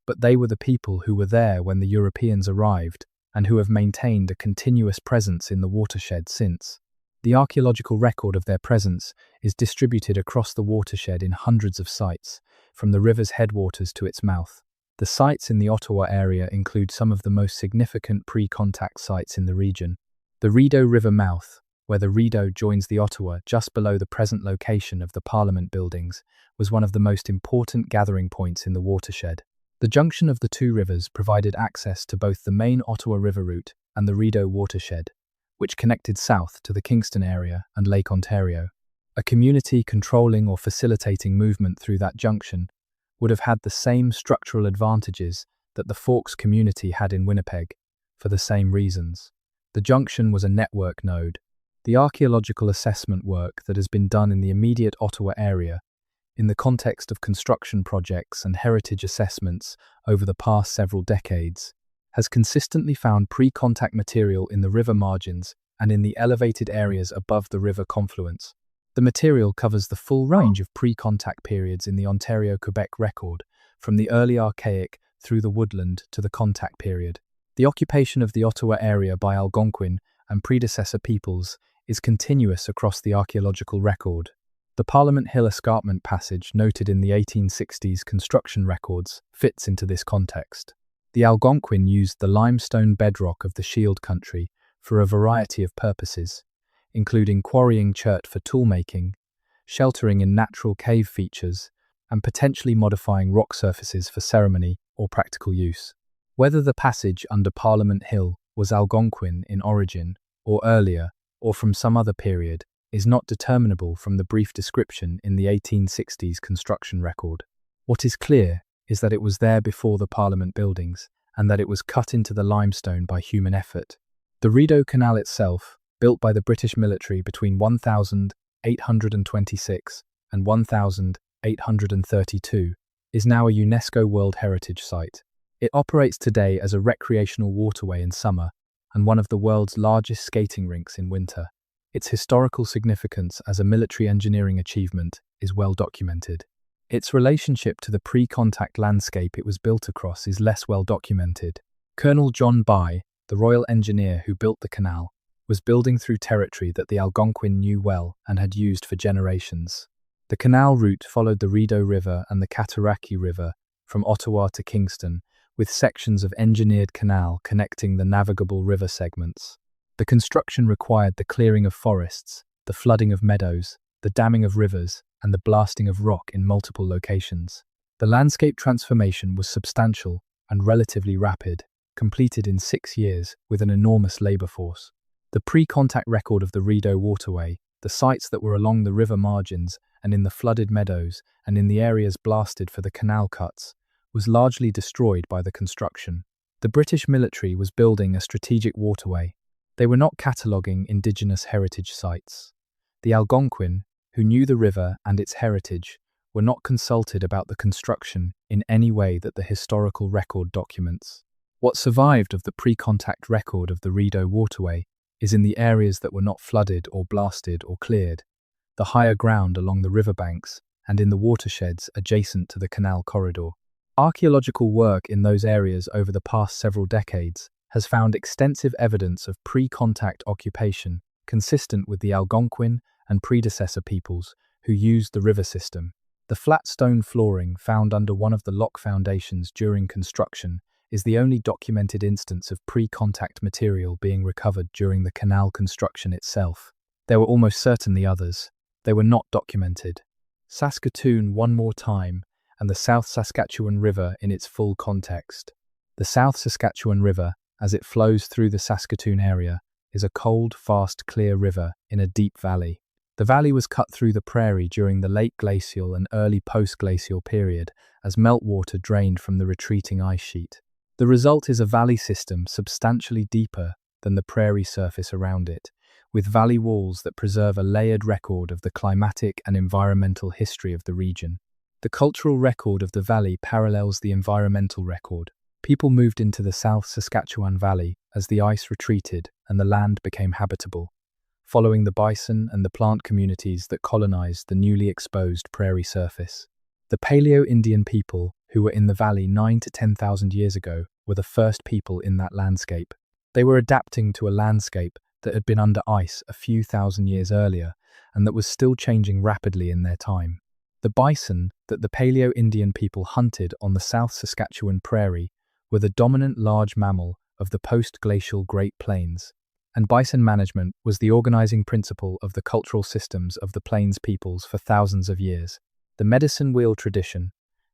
but they were the people who were there when the Europeans arrived and who have maintained a continuous presence in the watershed since. The archaeological record of their presence is distributed across the watershed in hundreds of sites, from the river's headwaters to its mouth. The sites in the Ottawa area include some of the most significant pre-contact sites in the region. The Rideau River mouth, where the Rideau joins the Ottawa just below the present location of the Parliament buildings, was one of the most important gathering points in the watershed. The junction of the two rivers provided access to both the main Ottawa River route and the Rideau watershed, which connected south to the Kingston area and Lake Ontario. A community controlling or facilitating movement through that junction would have had the same structural advantages that the Forks community had in Winnipeg, for the same reasons. The junction was a network node. The archaeological assessment work that has been done in the immediate Ottawa area, in the context of construction projects and heritage assessments over the past several decades, has consistently found pre-contact material in the river margins and in the elevated areas above the river confluence. The material covers the full range of pre-contact periods in the Ontario-Quebec record, from the early Archaic through the woodland to the contact period. The occupation of the Ottawa area by Algonquin and predecessor peoples is continuous across the archaeological record. The Parliament Hill escarpment passage noted in the 1860s construction records fits into this context. The Algonquin used the limestone bedrock of the Shield country for a variety of purposes, including quarrying chert for toolmaking, sheltering in natural cave features, and potentially modifying rock surfaces for ceremony or practical use. Whether the passage under Parliament Hill was Algonquin in origin, or earlier, or from some other period, is not determinable from the brief description in the 1860s construction record. What is clear is that it was there before the Parliament buildings, and that it was cut into the limestone by human effort. The Rideau Canal itself, built by the British military between 1826 and 1832, is now a UNESCO World Heritage Site. It operates today as a recreational waterway in summer and one of the world's largest skating rinks in winter. Its historical significance as a military engineering achievement is well documented. Its relationship to the pre-contact landscape it was built across is less well documented. Colonel John By, the Royal Engineer who built the canal, was building through territory that the Algonquin knew well and had used for generations. The canal route followed the Rideau River and the Cataraqui River from Ottawa to Kingston, with sections of engineered canal connecting the navigable river segments. The construction required the clearing of forests, the flooding of meadows, the damming of rivers, and the blasting of rock in multiple locations. The landscape transformation was substantial and relatively rapid, completed in 6 years with an enormous labour force. The pre-contact record of the Rideau waterway, the sites that were along the river margins and in the flooded meadows and in the areas blasted for the canal cuts, was largely destroyed by the construction. The British military was building a strategic waterway. They were not cataloguing indigenous heritage sites. The Algonquin, who knew the river and its heritage, were not consulted about the construction in any way that the historical record documents. What survived of the pre-contact record of the Rideau waterway is in the areas that were not flooded or blasted or cleared, the higher ground along the riverbanks, and in the watersheds adjacent to the canal corridor. Archaeological work in those areas over the past several decades has found extensive evidence of pre-contact occupation consistent with the Algonquin and predecessor peoples who used the river system. The flat stone flooring found under one of the lock foundations during construction is the only documented instance of pre-contact material being recovered during the canal construction itself. There were almost certainly others. They were not documented. Saskatoon one more time, and the South Saskatchewan River in its full context. The South Saskatchewan River, as it flows through the Saskatoon area, is a cold, fast, clear river in a deep valley. The valley was cut through the prairie during the late glacial and early post-glacial period as meltwater drained from the retreating ice sheet. The result is a valley system substantially deeper than the prairie surface around it, with valley walls that preserve a layered record of the climatic and environmental history of the region. The cultural record of the valley parallels the environmental record. People moved into the South Saskatchewan Valley as the ice retreated and the land became habitable, following the bison and the plant communities that colonized the newly exposed prairie surface. The Paleo-Indian people, who were in the valley 9,000 to 10,000 years ago, were the first people in that landscape. They were adapting to a landscape that had been under ice a few thousand years earlier and that was still changing rapidly in their time. The bison that the Paleo-Indian people hunted on the South Saskatchewan prairie were the dominant large mammal of the post-glacial Great Plains, and bison management was the organizing principle of the cultural systems of the Plains peoples for thousands of years. The medicine wheel tradition,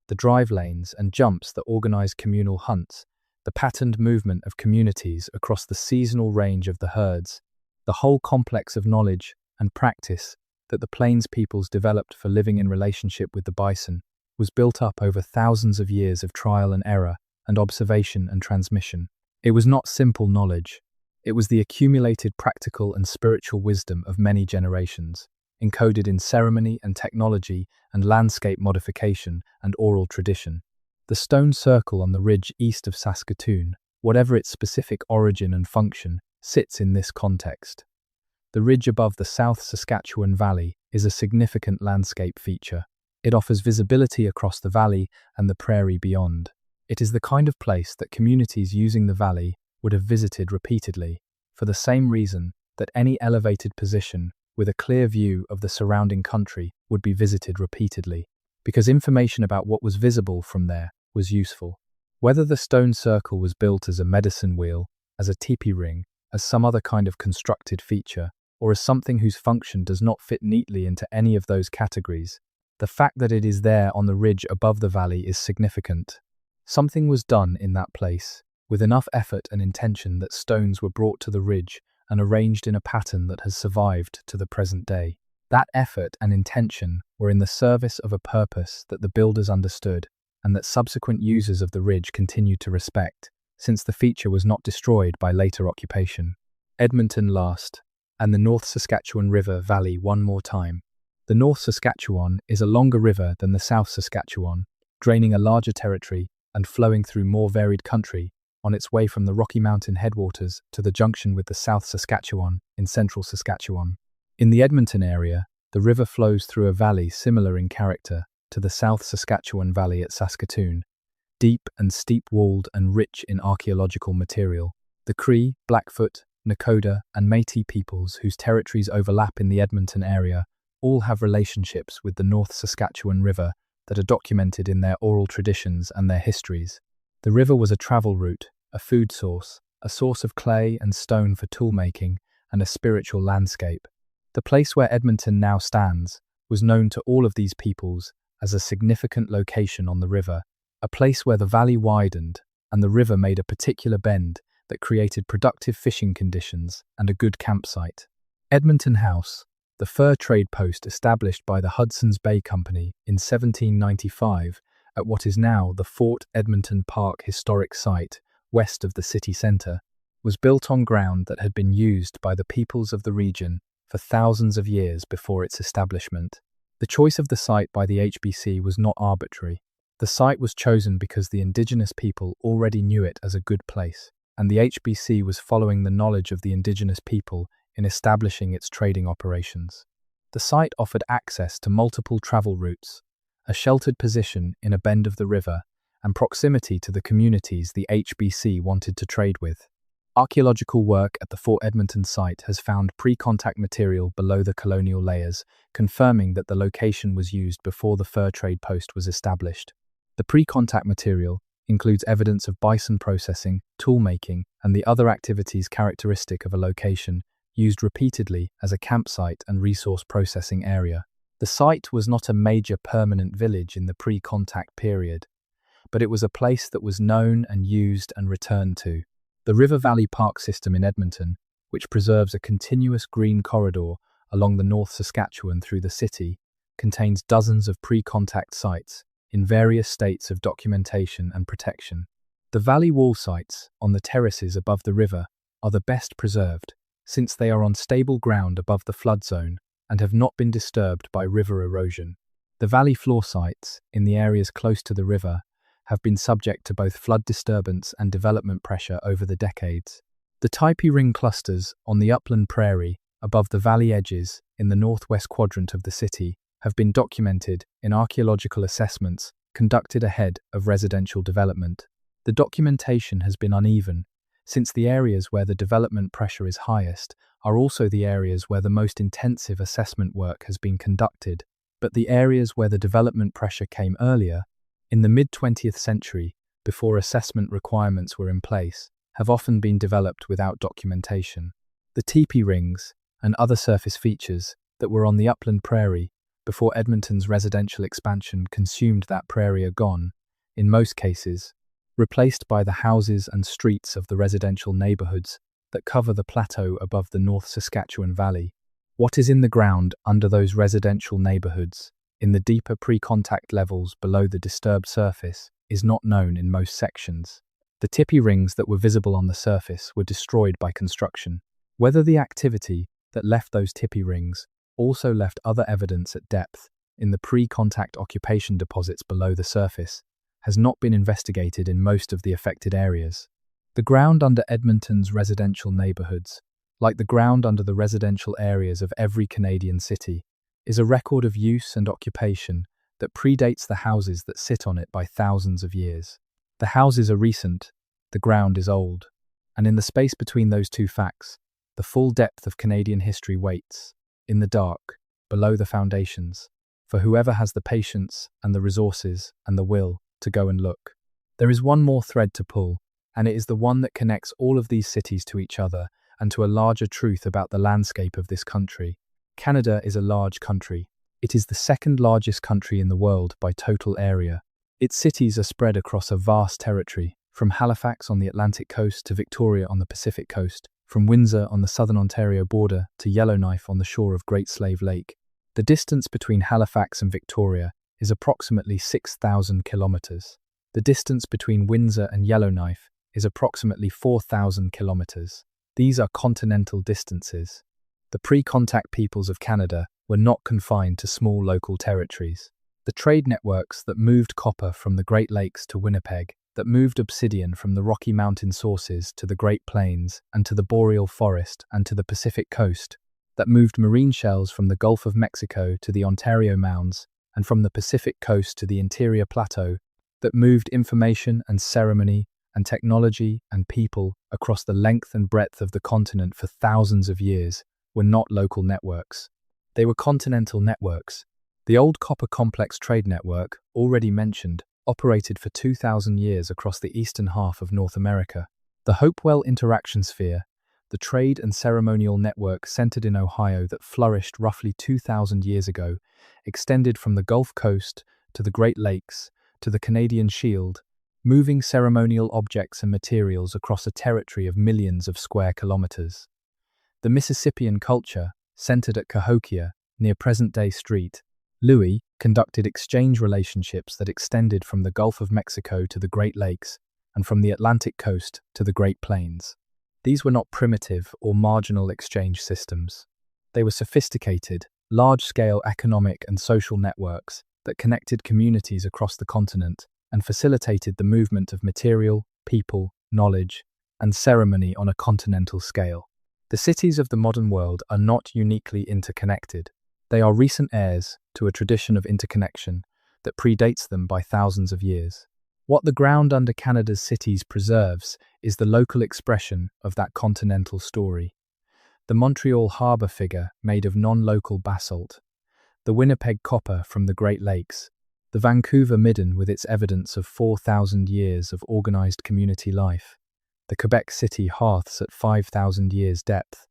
the drive lanes and jumps that organized communal hunts, the patterned movement of communities across the seasonal range of the herds, the whole complex of knowledge and practice that the Plains peoples developed for living in relationship with the bison was built up over thousands of years of trial and error and observation and transmission. It was not simple knowledge. It was the accumulated practical and spiritual wisdom of many generations, encoded in ceremony and technology and landscape modification and oral tradition. The stone circle on the ridge east of Saskatoon, whatever its specific origin and function, sits in this context. The ridge above the South Saskatchewan Valley is a significant landscape feature. It offers visibility across the valley and the prairie beyond. It is the kind of place that communities using the valley would have visited repeatedly, for the same reason that any elevated position with a clear view of the surrounding country would be visited repeatedly, because information about what was visible from there was useful. Whether the stone circle was built as a medicine wheel, as a teepee ring, as some other kind of constructed feature, or as something whose function does not fit neatly into any of those categories, the fact that it is there on the ridge above the valley is significant. Something was done in that place, with enough effort and intention that stones were brought to the ridge and arranged in a pattern that has survived to the present day. That effort and intention were in the service of a purpose that the builders understood and that subsequent users of the ridge continued to respect, since the feature was not destroyed by later occupation. Edmonton last, and the North Saskatchewan River Valley one more time. The North Saskatchewan is a longer river than the South Saskatchewan, draining a larger territory and flowing through more varied country on its way from the Rocky Mountain headwaters to the junction with the South Saskatchewan in central Saskatchewan. In the Edmonton area, the river flows through a valley similar in character to the South Saskatchewan Valley at Saskatoon, deep and steep-walled and rich in archaeological material. The Cree, Blackfoot, Nakota, and Métis peoples whose territories overlap in the Edmonton area all have relationships with the North Saskatchewan River that are documented in their oral traditions and their histories. The river was a travel route, a food source, a source of clay and stone for tool-making, and a spiritual landscape. The place where Edmonton now stands was known to all of these peoples as a significant location on the river, a place where the valley widened and the river made a particular bend that created productive fishing conditions and a good campsite. Edmonton House, the fur trade post established by the Hudson's Bay Company in 1795 at what is now the Fort Edmonton Park Historic Site, west of the city center, was built on ground that had been used by the peoples of the region for thousands of years before its establishment. The choice of the site by the HBC was not arbitrary. The site was chosen because the indigenous people already knew it as a good place, and the HBC was following the knowledge of the indigenous people in establishing its trading operations. The site offered access to multiple travel routes, a sheltered position in a bend of the river, and proximity to the communities the HBC wanted to trade with. Archaeological work at the Fort Edmonton site has found pre-contact material below the colonial layers, confirming that the location was used before the fur trade post was established. The pre-contact material includes evidence of bison processing, tool making, and the other activities characteristic of a location, used repeatedly as a campsite and resource processing area. The site was not a major permanent village in the pre-contact period, but it was a place that was known and used and returned to. The River Valley Park system in Edmonton, which preserves a continuous green corridor along the North Saskatchewan through the city, contains dozens of pre-contact sites in various states of documentation and protection. The valley wall sites on the terraces above the river are the best preserved, since they are on stable ground above the flood zone and have not been disturbed by river erosion. The valley floor sites in the areas close to the river have been subject to both flood disturbance and development pressure over the decades. The Typee Ring clusters on the upland prairie above the valley edges in the northwest quadrant of the city have been documented in archaeological assessments conducted ahead of residential development. The documentation has been uneven, since the areas where the development pressure is highest are also the areas where the most intensive assessment work has been conducted, but the areas where the development pressure came earlier, in the mid-20th century, before assessment requirements were in place, have often been developed without documentation. The teepee rings and other surface features that were on the upland prairie before Edmonton's residential expansion consumed that prairie are gone, in most cases, replaced by the houses and streets of the residential neighbourhoods that cover the plateau above the North Saskatchewan Valley. What is in the ground under those residential neighbourhoods, in the deeper pre-contact levels below the disturbed surface, is not known in most sections. The tippy rings that were visible on the surface were destroyed by construction. Whether the activity that left those tippy rings also left other evidence at depth in the pre-contact occupation deposits below the surface has not been investigated in most of the affected areas. The ground under Edmonton's residential neighbourhoods, like the ground under the residential areas of every Canadian city, is a record of use and occupation that predates the houses that sit on it by thousands of years. The houses are recent, the ground is old, and in the space between those two facts, the full depth of Canadian history waits, in the dark, below the foundations, for whoever has the patience and the resources and the will to go and look. There is one more thread to pull, and it is the one that connects all of these cities to each other and to a larger truth about the landscape of this country. Canada is a large country. It is the second largest country in the world by total area. Its cities are spread across a vast territory, from Halifax on the Atlantic coast to Victoria on the Pacific coast, from Windsor on the southern Ontario border to Yellowknife on the shore of Great Slave Lake. The distance between Halifax and Victoria is approximately 6,000 kilometres. The distance between Windsor and Yellowknife is approximately 4,000 kilometres. These are continental distances. The pre-contact peoples of Canada were not confined to small local territories. The trade networks that moved copper from the Great Lakes to Winnipeg, that moved obsidian from the Rocky Mountain sources to the Great Plains and to the Boreal Forest and to the Pacific coast, that moved marine shells from the Gulf of Mexico to the Ontario Mounds and from the Pacific coast to the interior plateau, that moved information and ceremony and technology and people across the length and breadth of the continent for thousands of years, were not local networks. They were continental networks. The old Copper Complex trade network, already mentioned, operated for 2,000 years across the eastern half of North America. The Hopewell Interaction Sphere, the trade and ceremonial network centered in Ohio that flourished roughly 2,000 years ago, extended from the Gulf Coast to the Great Lakes to the Canadian Shield, moving ceremonial objects and materials across a territory of millions of square kilometers. The Mississippian culture, centered at Cahokia, near present-day St. Louis, conducted exchange relationships that extended from the Gulf of Mexico to the Great Lakes, and from the Atlantic coast to the Great Plains. These were not primitive or marginal exchange systems. They were sophisticated, large-scale economic and social networks that connected communities across the continent and facilitated the movement of material, people, knowledge, and ceremony on a continental scale. The cities of the modern world are not uniquely interconnected. They are recent heirs to a tradition of interconnection that predates them by thousands of years. What the ground under Canada's cities preserves is the local expression of that continental story. The Montreal harbour figure made of non-local basalt, the Winnipeg copper from the Great Lakes, the Vancouver midden with its evidence of 4,000 years of organised community life, the Quebec City hearths at 5,000 years depth,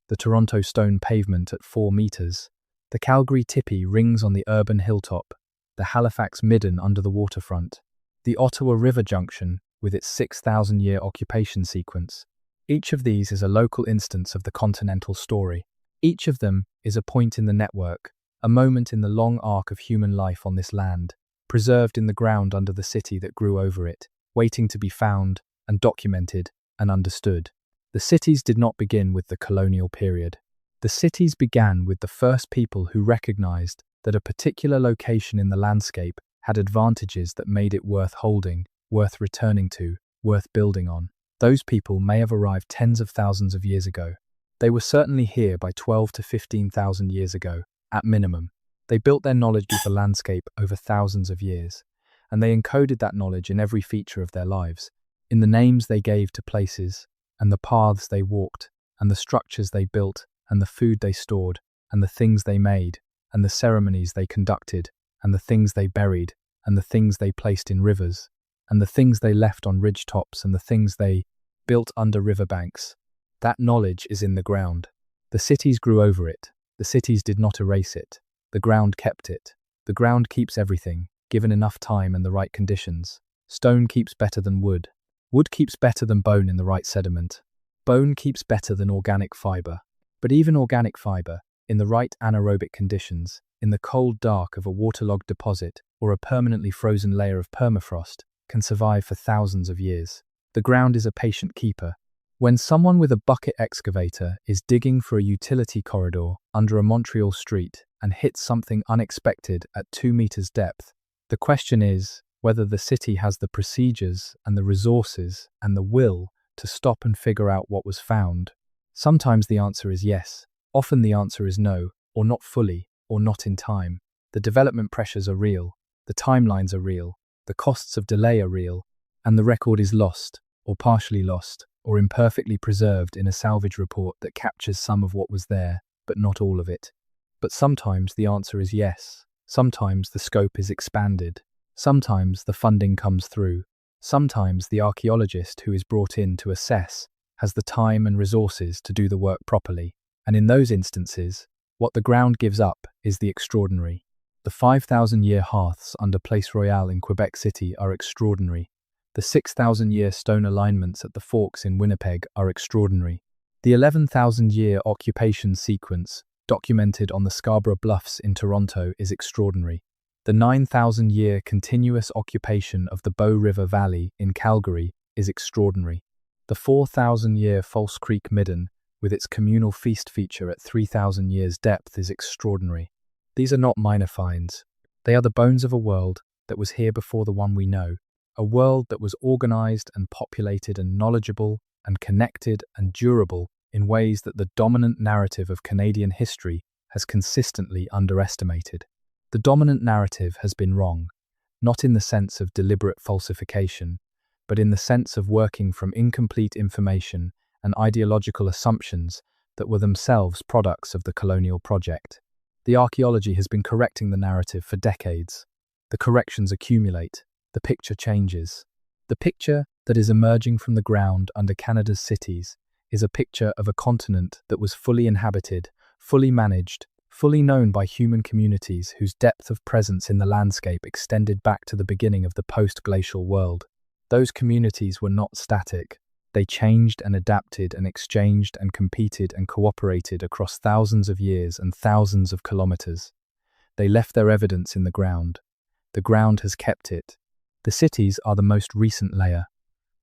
the Toronto stone pavement at 4 metres, the Calgary tipi rings on the urban hilltop, the Halifax midden under the waterfront, the Ottawa River Junction with its 6,000-year occupation sequence. Each of these is a local instance of the continental story. Each of them is a point in the network, a moment in the long arc of human life on this land, preserved in the ground under the city that grew over it, waiting to be found and documented and understood. The cities did not begin with the colonial period. The cities began with the first people who recognized that a particular location in the landscape had advantages that made it worth holding, worth returning to, worth building on. Those people may have arrived tens of thousands of years ago. They were certainly here by 12 to 15,000 years ago, at minimum. They built their knowledge of the landscape over thousands of years, and they encoded that knowledge in every feature of their lives, in the names they gave to places, and the paths they walked, and the structures they built, and the food they stored, and the things they made, and the ceremonies they conducted, and the things they buried, and the things they placed in rivers, and the things they left on ridge tops, and the things they built under riverbanks. That knowledge is in the ground. The cities grew over it. The cities did not erase it. The ground kept it. The ground keeps everything, given enough time and the right conditions. Stone keeps better than wood. Wood keeps better than bone in the right sediment. Bone keeps better than organic fiber. But even organic fiber, in the right anaerobic conditions, in the cold dark of a waterlogged deposit or a permanently frozen layer of permafrost, can survive for thousands of years. The ground is a patient keeper. When someone with a bucket excavator is digging for a utility corridor under a Montreal street and hits something unexpected at 2 meters depth, the question is whether the city has the procedures and the resources and the will to stop and figure out what was found. Sometimes the answer is yes. Often the answer is no, or not fully, or not in time. The development pressures are real, the timelines are real, the costs of delay are real, and the record is lost, or partially lost, or imperfectly preserved in a salvage report that captures some of what was there, but not all of it. But sometimes the answer is yes. Sometimes the scope is expanded. Sometimes the funding comes through. Sometimes the archaeologist who is brought in to assess has the time and resources to do the work properly. And in those instances, what the ground gives up is the extraordinary. The 5,000-year hearths under Place Royale in Quebec City are extraordinary. The 6,000-year stone alignments at the Forks in Winnipeg are extraordinary. The 11,000-year occupation sequence, documented on the Scarborough Bluffs in Toronto, is extraordinary. The 9,000-year continuous occupation of the Bow River Valley in Calgary is extraordinary. The 4,000-year False Creek Midden, with its communal feast feature at 3,000 years depth, is extraordinary. These are not minor finds. They are the bones of a world that was here before the one we know. A world that was organized and populated and knowledgeable and connected and durable in ways that the dominant narrative of Canadian history has consistently underestimated. The dominant narrative has been wrong, not in the sense of deliberate falsification, but in the sense of working from incomplete information and ideological assumptions that were themselves products of the colonial project. The archaeology has been correcting the narrative for decades. The corrections accumulate. The picture changes. The picture that is emerging from the ground under Canada's cities is a picture of a continent that was fully inhabited, fully managed, fully known by human communities whose depth of presence in the landscape extended back to the beginning of the post-glacial world. Those communities were not static. They changed and adapted and exchanged and competed and cooperated across thousands of years and thousands of kilometers. They left their evidence in the ground. The ground has kept it. The cities are the most recent layer.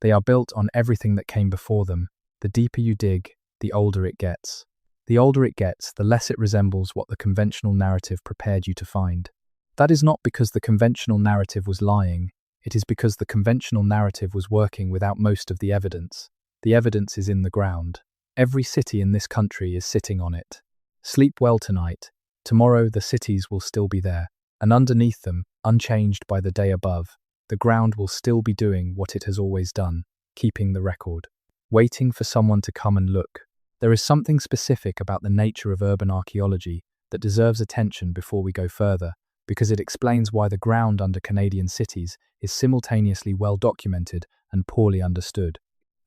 They are built on everything that came before them. The deeper you dig, the older it gets. The older it gets, the less it resembles what the conventional narrative prepared you to find. That is not because the conventional narrative was lying. It is because the conventional narrative was working without most of the evidence. The evidence is in the ground. Every city in this country is sitting on it. Sleep well tonight. Tomorrow the cities will still be there, and underneath them, unchanged by the day above, the ground will still be doing what it has always done, keeping the record, waiting for someone to come and look. There is something specific about the nature of urban archaeology that deserves attention before we go further, because it explains why the ground under Canadian cities is simultaneously well documented and poorly understood.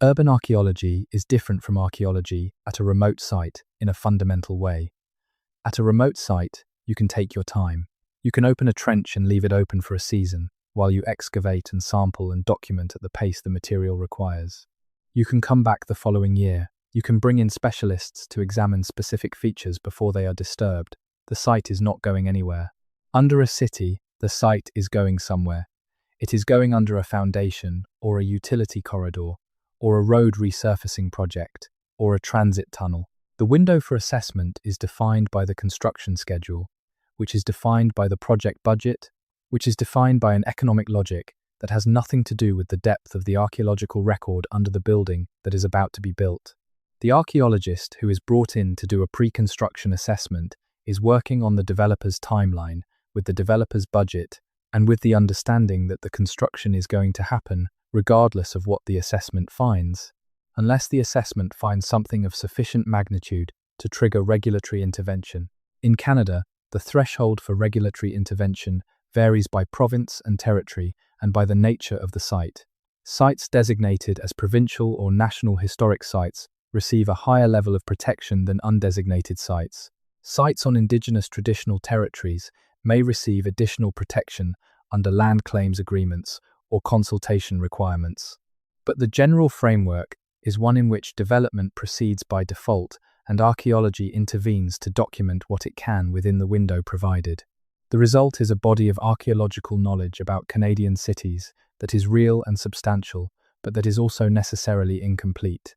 Urban archaeology is different from archaeology at a remote site in a fundamental way. At a remote site, you can take your time. You can open a trench and leave it open for a season, while you excavate and sample and document at the pace the material requires. You can come back the following year. You can bring in specialists to examine specific features before they are disturbed. The site is not going anywhere. Under a city, the site is going somewhere. It is going under a foundation, or a utility corridor, or a road resurfacing project, or a transit tunnel. The window for assessment is defined by the construction schedule, which is defined by the project budget, which is defined by an economic logic that has nothing to do with the depth of the archaeological record under the building that is about to be built. The archaeologist who is brought in to do a pre-construction assessment is working on the developer's timeline, with the developer's budget, and with the understanding that the construction is going to happen regardless of what the assessment finds, unless the assessment finds something of sufficient magnitude to trigger regulatory intervention. In Canada, the threshold for regulatory intervention varies by province and territory and by the nature of the site. Sites designated as provincial or national historic sites receive a higher level of protection than undesignated sites. Sites on Indigenous traditional territories may receive additional protection under land claims agreements or consultation requirements. But the general framework is one in which development proceeds by default and archaeology intervenes to document what it can within the window provided. The result is a body of archaeological knowledge about Canadian cities that is real and substantial, but that is also necessarily incomplete.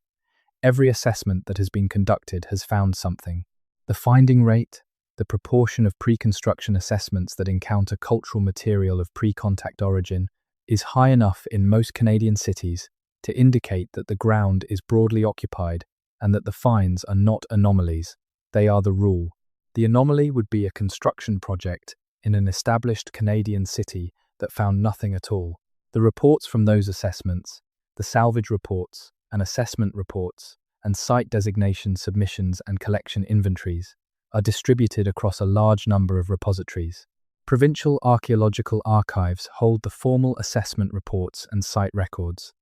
Every assessment that has been conducted has found something. The finding rate, the proportion of pre-construction assessments that encounter cultural material of pre-contact origin, is high enough in most Canadian cities to indicate that the ground is broadly occupied and that the finds are not anomalies. They are the rule. The anomaly would be a construction project in an established Canadian city that found nothing at all. The reports from those assessments, the salvage reports and assessment reports, and site designation submissions and collection inventories are distributed across a large number of repositories. Provincial archaeological archives hold the formal assessment reports and site records.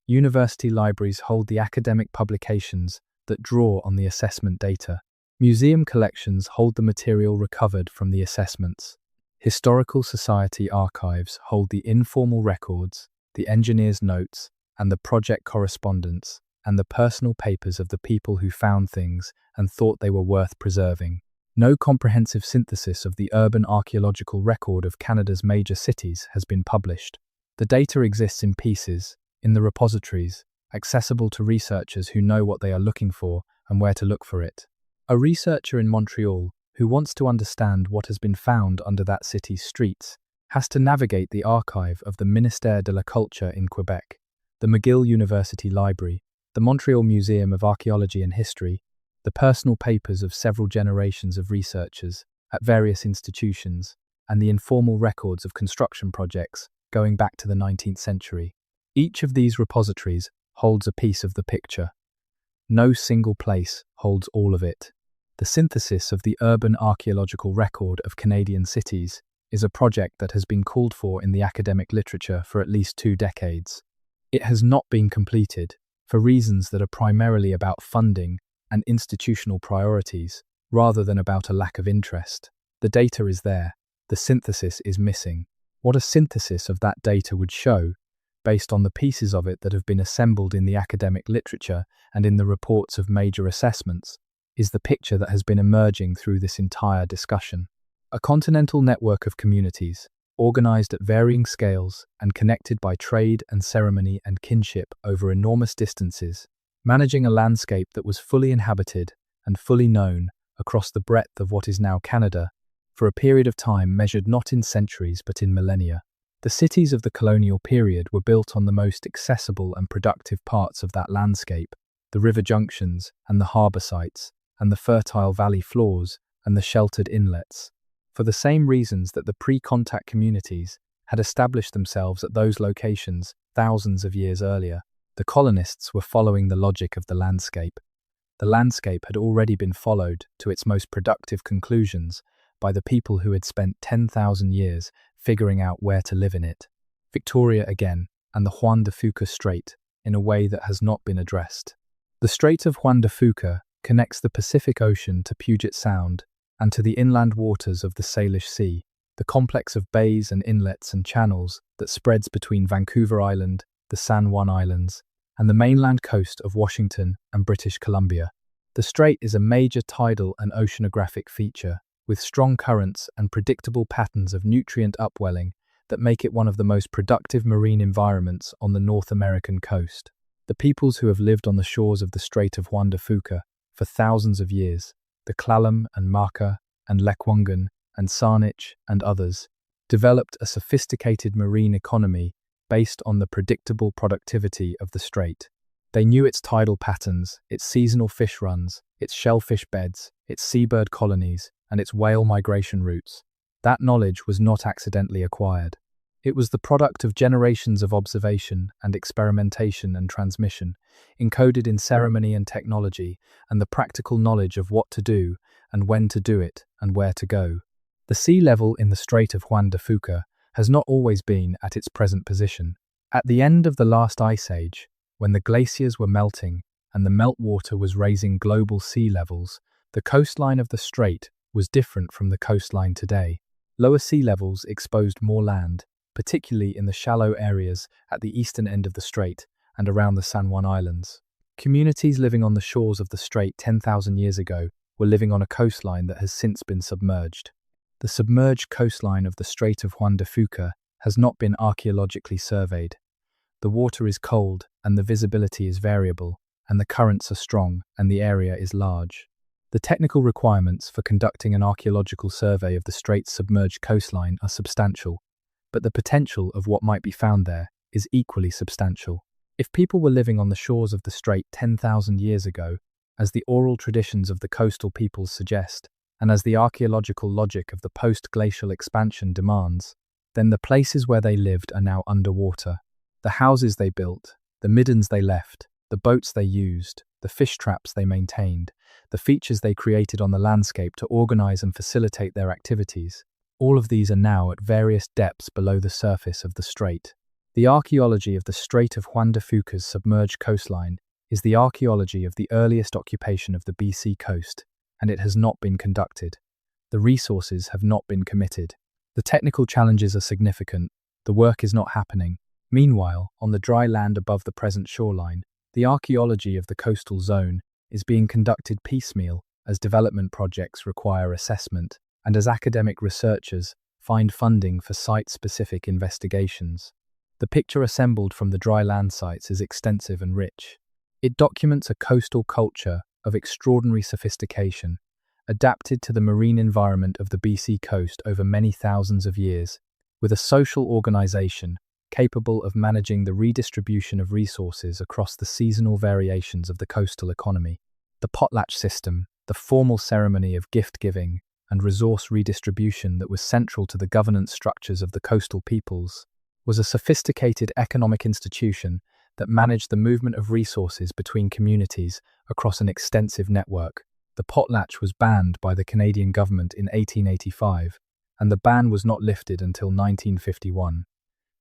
University libraries hold the academic publications that draw on the assessment data. Museum collections hold the material recovered from the assessments. Historical society archives hold the informal records, the engineer's notes, and the project correspondence, and the personal papers of the people who found things and thought they were worth preserving. No comprehensive synthesis of the urban archaeological record of Canada's major cities has been published. The data exists in pieces, in the repositories, accessible to researchers who know what they are looking for and where to look for it. A researcher in Montreal who wants to understand what has been found under that city's streets has to navigate the archive of the Ministère de la Culture in Quebec, the McGill University Library, the Montreal Museum of Archaeology and History, the personal papers of several generations of researchers at various institutions, and the informal records of construction projects going back to the 19th century. Each of these repositories holds a piece of the picture. No single place holds all of it. The synthesis of the urban archaeological record of Canadian cities is a project that has been called for in the academic literature for at least 2 decades. It has not been completed, for reasons that are primarily about funding and institutional priorities, rather than about a lack of interest. The data is there, the synthesis is missing. What a synthesis of that data would show, based on the pieces of it that have been assembled in the academic literature and in the reports of major assessments, is the picture that has been emerging through this entire discussion. A continental network of communities, organized at varying scales and connected by trade and ceremony and kinship over enormous distances, managing a landscape that was fully inhabited and fully known across the breadth of what is now Canada for a period of time measured not in centuries but in millennia. The cities of the colonial period were built on the most accessible and productive parts of that landscape, the river junctions and the harbour sites, and the fertile valley floors and the sheltered inlets. For the same reasons that the pre-contact communities had established themselves at those locations thousands of years earlier, the colonists were following the logic of the landscape. The landscape had already been followed to its most productive conclusions by the people who had spent 10,000 years figuring out where to live in it. Victoria again, and the Juan de Fuca Strait, in a way that has not been addressed. The Strait of Juan de Fuca connects the Pacific Ocean to Puget Sound and to the inland waters of the Salish Sea, the complex of bays and inlets and channels that spreads between Vancouver Island, the San Juan Islands, and the mainland coast of Washington and British Columbia. The strait is a major tidal and oceanographic feature, with strong currents and predictable patterns of nutrient upwelling that make it one of the most productive marine environments on the North American coast. The peoples who have lived on the shores of the Strait of Juan de Fuca for thousands of years, the Klallam and Marka and Lekwungen and Saanich and others, developed a sophisticated marine economy based on the predictable productivity of the strait. They knew its tidal patterns, its seasonal fish runs, its shellfish beds, its seabird colonies, and its whale migration routes. That knowledge was not accidentally acquired. It was the product of generations of observation and experimentation and transmission, encoded in ceremony and technology, and the practical knowledge of what to do and when to do it and where to go. The sea level in the Strait of Juan de Fuca has not always been at its present position. At the end of the last ice age, when the glaciers were melting and the meltwater was raising global sea levels, the coastline of the strait was different from the coastline today. Lower sea levels exposed more land, particularly in the shallow areas at the eastern end of the strait and around the San Juan Islands. Communities living on the shores of the strait 10,000 years ago were living on a coastline that has since been submerged. The submerged coastline of the Strait of Juan de Fuca has not been archaeologically surveyed. The water is cold and the visibility is variable, and the currents are strong and the area is large. The technical requirements for conducting an archaeological survey of the strait's submerged coastline are substantial, but the potential of what might be found there is equally substantial. If people were living on the shores of the strait 10,000 years ago, as the oral traditions of the coastal peoples suggest, and as the archaeological logic of the post-glacial expansion demands, then the places where they lived are now underwater. The houses they built, the middens they left, the boats they used, the fish traps they maintained, the features they created on the landscape to organize and facilitate their activities, all of these are now at various depths below the surface of the strait. The archaeology of the Strait of Juan de Fuca's submerged coastline is the archaeology of the earliest occupation of the BC coast, and it has not been conducted. The resources have not been committed. The technical challenges are significant. The work is not happening. Meanwhile, on the dry land above the present shoreline, the archaeology of the coastal zone is being conducted piecemeal as development projects require assessment and as academic researchers find funding for site-specific investigations. The picture assembled from the dry land sites is extensive and rich. It documents a coastal culture of extraordinary sophistication, adapted to the marine environment of the BC coast over many thousands of years, with a social organization capable of managing the redistribution of resources across the seasonal variations of the coastal economy. The potlatch system, the formal ceremony of gift-giving and resource redistribution that was central to the governance structures of the coastal peoples, was a sophisticated economic institution that managed the movement of resources between communities across an extensive network. The potlatch was banned by the Canadian government in 1885, and the ban was not lifted until 1951.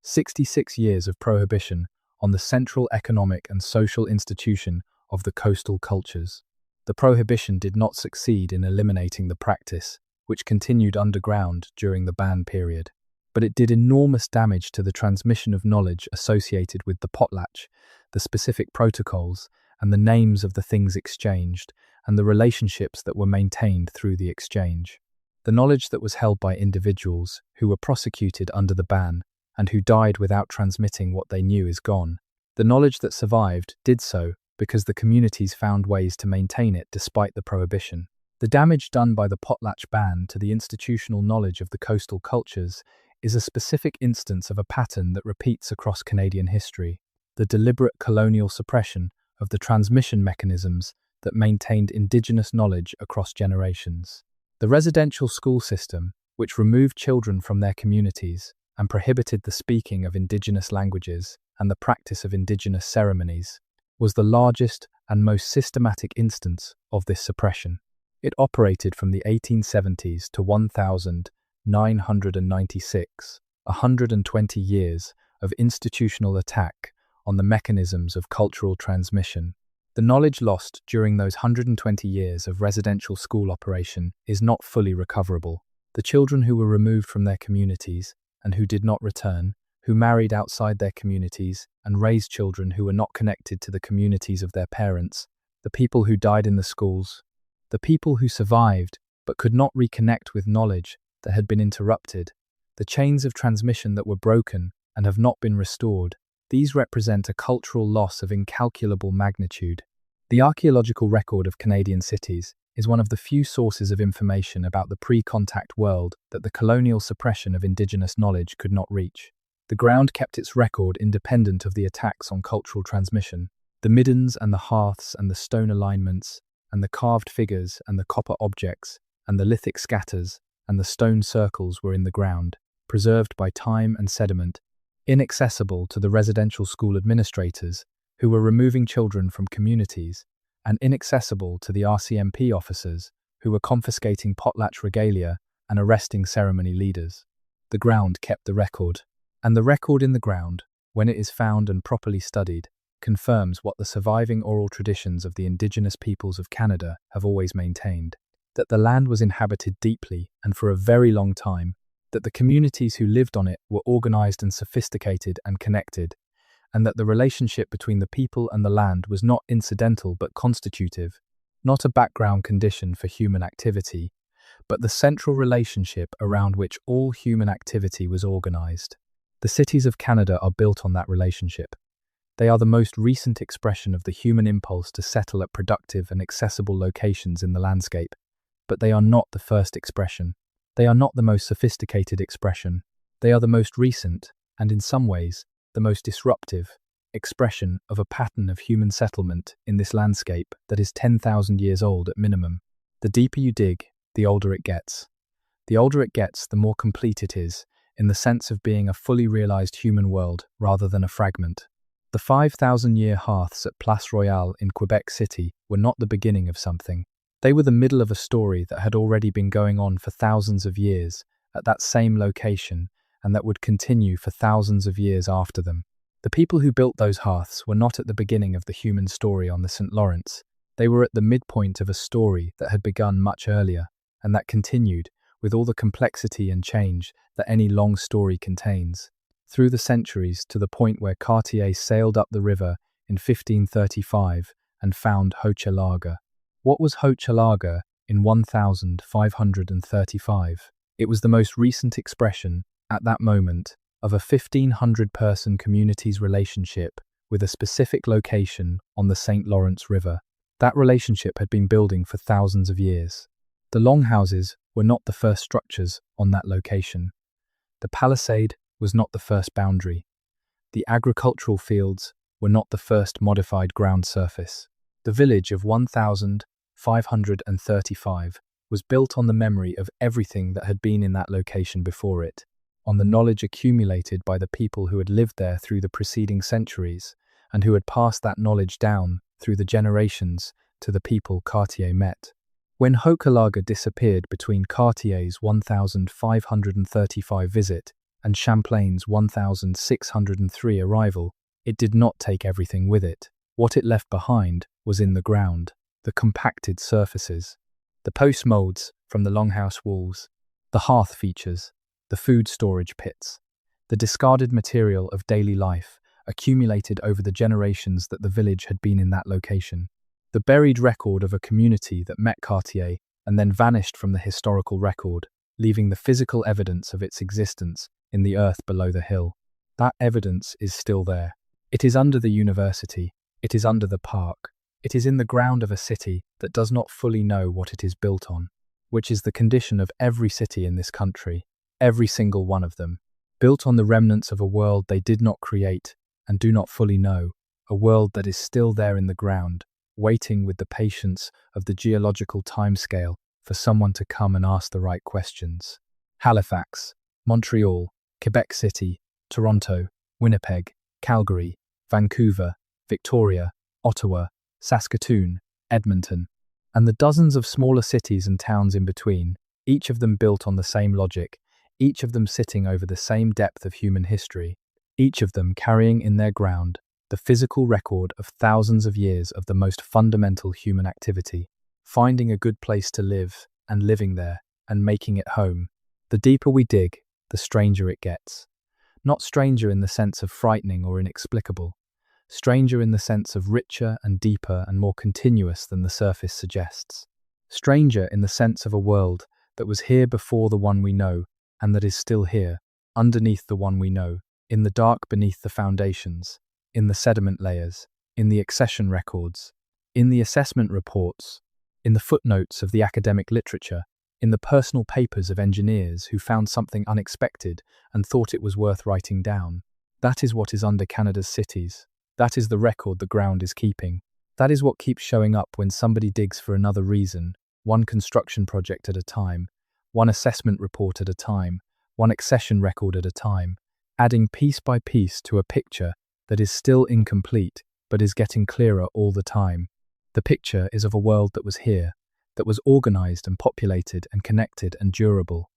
66 years of prohibition on the central economic and social institution of the coastal cultures. The prohibition did not succeed in eliminating the practice, which continued underground during the ban period, but it did enormous damage to the transmission of knowledge associated with the potlatch, the specific protocols, and the names of the things exchanged, and the relationships that were maintained through the exchange. The knowledge that was held by individuals who were prosecuted under the ban and who died without transmitting what they knew is gone. The knowledge that survived did so because the communities found ways to maintain it despite the prohibition. The damage done by the potlatch ban to the institutional knowledge of the coastal cultures is a specific instance of a pattern that repeats across Canadian history: the deliberate colonial suppression of the transmission mechanisms that maintained Indigenous knowledge across generations. The residential school system, which removed children from their communities and prohibited the speaking of Indigenous languages and the practice of Indigenous ceremonies, was the largest and most systematic instance of this suppression. It operated from the 1870s to 1996, 120 years of institutional attack on the mechanisms of cultural transmission. The knowledge lost during those 120 years of residential school operation is not fully recoverable. The children who were removed from their communities and who did not return, who married outside their communities and raised children who were not connected to the communities of their parents, the people who died in the schools, the people who survived but could not reconnect with knowledge that had been interrupted, the chains of transmission that were broken and have not been restored, these represent a cultural loss of incalculable magnitude. The archaeological record of Canadian cities is one of the few sources of information about the pre-contact world that the colonial suppression of Indigenous knowledge could not reach. The ground kept its record independent of the attacks on cultural transmission. The middens and the hearths and the stone alignments and the carved figures and the copper objects and the lithic scatters and the stone circles were in the ground, preserved by time and sediment, inaccessible to the residential school administrators who were removing children from communities, and inaccessible to the RCMP officers who were confiscating potlatch regalia and arresting ceremony leaders. The ground kept the record, and the record in the ground, when it is found and properly studied, confirms what the surviving oral traditions of the Indigenous peoples of Canada have always maintained: that the land was inhabited deeply and for a very long time, that the communities who lived on it were organized and sophisticated and connected, and that the relationship between the people and the land was not incidental but constitutive, not a background condition for human activity, but the central relationship around which all human activity was organized. The cities of Canada are built on that relationship. They are the most recent expression of the human impulse to settle at productive and accessible locations in the landscape, but they are not the first expression. They are not the most sophisticated expression. They are the most recent, and in some ways, the most disruptive, expression of a pattern of human settlement in this landscape that is 10,000 years old at minimum. The deeper you dig, the older it gets. The older it gets, the more complete it is, in the sense of being a fully realized human world rather than a fragment. The 5,000-year hearths at Place Royale in Quebec City were not the beginning of something. They were the middle of a story that had already been going on for thousands of years at that same location and that would continue for thousands of years after them. The people who built those hearths were not at the beginning of the human story on the St. Lawrence. They were at the midpoint of a story that had begun much earlier and that continued with all the complexity and change that any long story contains, through the centuries to the point where Cartier sailed up the river in 1535 and found Hochelaga. What was Hochelaga in 1535? It was the most recent expression, at that moment, of a 1,500-person community's relationship with a specific location on the St. Lawrence River. That relationship had been building for thousands of years. The longhouses were not the first structures on that location. The palisade was not the first boundary. The agricultural fields were not the first modified ground surface. The village of 1535 was built on the memory of everything that had been in that location before it, on the knowledge accumulated by the people who had lived there through the preceding centuries and who had passed that knowledge down through the generations to the people Cartier met. When Hochelaga disappeared between Cartier's 1535 visit and Champlain's 1603 arrival, it did not take everything with it. What it left behind was in the ground: the compacted surfaces, the post molds from the longhouse walls, the hearth features, the food storage pits, the discarded material of daily life accumulated over the generations that the village had been in that location. The buried record of a community that met Cartier and then vanished from the historical record, leaving the physical evidence of its existence in the earth below the hill. That evidence is still there. It is under the university. It is under the park. It is in the ground of a city that does not fully know what it is built on, which is the condition of every city in this country, every single one of them, built on the remnants of a world they did not create and do not fully know, a world that is still there in the ground, waiting with the patience of the geological timescale for someone to come and ask the right questions. Halifax, Montreal, Quebec City, Toronto, Winnipeg, Calgary, Vancouver, Victoria, Ottawa, Saskatoon, Edmonton, and the dozens of smaller cities and towns in between, each of them built on the same logic, each of them sitting over the same depth of human history, each of them carrying in their ground the physical record of thousands of years of the most fundamental human activity, finding a good place to live and living there and making it home. The deeper we dig, the stranger it gets. Not stranger in the sense of frightening or inexplicable, stranger in the sense of richer and deeper and more continuous than the surface suggests. Stranger in the sense of a world that was here before the one we know and that is still here, underneath the one we know, in the dark beneath the foundations, in the sediment layers, in the accession records, in the assessment reports, in the footnotes of the academic literature, in the personal papers of engineers who found something unexpected and thought it was worth writing down. That is what is under Canada's cities. That is the record the ground is keeping. That is what keeps showing up when somebody digs for another reason, one construction project at a time, one assessment report at a time, one accession record at a time, adding piece by piece to a picture that is still incomplete but is getting clearer all the time. The picture is of a world that was here, that was organized and populated and connected and durable,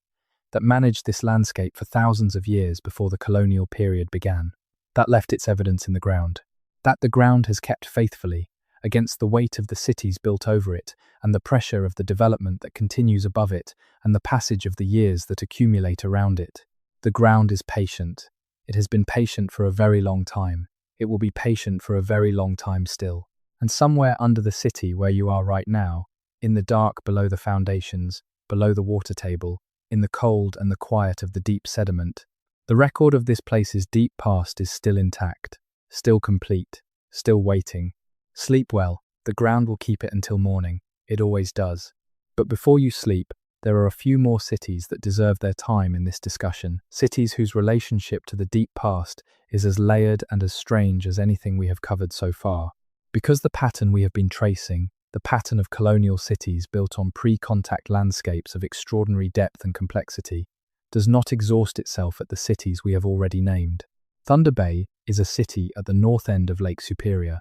that managed this landscape for thousands of years before the colonial period began, that left its evidence in the ground, that the ground has kept faithfully against the weight of the cities built over it and the pressure of the development that continues above it and the passage of the years that accumulate around it. The ground is patient. It has been patient for a very long time. It will be patient for a very long time still. And somewhere under the city where you are right now, in the dark below the foundations, below the water table, in the cold and the quiet of the deep sediment, the record of this place's deep past is still intact, still complete, still waiting. Sleep well, the ground will keep it until morning. It always does. But before you sleep, there are a few more cities that deserve their time in this discussion, cities whose relationship to the deep past is as layered and as strange as anything we have covered so far. Because the pattern we have been tracing, the pattern of colonial cities built on pre-contact landscapes of extraordinary depth and complexity, does not exhaust itself at the cities we have already named. Thunder Bay is a city at the north end of Lake Superior,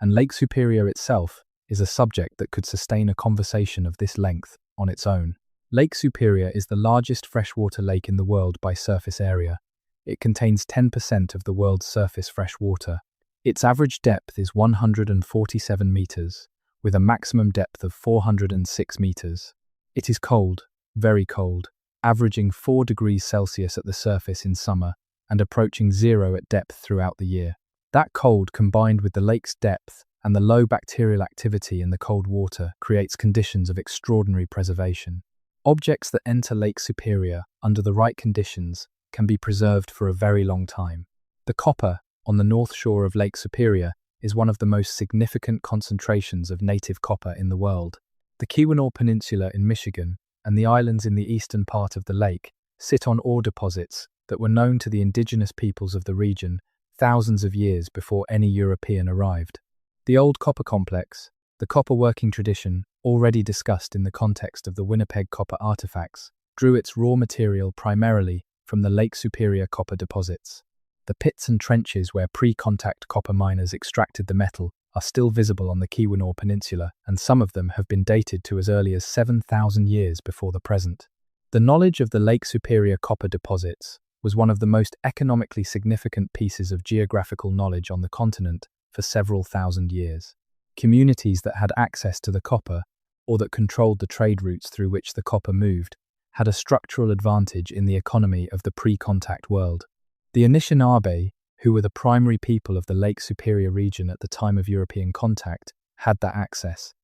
and Lake Superior itself is a subject that could sustain a conversation of this length on its own. Lake Superior is the largest freshwater lake in the world by surface area. It contains 10% of the world's surface fresh water. Its average depth is 147 meters, with a maximum depth of 406 meters. It is cold, very cold, averaging 4 degrees Celsius at the surface in summer and approaching 0 at depth throughout the year. That cold, combined with the lake's depth and the low bacterial activity in the cold water, creates conditions of extraordinary preservation. Objects that enter Lake Superior under the right conditions can be preserved for a very long time. The copper on the north shore of Lake Superior is one of the most significant concentrations of native copper in the world. The Keweenaw Peninsula in Michigan and the islands in the eastern part of the lake sit on ore deposits that were known to the indigenous peoples of the region thousands of years before any European arrived. The old copper complex, the copper working tradition, already discussed in the context of the Winnipeg copper artifacts, drew its raw material primarily from the Lake Superior copper deposits. The pits and trenches where pre-contact copper miners extracted the metal are still visible on the Keweenaw Peninsula, and some of them have been dated to as early as 7,000 years before the present. The knowledge of the Lake Superior copper deposits was one of the most economically significant pieces of geographical knowledge on the continent for several thousand years. Communities that had access to the copper, or that controlled the trade routes through which the copper moved, had a structural advantage in the economy of the pre-contact world. The Anishinaabe, who were the primary people of the Lake Superior region at the time of European contact, had that access.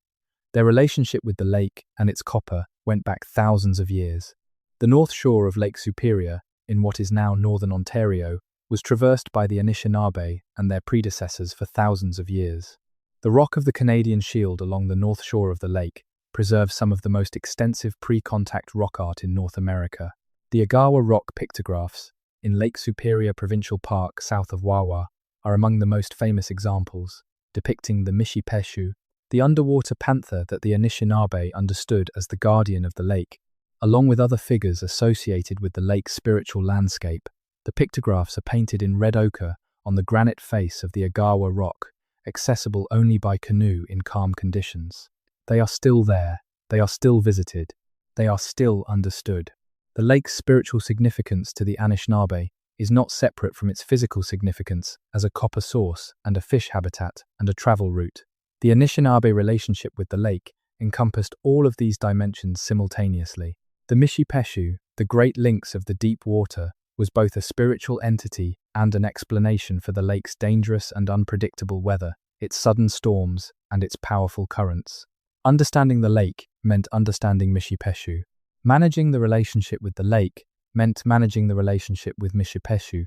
Their relationship with the lake and its copper went back thousands of years. The north shore of Lake Superior, in what is now northern Ontario, was traversed by the Anishinaabe and their predecessors for thousands of years. The rock of the Canadian Shield along the north shore of the lake preserves some of the most extensive pre-contact rock art in North America. The Agawa rock pictographs in Lake Superior Provincial Park south of Wawa are among the most famous examples, depicting the Mishipeshu, the underwater panther that the Anishinaabe understood as the guardian of the lake, along with other figures associated with the lake's spiritual landscape. The pictographs are painted in red ochre on the granite face of the Agawa rock, accessible only by canoe in calm conditions. They are still there, they are still visited, they are still understood. The lake's spiritual significance to the Anishinaabe is not separate from its physical significance as a copper source and a fish habitat and a travel route. The Anishinaabe relationship with the lake encompassed all of these dimensions simultaneously. The Mishipeshu, the great lynx of the deep water, was both a spiritual entity and an explanation for the lake's dangerous and unpredictable weather, its sudden storms, and its powerful currents. Understanding the lake meant understanding Mishipeshu. Managing the relationship with the lake meant managing the relationship with Mishipeshu.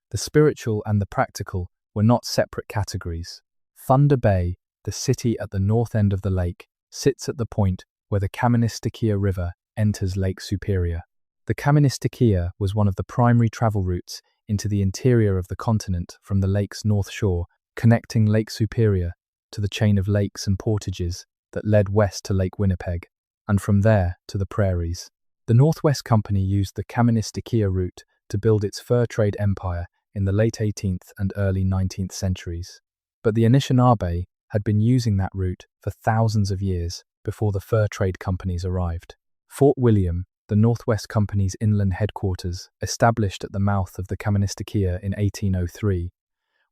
The spiritual and the practical were not separate categories. Thunder Bay, the city at the north end of the lake, sits at the point where the Kaministiquia River enters Lake Superior. The Kaministiquia was one of the primary travel routes into the interior of the continent from the lake's north shore, connecting Lake Superior to the chain of lakes and portages that led west to Lake Winnipeg, and from there to the prairies. The Northwest Company used the Kaministiquia route to build its fur trade empire in the late 18th and early 19th centuries. But the Anishinaabe had been using that route for thousands of years before the fur trade companies arrived. Fort William, the Northwest Company's inland headquarters, established at the mouth of the Kaministiquia in 1803,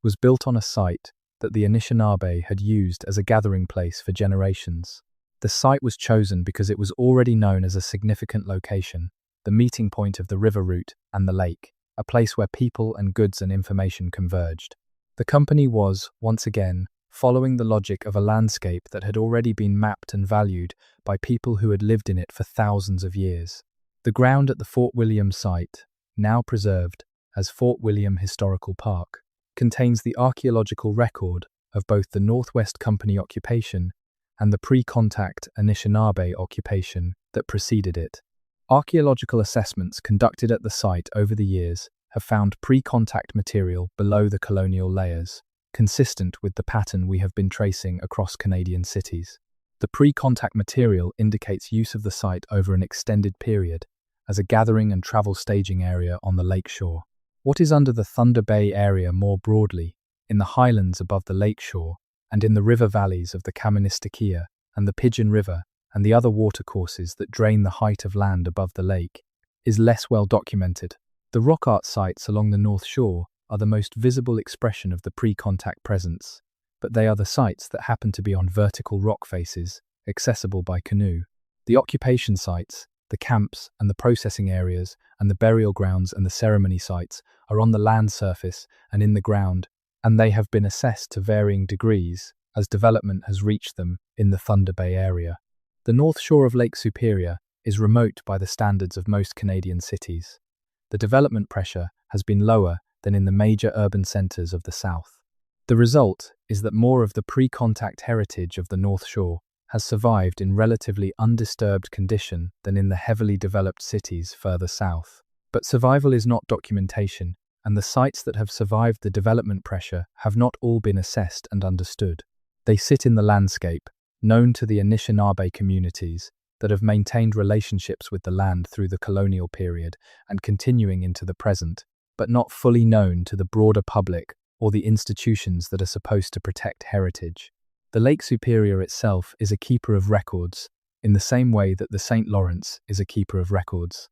was built on a site that the Anishinaabe had used as a gathering place for generations. The site was chosen because it was already known as a significant location, the meeting point of the river route and the lake, a place where people and goods and information converged. The company was, once again, following the logic of a landscape that had already been mapped and valued by people who had lived in it for thousands of years. The ground at the Fort William site, now preserved as Fort William Historical Park, contains the archaeological record of both the Northwest Company occupation and the pre-contact Anishinaabe occupation that preceded it. Archaeological assessments conducted at the site over the years have found pre-contact material below the colonial layers, consistent with the pattern we have been tracing across Canadian cities. The pre-contact material indicates use of the site over an extended period as a gathering and travel staging area on the lake shore. What is under the Thunder Bay area more broadly, in the highlands above the lake shore, and in the river valleys of the Kaministiquia and the Pigeon River and the other watercourses that drain the height of land above the lake, is less well documented. The rock art sites along the north shore are the most visible expression of the pre-contact presence, but they are the sites that happen to be on vertical rock faces, accessible by canoe. The occupation sites, the camps and the processing areas and the burial grounds and the ceremony sites are on the land surface and in the ground, and they have been assessed to varying degrees as development has reached them in the Thunder Bay area. The north shore of Lake Superior is remote by the standards of most Canadian cities. The development pressure has been lower than in the major urban centres of the south. The result is that more of the pre-contact heritage of the North Shore has survived in relatively undisturbed condition than in the heavily developed cities further south. But survival is not documentation, and the sites that have survived the development pressure have not all been assessed and understood. They sit in the landscape, known to the Anishinaabe communities, that have maintained relationships with the land through the colonial period and continuing into the present, but not fully known to the broader public or the institutions that are supposed to protect heritage. The Lake Superior itself is a keeper of records, in the same way that the St. Lawrence is a keeper of records.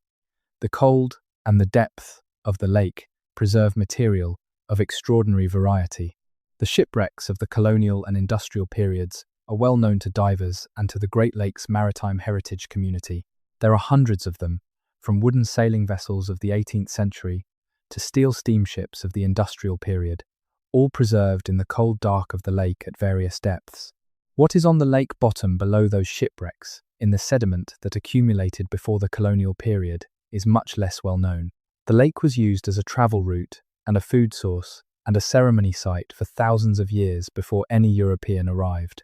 The cold and the depth of the lake preserve material of extraordinary variety. The shipwrecks of the colonial and industrial periods are well known to divers and to the Great Lakes maritime heritage community. There are hundreds of them, from wooden sailing vessels of the 18th century to steel steamships of the industrial period, all preserved in the cold dark of the lake at various depths. What is on the lake bottom below those shipwrecks, in the sediment that accumulated before the colonial period, is much less well known. The lake was used as a travel route and a food source and a ceremony site for thousands of years before any European arrived.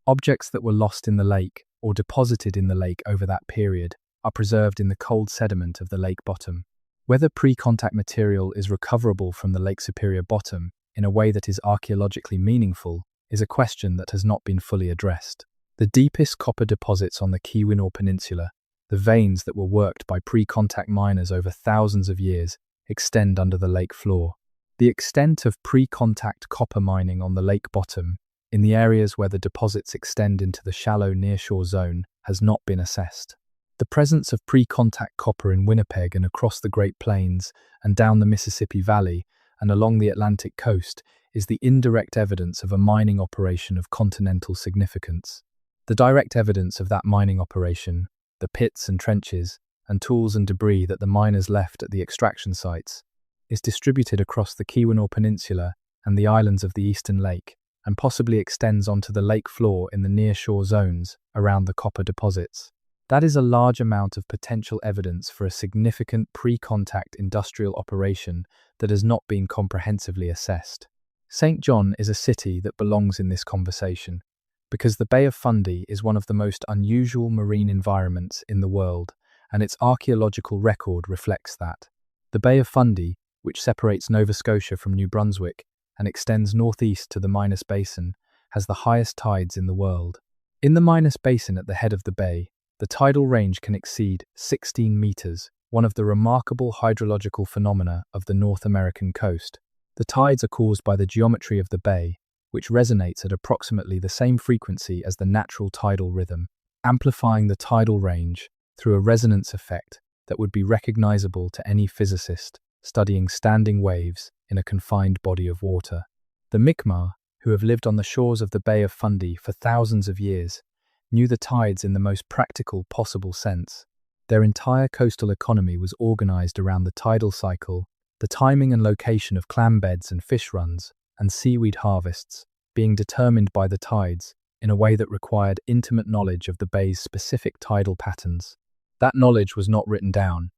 Objects that were lost in the lake or deposited in the lake over that period are preserved in the cold sediment of the lake bottom. Whether pre-contact material is recoverable from the Lake Superior bottom in a way that is archaeologically meaningful is a question that has not been fully addressed. The deepest copper deposits on the Keweenaw Peninsula, the veins that were worked by pre-contact miners over thousands of years, extend under the lake floor. The extent of pre-contact copper mining on the lake bottom, in the areas where the deposits extend into the shallow nearshore zone, has not been assessed. The presence of pre-contact copper in Winnipeg and across the Great Plains and down the Mississippi Valley and along the Atlantic coast is the indirect evidence of a mining operation of continental significance. The direct evidence of that mining operation, the pits and trenches, and tools and debris that the miners left at the extraction sites, is distributed across the Keweenaw Peninsula and the islands of the Eastern Lake, and possibly extends onto the lake floor in the nearshore zones around the copper deposits. That is a large amount of potential evidence for a significant pre-contact industrial operation that has not been comprehensively assessed. St. John is a city that belongs in this conversation, because the Bay of Fundy is one of the most unusual marine environments in the world, and its archaeological record reflects that. The Bay of Fundy, which separates Nova Scotia from New Brunswick and extends northeast to the Minas Basin, has the highest tides in the world. In the Minas Basin at the head of the bay, the tidal range can exceed 16 meters, one of the remarkable hydrological phenomena of the North American coast. The tides are caused by the geometry of the bay, which resonates at approximately the same frequency as the natural tidal rhythm, amplifying the tidal range through a resonance effect that would be recognizable to any physicist studying standing waves in a confined body of water. The Mi'kmaq, who have lived on the shores of the Bay of Fundy for thousands of years, knew the tides in the most practical possible sense. Their entire coastal economy was organized around the tidal cycle, the timing and location of clam beds and fish runs, and seaweed harvests being determined by the tides in a way that required intimate knowledge of the bay's specific tidal patterns. That knowledge was not written down.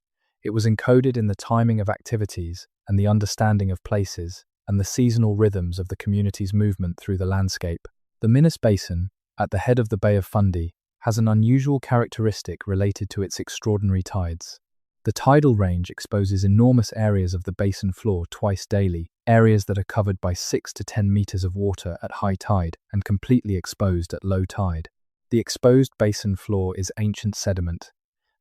It was encoded in the timing of activities and the understanding of places and the seasonal rhythms of the community's movement through the landscape. The Minas Basin, at the head of the Bay of Fundy, has an unusual characteristic related to its extraordinary tides. The tidal range exposes enormous areas of the basin floor twice daily, areas that are covered by 6 to 10 meters of water at high tide and completely exposed at low tide. The exposed basin floor is ancient sediment,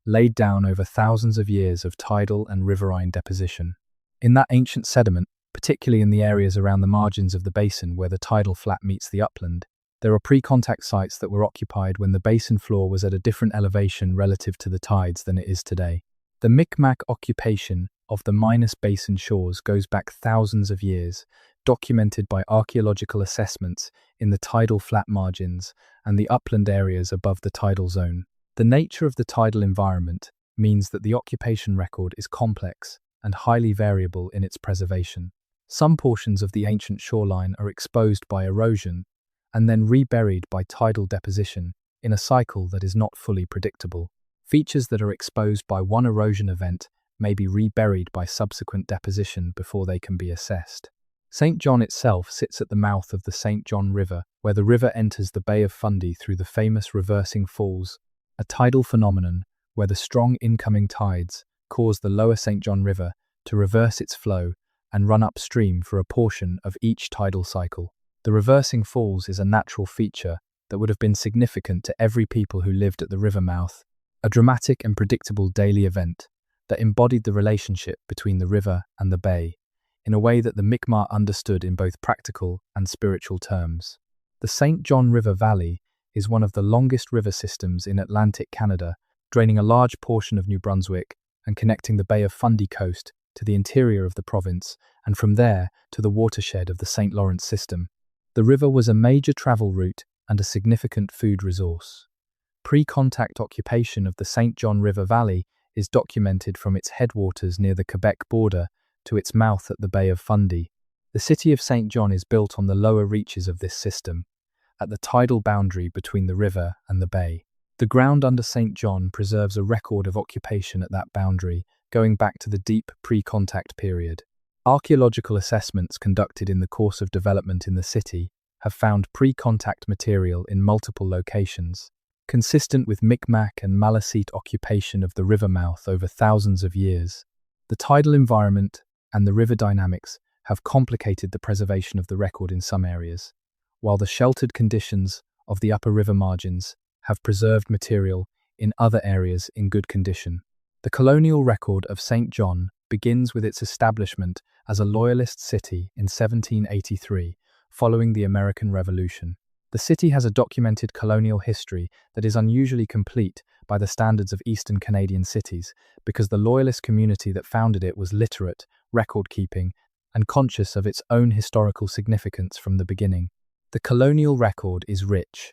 laid down over thousands of years of tidal and riverine deposition. In that ancient sediment, particularly in the areas around the margins of the basin where the tidal flat meets the upland, there are pre-contact sites that were occupied when the basin floor was at a different elevation relative to the tides than it is today. The Mi'kmaq occupation of the Minas Basin shores goes back thousands of years, documented by archaeological assessments in the tidal flat margins and the upland areas above the tidal zone. The nature of the tidal environment means that the occupation record is complex and highly variable in its preservation. Some portions of the ancient shoreline are exposed by erosion and then reburied by tidal deposition in a cycle that is not fully predictable. Features that are exposed by one erosion event may be reburied by subsequent deposition before they can be assessed. St. John itself sits at the mouth of the St. John River, where the river enters the Bay of Fundy through the famous reversing falls, a tidal phenomenon where the strong incoming tides cause the lower St. John River to reverse its flow and run upstream for a portion of each tidal cycle. The reversing falls is a natural feature that would have been significant to every people who lived at the river mouth, a dramatic and predictable daily event that embodied the relationship between the river and the bay in a way that the Mi'kmaq understood in both practical and spiritual terms. The St. John River Valley is one of the longest river systems in Atlantic Canada, draining a large portion of New Brunswick and connecting the Bay of Fundy coast to the interior of the province and from there to the watershed of the St. Lawrence system. The river was a major travel route and a significant food resource. Pre-contact occupation of the St. John River Valley is documented from its headwaters near the Quebec border to its mouth at the Bay of Fundy. The city of St. John is built on the lower reaches of this system, at the tidal boundary between the river and the bay. The ground under St. John preserves a record of occupation at that boundary, going back to the deep pre-contact period. Archaeological assessments conducted in the course of development in the city have found pre-contact material in multiple locations, consistent with Micmac and Maliseet occupation of the river mouth over thousands of years. The tidal environment and the river dynamics have complicated the preservation of the record in some areas, while the sheltered conditions of the upper river margins have preserved material in other areas in good condition. The colonial record of St. John begins with its establishment as a Loyalist city in 1783, following the American Revolution. The city has a documented colonial history that is unusually complete by the standards of Eastern Canadian cities, because the Loyalist community that founded it was literate, record-keeping, and conscious of its own historical significance from the beginning. The colonial record is rich.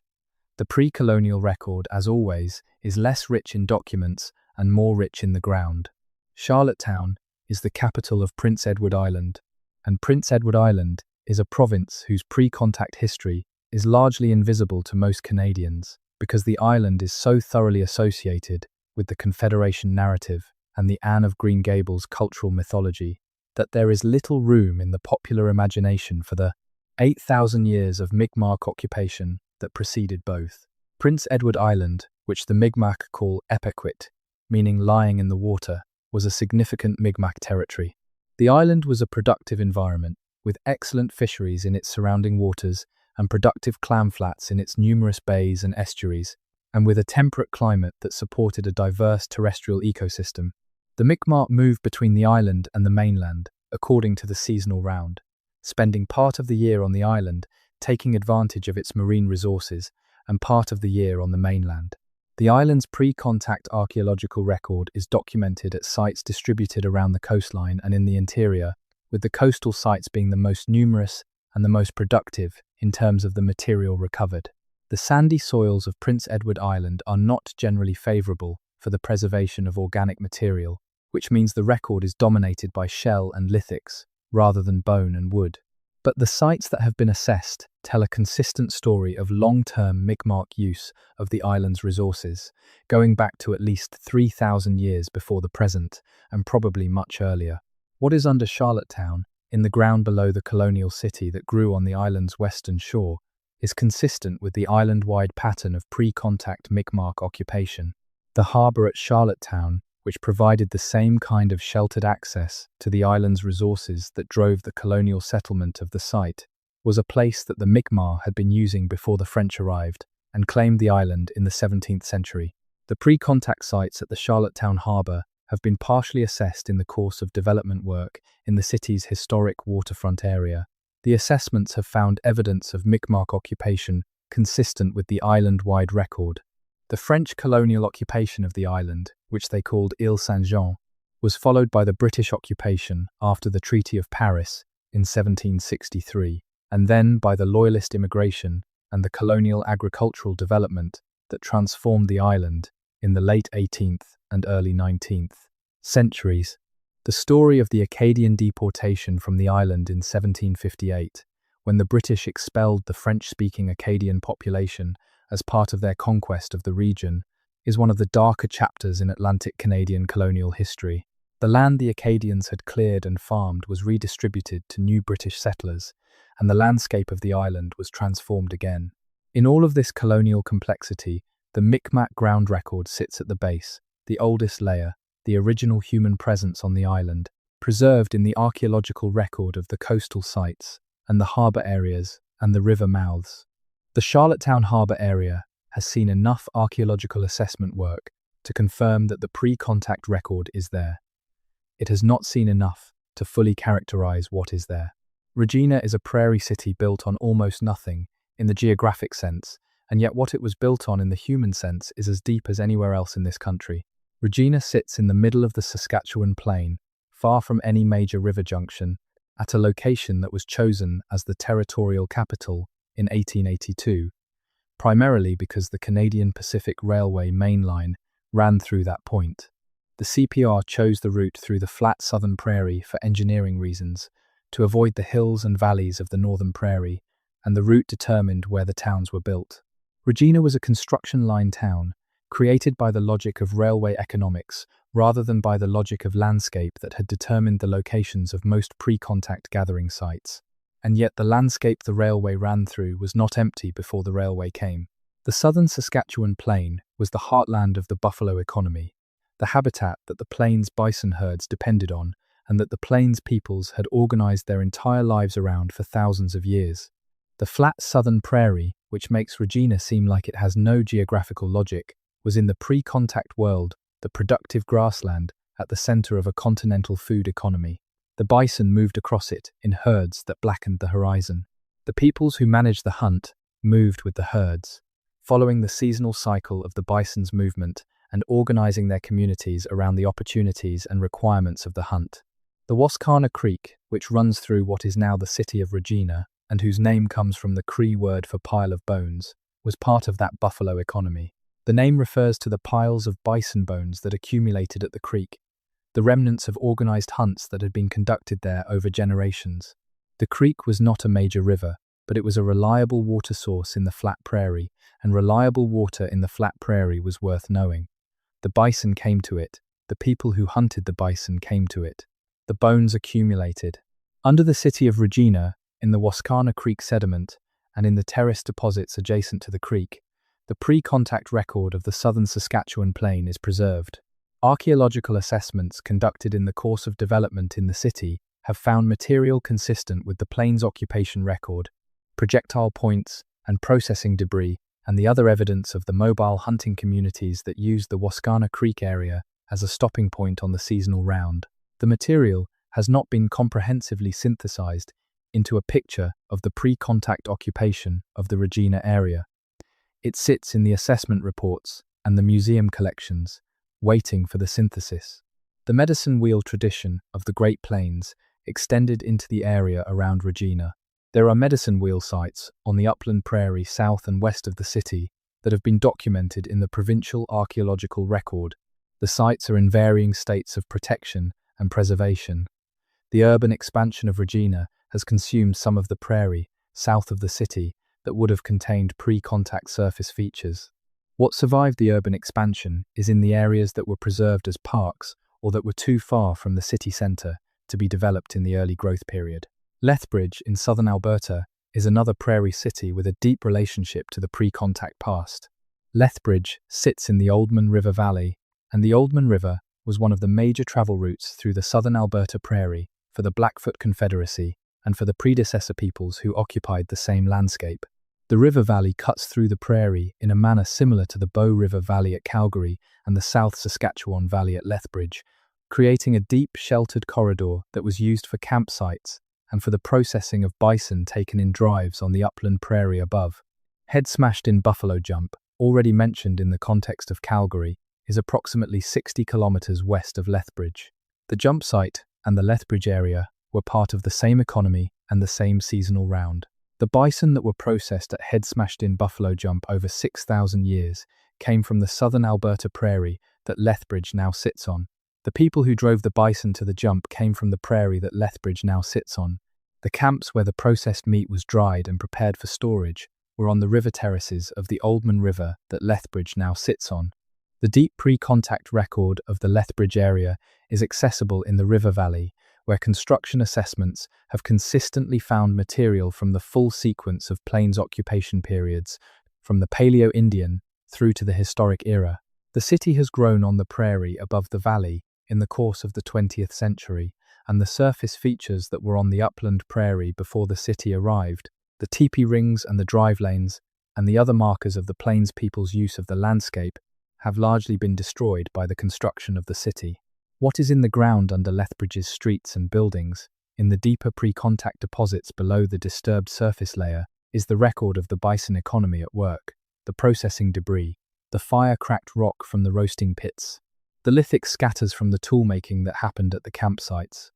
The pre-colonial record, as always, is less rich in documents and more rich in the ground. Charlottetown is the capital of Prince Edward Island, and Prince Edward Island is a province whose pre-contact history is largely invisible to most Canadians, because the island is so thoroughly associated with the Confederation narrative and the Anne of Green Gables cultural mythology that there is little room in the popular imagination for the 8,000 years of Mi'kmaq occupation that preceded both. Prince Edward Island, which the Mi'kmaq call Epequit, meaning lying in the water, was a significant Mi'kmaq territory. The island was a productive environment, with excellent fisheries in its surrounding waters and productive clam flats in its numerous bays and estuaries, and with a temperate climate that supported a diverse terrestrial ecosystem. The Mi'kmaq moved between the island and the mainland, according to the seasonal round, spending part of the year on the island, taking advantage of its marine resources, and part of the year on the mainland. The island's pre-contact archaeological record is documented at sites distributed around the coastline and in the interior, with the coastal sites being the most numerous and the most productive in terms of the material recovered. The sandy soils of Prince Edward Island are not generally favourable for the preservation of organic material, which means the record is dominated by shell and lithics, rather than bone and wood. But the sites that have been assessed tell a consistent story of long-term Mi'kmaq use of the island's resources, going back to at least 3,000 years before the present, and probably much earlier. What is under Charlottetown, in the ground below the colonial city that grew on the island's western shore, is consistent with the island-wide pattern of pre-contact Mi'kmaq occupation. The harbour at Charlottetown, which provided the same kind of sheltered access to the island's resources that drove the colonial settlement of the site, was a place that the Mi'kmaq had been using before the French arrived and claimed the island in the 17th century. The pre-contact sites at the Charlottetown harbour have been partially assessed in the course of development work in the city's historic waterfront area. The assessments have found evidence of Mi'kmaq occupation consistent with the island-wide record. The French colonial occupation of the island, which they called Ile Saint-Jean, was followed by the British occupation after the Treaty of Paris in 1763, and then by the Loyalist immigration and the colonial agricultural development that transformed the island in the late 18th and early 19th centuries. The story of the Acadian deportation from the island in 1758, when the British expelled the French-speaking Acadian population as part of their conquest of the region, is one of the darker chapters in Atlantic Canadian colonial history. The land the Acadians had cleared and farmed was redistributed to new British settlers, and the landscape of the island was transformed again. In all of this colonial complexity, the Mi'kmaq ground record sits at the base, the oldest layer, the original human presence on the island, preserved in the archaeological record of the coastal sites and the harbour areas and the river mouths. The Charlottetown harbour area has seen enough archaeological assessment work to confirm that the pre-contact record is there. It has not seen enough to fully characterise what is there. Regina is a prairie city built on almost nothing in the geographic sense, and yet what it was built on in the human sense is as deep as anywhere else in this country. Regina sits in the middle of the Saskatchewan plain, far from any major river junction, at a location that was chosen as the territorial capital in 1882, primarily because the Canadian Pacific Railway main line ran through that point. The CPR chose the route through the flat southern prairie for engineering reasons, to avoid the hills and valleys of the northern prairie, and the route determined where the towns were built. Regina was a construction line town, created by the logic of railway economics rather than by the logic of landscape that had determined the locations of most pre-contact gathering sites. And yet the landscape the railway ran through was not empty before the railway came. The southern Saskatchewan plain was the heartland of the buffalo economy, the habitat that the plains bison herds depended on and that the plains peoples had organized their entire lives around for thousands of years. The flat southern prairie, which makes Regina seem like it has no geographical logic, was in the pre-contact world the productive grassland at the center of a continental food economy. The bison moved across it in herds that blackened the horizon. The peoples who managed the hunt moved with the herds, following the seasonal cycle of the bison's movement and organizing their communities around the opportunities and requirements of the hunt. The Wascana Creek, which runs through what is now the city of Regina, and whose name comes from the Cree word for pile of bones, was part of that buffalo economy. The name refers to the piles of bison bones that accumulated at the creek, the remnants of organized hunts that had been conducted there over generations. The creek was not a major river, but it was a reliable water source in the flat prairie, and reliable water in the flat prairie was worth knowing. The bison came to it. The people who hunted the bison came to it. The bones accumulated. Under the city of Regina, in the Wascana Creek sediment, and in the terrace deposits adjacent to the creek, the pre-contact record of the southern Saskatchewan plain is preserved. Archaeological assessments conducted in the course of development in the city have found material consistent with the plains occupation record, projectile points and processing debris, and the other evidence of the mobile hunting communities that used the Wascana Creek area as a stopping point on the seasonal round. The material has not been comprehensively synthesized into a picture of the pre-contact occupation of the Regina area. It sits in the assessment reports and the museum collections, waiting for the synthesis. The medicine wheel tradition of the Great Plains extended into the area around Regina. There are medicine wheel sites on the upland prairie south and west of the city that have been documented in the provincial archaeological record. The sites are in varying states of protection and preservation. The urban expansion of Regina has consumed some of the prairie south of the city that would have contained pre-contact surface features. What survived the urban expansion is in the areas that were preserved as parks or that were too far from the city centre to be developed in the early growth period. Lethbridge in southern Alberta is another prairie city with a deep relationship to the pre-contact past. Lethbridge sits in the Oldman River Valley, and the Oldman River was one of the major travel routes through the southern Alberta prairie for the Blackfoot Confederacy and for the predecessor peoples who occupied the same landscape. The river valley cuts through the prairie in a manner similar to the Bow River Valley at Calgary and the South Saskatchewan Valley at Lethbridge, creating a deep, sheltered corridor that was used for campsites and for the processing of bison taken in drives on the upland prairie above. Head Smashed In Buffalo Jump, already mentioned in the context of Calgary, is approximately 60 kilometers west of Lethbridge. The jump site and the Lethbridge area were part of the same economy and the same seasonal round. The bison that were processed at Head Smashed In Buffalo Jump over 6,000 years came from the southern Alberta prairie that Lethbridge now sits on. The people who drove the bison to the jump came from the prairie that Lethbridge now sits on. The camps where the processed meat was dried and prepared for storage were on the river terraces of the Oldman River that Lethbridge now sits on. The deep pre-contact record of the Lethbridge area is accessible in the river valley, where construction assessments have consistently found material from the full sequence of plains occupation periods, from the Paleo-Indian through to the historic era. The city has grown on the prairie above the valley in the course of the 20th century, and the surface features that were on the upland prairie before the city arrived, the teepee rings and the drive lanes, and the other markers of the plains people's use of the landscape, have largely been destroyed by the construction of the city. What is in the ground under Lethbridge's streets and buildings, in the deeper pre-contact deposits below the disturbed surface layer, is the record of the bison economy at work, the processing debris, the fire-cracked rock from the roasting pits, the lithic scatters from the tool-making that happened at the campsites,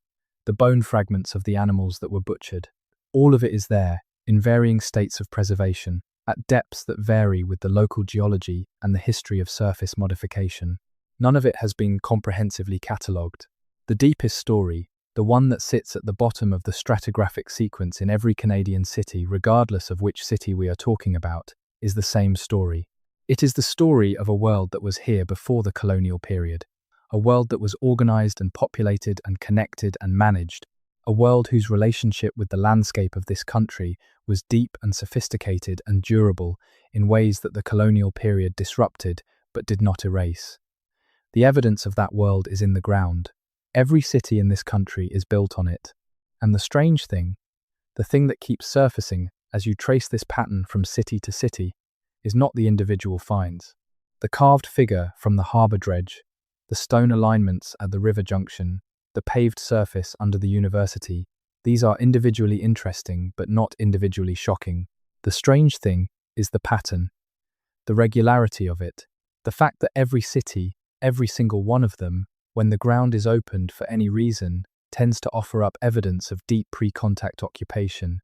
the bone fragments of the animals that were butchered. All of it is there, in varying states of preservation, at depths that vary with the local geology and the history of surface modification. None of it has been comprehensively catalogued. The deepest story, the one that sits at the bottom of the stratigraphic sequence in every Canadian city, regardless of which city we are talking about, is the same story. It is the story of a world that was here before the colonial period, a world that was organized and populated and connected and managed, a world whose relationship with the landscape of this country was deep and sophisticated and durable in ways that the colonial period disrupted but did not erase. The evidence of that world is in the ground. Every city in this country is built on it. And the strange thing, the thing that keeps surfacing as you trace this pattern from city to city, is not the individual finds. The carved figure from the harbour dredge, the stone alignments at the river junction, the paved surface under the university, these are individually interesting but not individually shocking. The strange thing is the pattern, the regularity of it, the fact that every city, every single one of them, when the ground is opened for any reason, tends to offer up evidence of deep pre-contact occupation.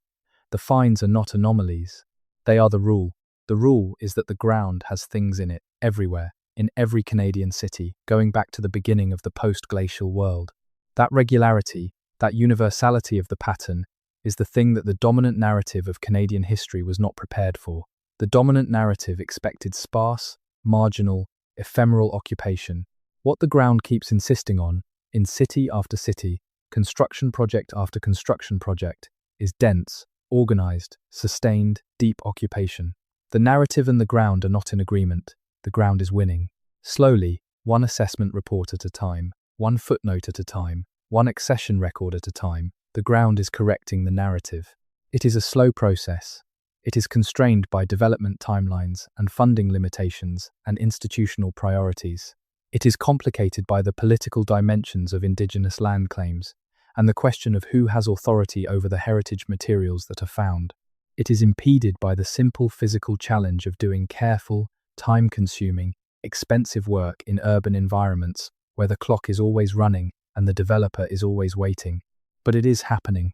The finds are not anomalies. They are the rule. The rule is that the ground has things in it, everywhere, in every Canadian city, going back to the beginning of the post-glacial world. That regularity, that universality of the pattern, is the thing that the dominant narrative of Canadian history was not prepared for. The dominant narrative expected sparse, marginal, ephemeral occupation. What the ground keeps insisting on, in city after city, construction project after construction project, is dense, organized, sustained, deep occupation. The narrative and the ground are not in agreement. The ground is winning. Slowly, one assessment report at a time, one footnote at a time, one accession record at a time, the ground is correcting the narrative. It is a slow process. It is constrained by development timelines and funding limitations and institutional priorities. It is complicated by the political dimensions of Indigenous land claims and the question of who has authority over the heritage materials that are found. It is impeded by the simple physical challenge of doing careful, time-consuming, expensive work in urban environments where the clock is always running and the developer is always waiting. But it is happening.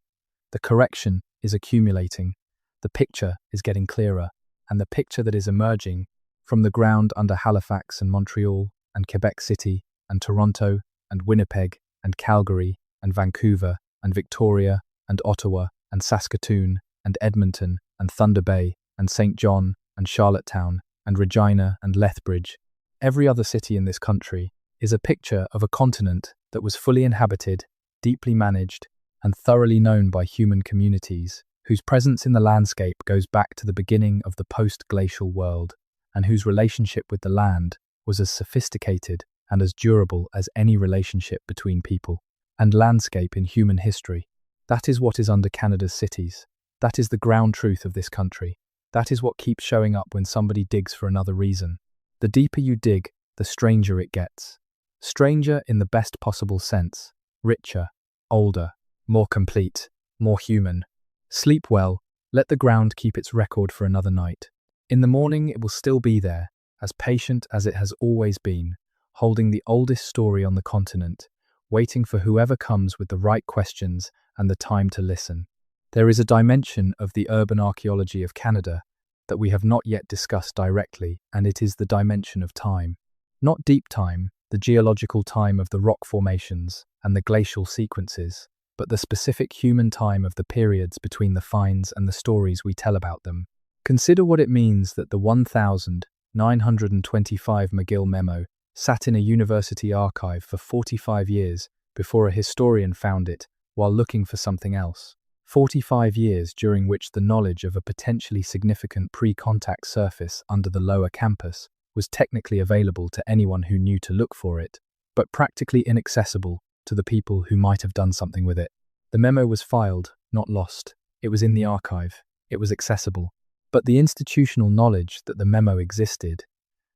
The correction is accumulating. The picture is getting clearer, and the picture that is emerging from the ground under Halifax and Montreal and Quebec City and Toronto and Winnipeg and Calgary and Vancouver and Victoria and Ottawa and Saskatoon and Edmonton and Thunder Bay and St. John and Charlottetown and Regina and Lethbridge, every other city in this country, is a picture of a continent that was fully inhabited, deeply managed, and thoroughly known by human communities, whose presence in the landscape goes back to the beginning of the post-glacial world, and whose relationship with the land was as sophisticated and as durable as any relationship between people and landscape in human history. That is what is under Canada's cities. That is the ground truth of this country. That is what keeps showing up when somebody digs for another reason. The deeper you dig, the stranger it gets. Stranger in the best possible sense. Richer, older, more complete, more human. Sleep well, let the ground keep its record for another night. In the morning it will still be there, as patient as it has always been, holding the oldest story on the continent, waiting for whoever comes with the right questions and the time to listen. There is a dimension of the urban archaeology of Canada that we have not yet discussed directly, and it is the dimension of time. Not deep time, the geological time of the rock formations and the glacial sequences, but the specific human time of the periods between the finds and the stories we tell about them. Consider what it means that the 1925 McGill memo sat in a university archive for 45 years before a historian found it while looking for something else. 45 years during which the knowledge of a potentially significant pre-contact surface under the lower campus was technically available to anyone who knew to look for it, but practically inaccessible to the people who might have done something with it. The memo was filed, not lost. It was in the archive. It was accessible. But the institutional knowledge that the memo existed,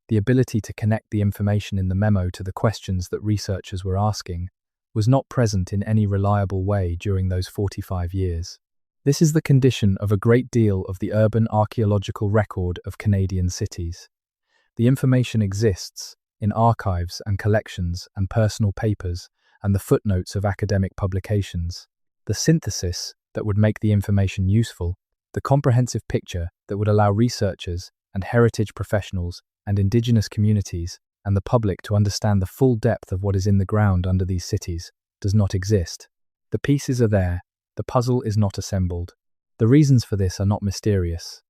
the ability to connect the information in the memo to the questions that researchers were asking, was not present in any reliable way during those 45 years. This is the condition of a great deal of the urban archaeological record of Canadian cities. The information exists in archives and collections and personal papers and the footnotes of academic publications. The synthesis that would make the information useful, the comprehensive picture that would allow researchers and heritage professionals and Indigenous communities and the public to understand the full depth of what is in the ground under these cities, does not exist. The pieces are there, the puzzle is not assembled. The reasons for this are not mysterious.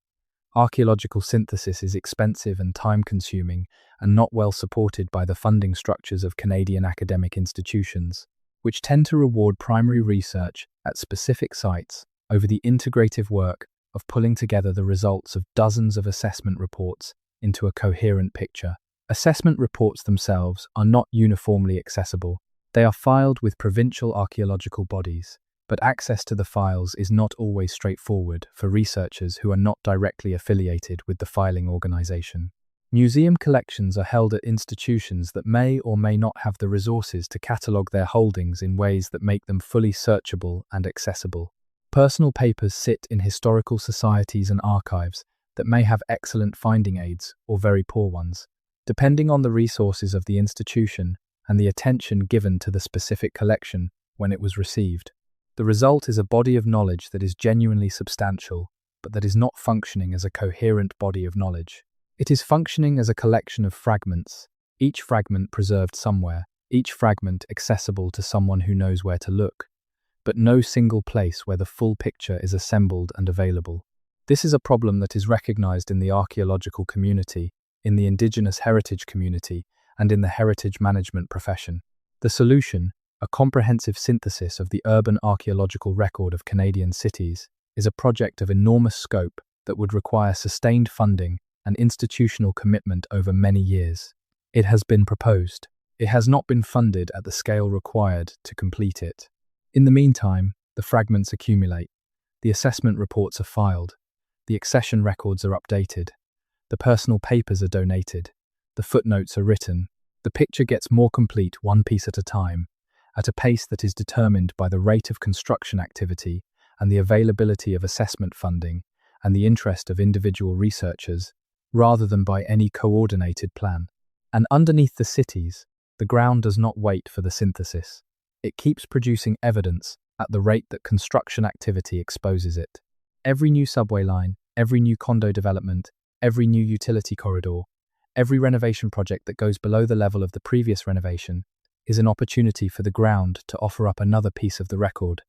Archaeological synthesis is expensive and time-consuming and not well supported by the funding structures of Canadian academic institutions, which tend to reward primary research at specific sites over the integrative work of pulling together the results of dozens of assessment reports into a coherent picture. Assessment reports themselves are not uniformly accessible. They are filed with provincial archaeological bodies, but access to the files is not always straightforward for researchers who are not directly affiliated with the filing organization. Museum collections are held at institutions that may or may not have the resources to catalogue their holdings in ways that make them fully searchable and accessible. Personal papers sit in historical societies and archives that may have excellent finding aids or very poor ones, depending on the resources of the institution and the attention given to the specific collection when it was received. The result is a body of knowledge that is genuinely substantial, but that is not functioning as a coherent body of knowledge. It is functioning as a collection of fragments, each fragment preserved somewhere, each fragment accessible to someone who knows where to look, but no single place where the full picture is assembled and available. This is a problem that is recognized in the archaeological community, in the Indigenous heritage community, and in the heritage management profession. The solution, a comprehensive synthesis of the urban archaeological record of Canadian cities, is a project of enormous scope that would require sustained funding and institutional commitment over many years. It has been proposed. It has not been funded at the scale required to complete it. In the meantime, the fragments accumulate. The assessment reports are filed. The accession records are updated. The personal papers are donated. The footnotes are written. The picture gets more complete one piece at a time, at a pace that is determined by the rate of construction activity and the availability of assessment funding and the interest of individual researchers, rather than by any coordinated plan. And underneath the cities, the ground does not wait for the synthesis. It keeps producing evidence at the rate that construction activity exposes it. Every new subway line, every new condo development, every new utility corridor, every renovation project that goes below the level of the previous renovation is an opportunity for the ground to offer up another piece of the record.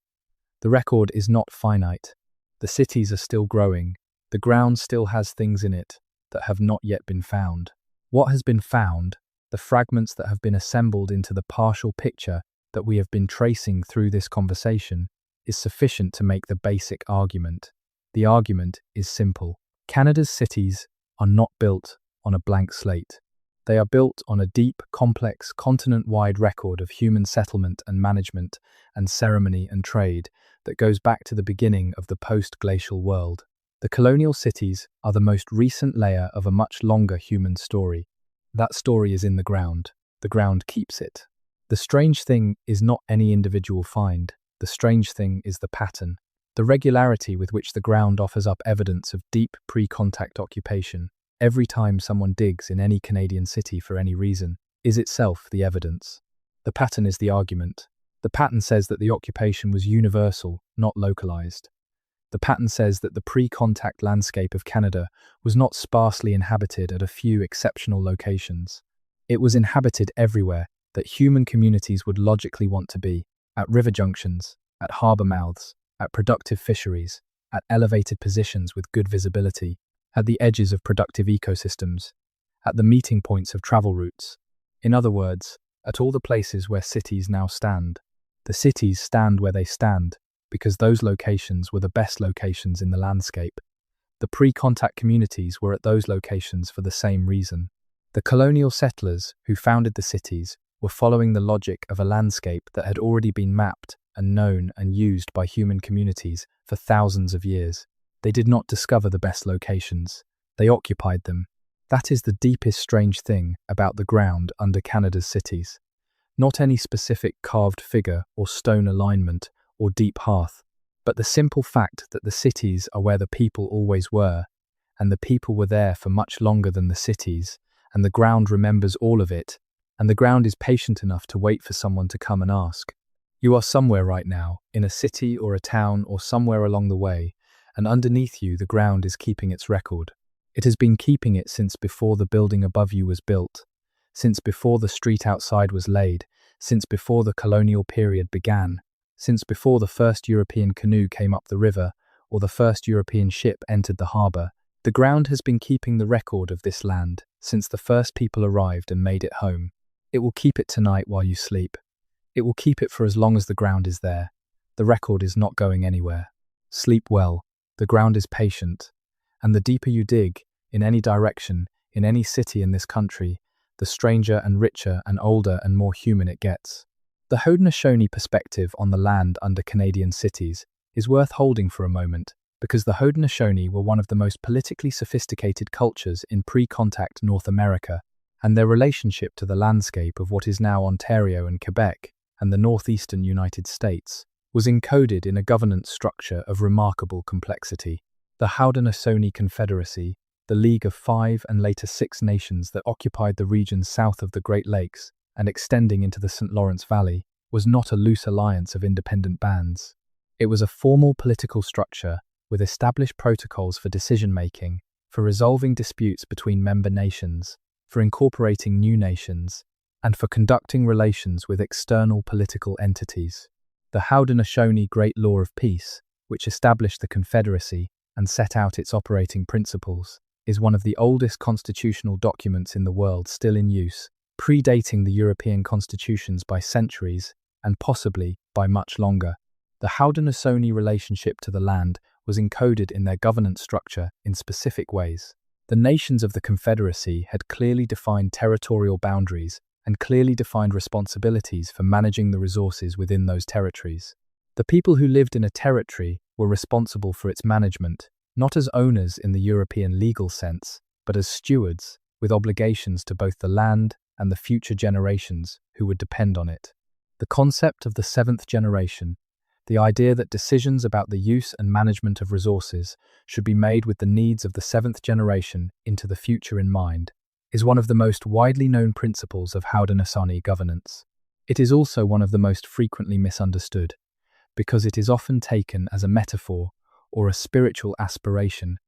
The record is not finite. The cities are still growing. The ground still has things in it that have not yet been found. What has been found, the fragments that have been assembled into the partial picture that we have been tracing through this conversation, is sufficient to make the basic argument. The argument is simple. Canada's cities are not built on a blank slate. They are built on a deep, complex, continent-wide record of human settlement and management and ceremony and trade that goes back to the beginning of the post-glacial world. The colonial cities are the most recent layer of a much longer human story. That story is in the ground. The ground keeps it. The strange thing is not any individual find. The strange thing is the pattern. The regularity with which the ground offers up evidence of deep pre-contact occupation, every time someone digs in any Canadian city for any reason, is itself the evidence. The pattern is the argument. The pattern says that the occupation was universal, not localized. The pattern says that the pre-contact landscape of Canada was not sparsely inhabited at a few exceptional locations. It was inhabited everywhere that human communities would logically want to be, at river junctions, at harbour mouths, at productive fisheries, at elevated positions with good visibility, at the edges of productive ecosystems, at the meeting points of travel routes. In other words, at all the places where cities now stand. The cities stand where they stand because those locations were the best locations in the landscape. The pre-contact communities were at those locations for the same reason. The colonial settlers who founded the cities were following the logic of a landscape that had already been mapped and known and used by human communities for thousands of years. They did not discover the best locations. They occupied them. That is the deepest strange thing about the ground under Canada's cities. Not any specific carved figure or stone alignment or deep hearth, but the simple fact that the cities are where the people always were, and the people were there for much longer than the cities, and the ground remembers all of it, and the ground is patient enough to wait for someone to come and ask. You are somewhere right now, in a city or a town or somewhere along the way, and underneath you the ground is keeping its record. It has been keeping it since before the building above you was built, since before the street outside was laid, since before the colonial period began, since before the first European canoe came up the river or the first European ship entered the harbour, The ground has been keeping the record of this land since the first people arrived and made it home. It will keep it tonight while you sleep. It will keep it for as long as the ground is there. The record is not going anywhere. Sleep well. The ground is patient. And the deeper you dig, in any direction, in any city in this country, the stranger and richer and older and more human it gets. The Haudenosaunee perspective on the land under Canadian cities is worth holding for a moment, because the Haudenosaunee were one of the most politically sophisticated cultures in pre-contact North America, and their relationship to the landscape of what is now Ontario and Quebec and the northeastern United States was encoded in a governance structure of remarkable complexity. The Haudenosaunee Confederacy, the League of 5 and later 6 nations that occupied the regions south of the Great Lakes and extending into the St. Lawrence Valley, was not a loose alliance of independent bands. It was a formal political structure with established protocols for decision-making, for resolving disputes between member nations, for incorporating new nations, and for conducting relations with external political entities. The Haudenosaunee Great Law of Peace, which established the Confederacy and set out its operating principles, is one of the oldest constitutional documents in the world still in use, predating the European constitutions by centuries and possibly by much longer. The Haudenosaunee relationship to the land was encoded in their governance structure in specific ways. The nations of the Confederacy had clearly defined territorial boundaries and clearly defined responsibilities for managing the resources within those territories. The people who lived in a territory were responsible for its management, not as owners in the European legal sense, but as stewards, with obligations to both the land and the future generations who would depend on it. The concept of the seventh generation, the idea that decisions about the use and management of resources should be made with the needs of the seventh generation into the future in mind, is one of the most widely known principles of Haudenosaunee governance. It is also one of the most frequently misunderstood, because it is often taken as a metaphor or a spiritual aspiration,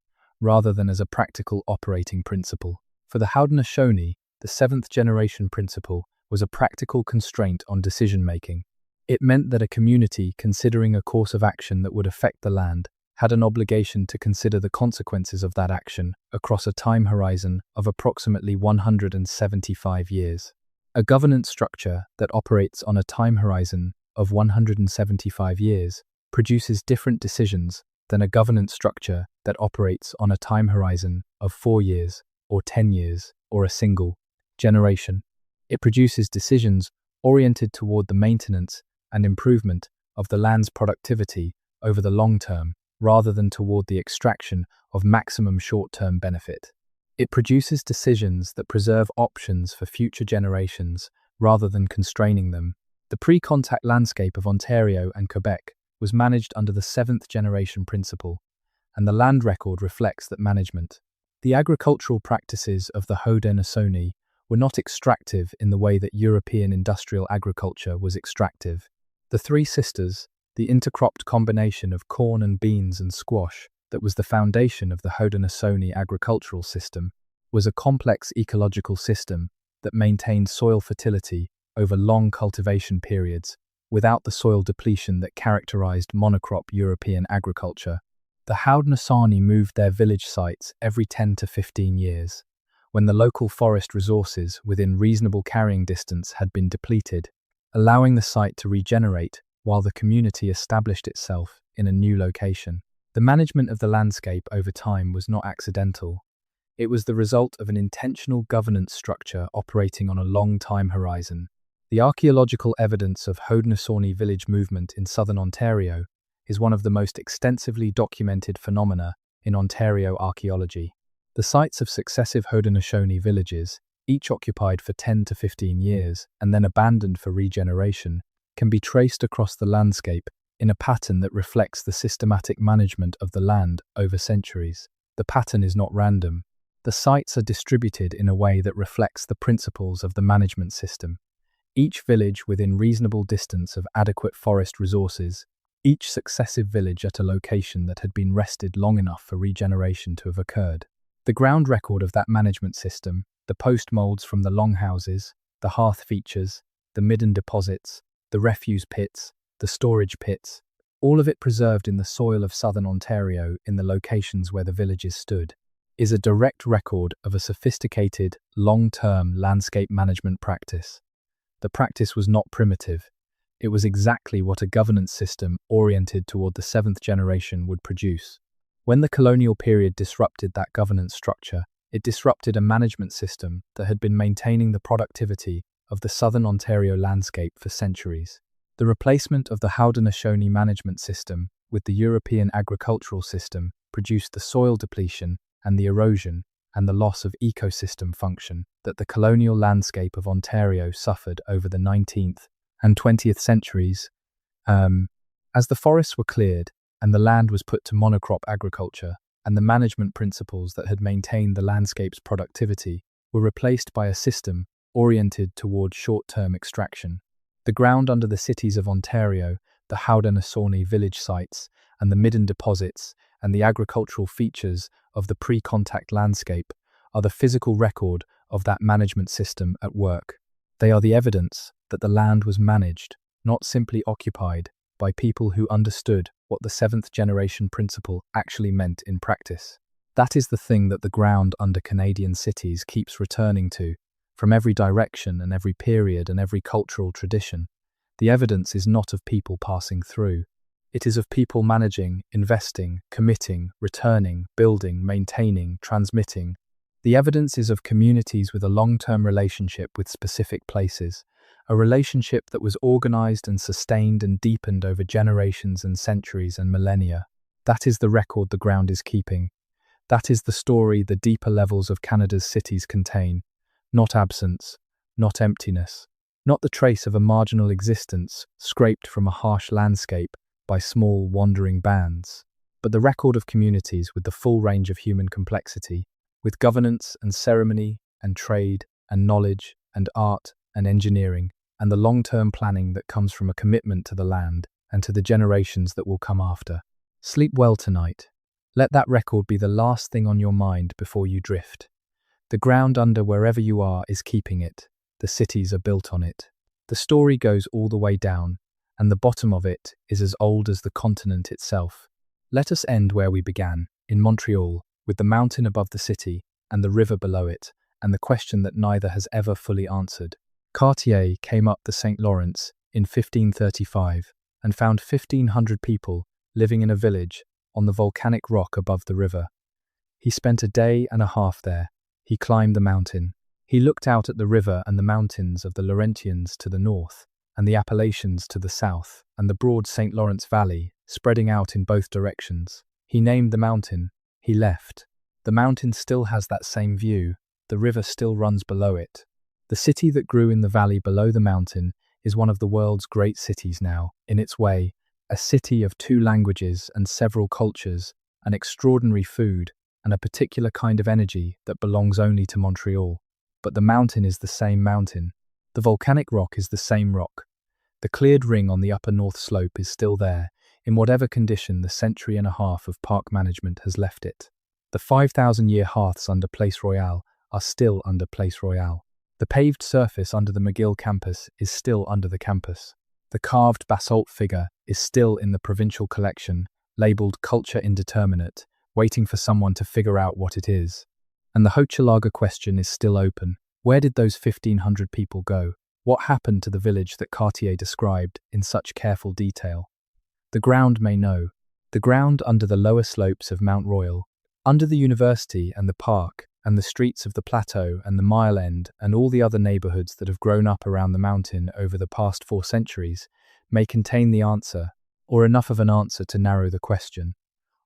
rather than as a practical operating principle. For the Haudenosaunee, the seventh generation principle was a practical constraint on decision-making. It meant that a community considering a course of action that would affect the land had an obligation to consider the consequences of that action across a time horizon of approximately 175 years. A governance structure that operates on a time horizon of 175 years produces different decisions than a governance structure that operates on a time horizon of 4 years or 10 years or a single generation. It produces decisions oriented toward the maintenance and improvement of the land's productivity over the long term, rather than toward the extraction of maximum short-term benefit. It produces decisions that preserve options for future generations rather than constraining them. The pre-contact landscape of Ontario and Quebec was managed under the seventh generation principle, and the land record reflects that management. The agricultural practices of the Haudenosaunee were not extractive in the way that European industrial agriculture was extractive. The Three Sisters, the intercropped combination of corn and beans and squash that was the foundation of the Haudenosaunee agricultural system, was a complex ecological system that maintained soil fertility over long cultivation periods without the soil depletion that characterized monocrop European agriculture. The Haudenosaunee moved their village sites every 10 to 15 years, when the local forest resources within reasonable carrying distance had been depleted, allowing the site to regenerate while the community established itself in a new location. The management of the landscape over time was not accidental. It was the result of an intentional governance structure operating on a long time horizon. The archaeological evidence of Haudenosaunee village movement in southern Ontario is one of the most extensively documented phenomena in Ontario archaeology. The sites of successive Haudenosaunee villages, each occupied for 10 to 15 years and then abandoned for regeneration, can be traced across the landscape in a pattern that reflects the systematic management of the land over centuries. The pattern is not random. The sites are distributed in a way that reflects the principles of the management system. Each village within reasonable distance of adequate forest resources, each successive village at a location that had been rested long enough for regeneration to have occurred. The ground record of that management system, the post molds from the longhouses, the hearth features, the midden deposits, the refuse pits, the storage pits, all of it preserved in the soil of southern Ontario in the locations where the villages stood. is a direct record of a sophisticated, long-term landscape management practice. The practice was not primitive. It was exactly what a governance system oriented toward the seventh generation would produce. When the colonial period disrupted that governance structure, it disrupted a management system that had been maintaining the productivity of the southern Ontario landscape for centuries. The replacement of the Haudenosaunee management system with the European agricultural system produced the soil depletion and the erosion and the loss of ecosystem function that the colonial landscape of Ontario suffered over the 19th and 20th centuries. As the forests were cleared and the land was put to monocrop agriculture, and the management principles that had maintained the landscape's productivity were replaced by a system oriented toward short-term extraction. The ground under the cities of Ontario, the Haudenosaunee village sites, and the midden deposits, and the agricultural features of the pre-contact landscape are the physical record of that management system at work. They are the evidence that the land was managed, not simply occupied, by people who understood what the seventh generation principle actually meant in practice. That is the thing that the ground under Canadian cities keeps returning to, from every direction and every period and every cultural tradition. The evidence is not of people passing through. It is of people managing, investing, committing, returning, building, maintaining, transmitting. The evidence is of communities with a long-term relationship with specific places, a relationship that was organized and sustained and deepened over generations and centuries and millennia. That is the record the ground is keeping. That is the story the deeper levels of Canada's cities contain. Not absence, not emptiness, not the trace of a marginal existence scraped from a harsh landscape by small wandering bands, but the record of communities with the full range of human complexity, with governance and ceremony and trade and knowledge and art and engineering, and the long-term planning that comes from a commitment to the land and to the generations that will come after. Sleep well tonight. Let that record be the last thing on your mind before you drift. The ground under wherever you are is keeping it. The cities are built on it. The story goes all the way down, and the bottom of it is as old as the continent itself. Let us end where we began, in Montreal, with the mountain above the city and the river below it, and the question that neither has ever fully answered. Cartier came up the St. Lawrence in 1535 and found 1,500 people living in a village on the volcanic rock above the river. He spent a day and a half there. He climbed the mountain. He looked out at the river and the mountains of the Laurentians to the north, and the Appalachians to the south, and the broad St. Lawrence Valley spreading out in both directions. He named the mountain. He left. The mountain still has that same view. The river still runs below it. The city that grew in the valley below the mountain is one of the world's great cities now, in its way, a city of 2 languages and several cultures, an extraordinary food, and a particular kind of energy that belongs only to Montreal. But the mountain is the same mountain. The volcanic rock is the same rock. The cleared ring on the upper north slope is still there, in whatever condition the century and a half of park management has left it. The 5,000-year hearths under Place Royale are still under Place Royale. The paved surface under the McGill campus is still under the campus. The carved basalt figure is still in the provincial collection, labelled Culture Indeterminate, waiting for someone to figure out what it is. And the Hochelaga question is still open. Where did those 1,500 people go? What happened to the village that Cartier described in such careful detail? The ground may know. The ground under the lower slopes of Mount Royal, under the university and the park, and the streets of the plateau and the Mile End and all the other neighbourhoods that have grown up around the mountain over the past 4 centuries, may contain the answer, or enough of an answer to narrow the question,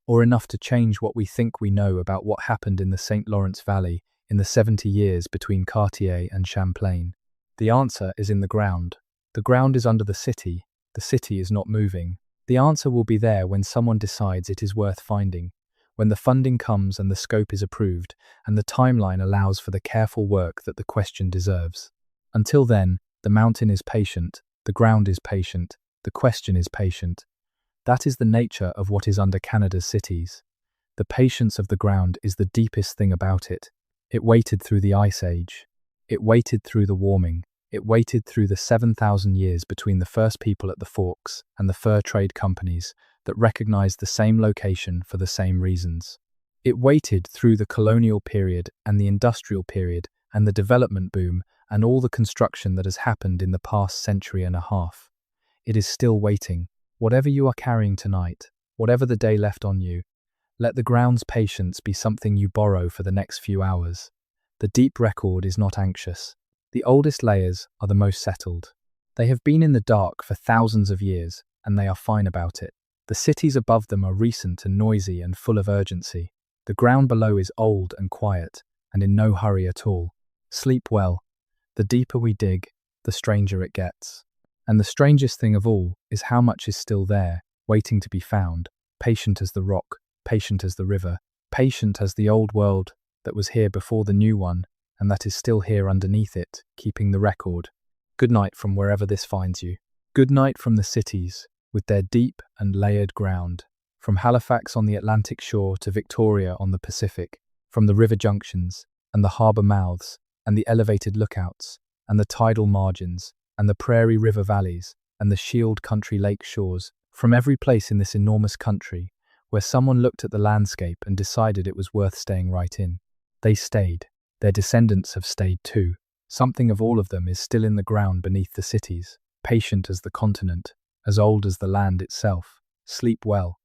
or enough to change what we think we know about what happened in the St. Lawrence Valley in the 70 years between Cartier and Champlain. The answer is in the ground. The ground is under the city is not moving. The answer will be there when someone decides it is worth finding, when the funding comes and the scope is approved, and the timeline allows for the careful work that the question deserves. Until then, the mountain is patient, the ground is patient, the question is patient. That is the nature of what is under Canada's cities. The patience of the ground is the deepest thing about it. It waited through the Ice Age. It waited through the warming. It waited through the 7,000 years between the first people at the Forks and the fur trade companies that recognized the same location for the same reasons. It waited through the colonial period and the industrial period and the development boom and all the construction that has happened in the past century and a half. It is still waiting. Whatever you are carrying tonight, whatever the day left on you, let the ground's patience be something you borrow for the next few hours. The deep record is not anxious. The oldest layers are the most settled. They have been in the dark for thousands of years, and they are fine about it. The cities above them are recent and noisy and full of urgency. The ground below is old and quiet, and in no hurry at all. Sleep well. The deeper we dig, the stranger it gets. And the strangest thing of all is how much is still there, waiting to be found, patient as the rock, patient as the river, patient as the old world that was here before the new one, and that is still here underneath it, keeping the record. Good night from wherever this finds you. Good night from the cities, with their deep and layered ground. From Halifax on the Atlantic shore to Victoria on the Pacific, from the river junctions, and the harbour mouths, and the elevated lookouts, and the tidal margins, and the prairie river valleys, and the shield country lake shores, from every place in this enormous country, where someone looked at the landscape and decided it was worth staying right in. They stayed. Their descendants have stayed too. Something of all of them is still in the ground beneath the cities, patient as the continent, as old as the land itself. Sleep well.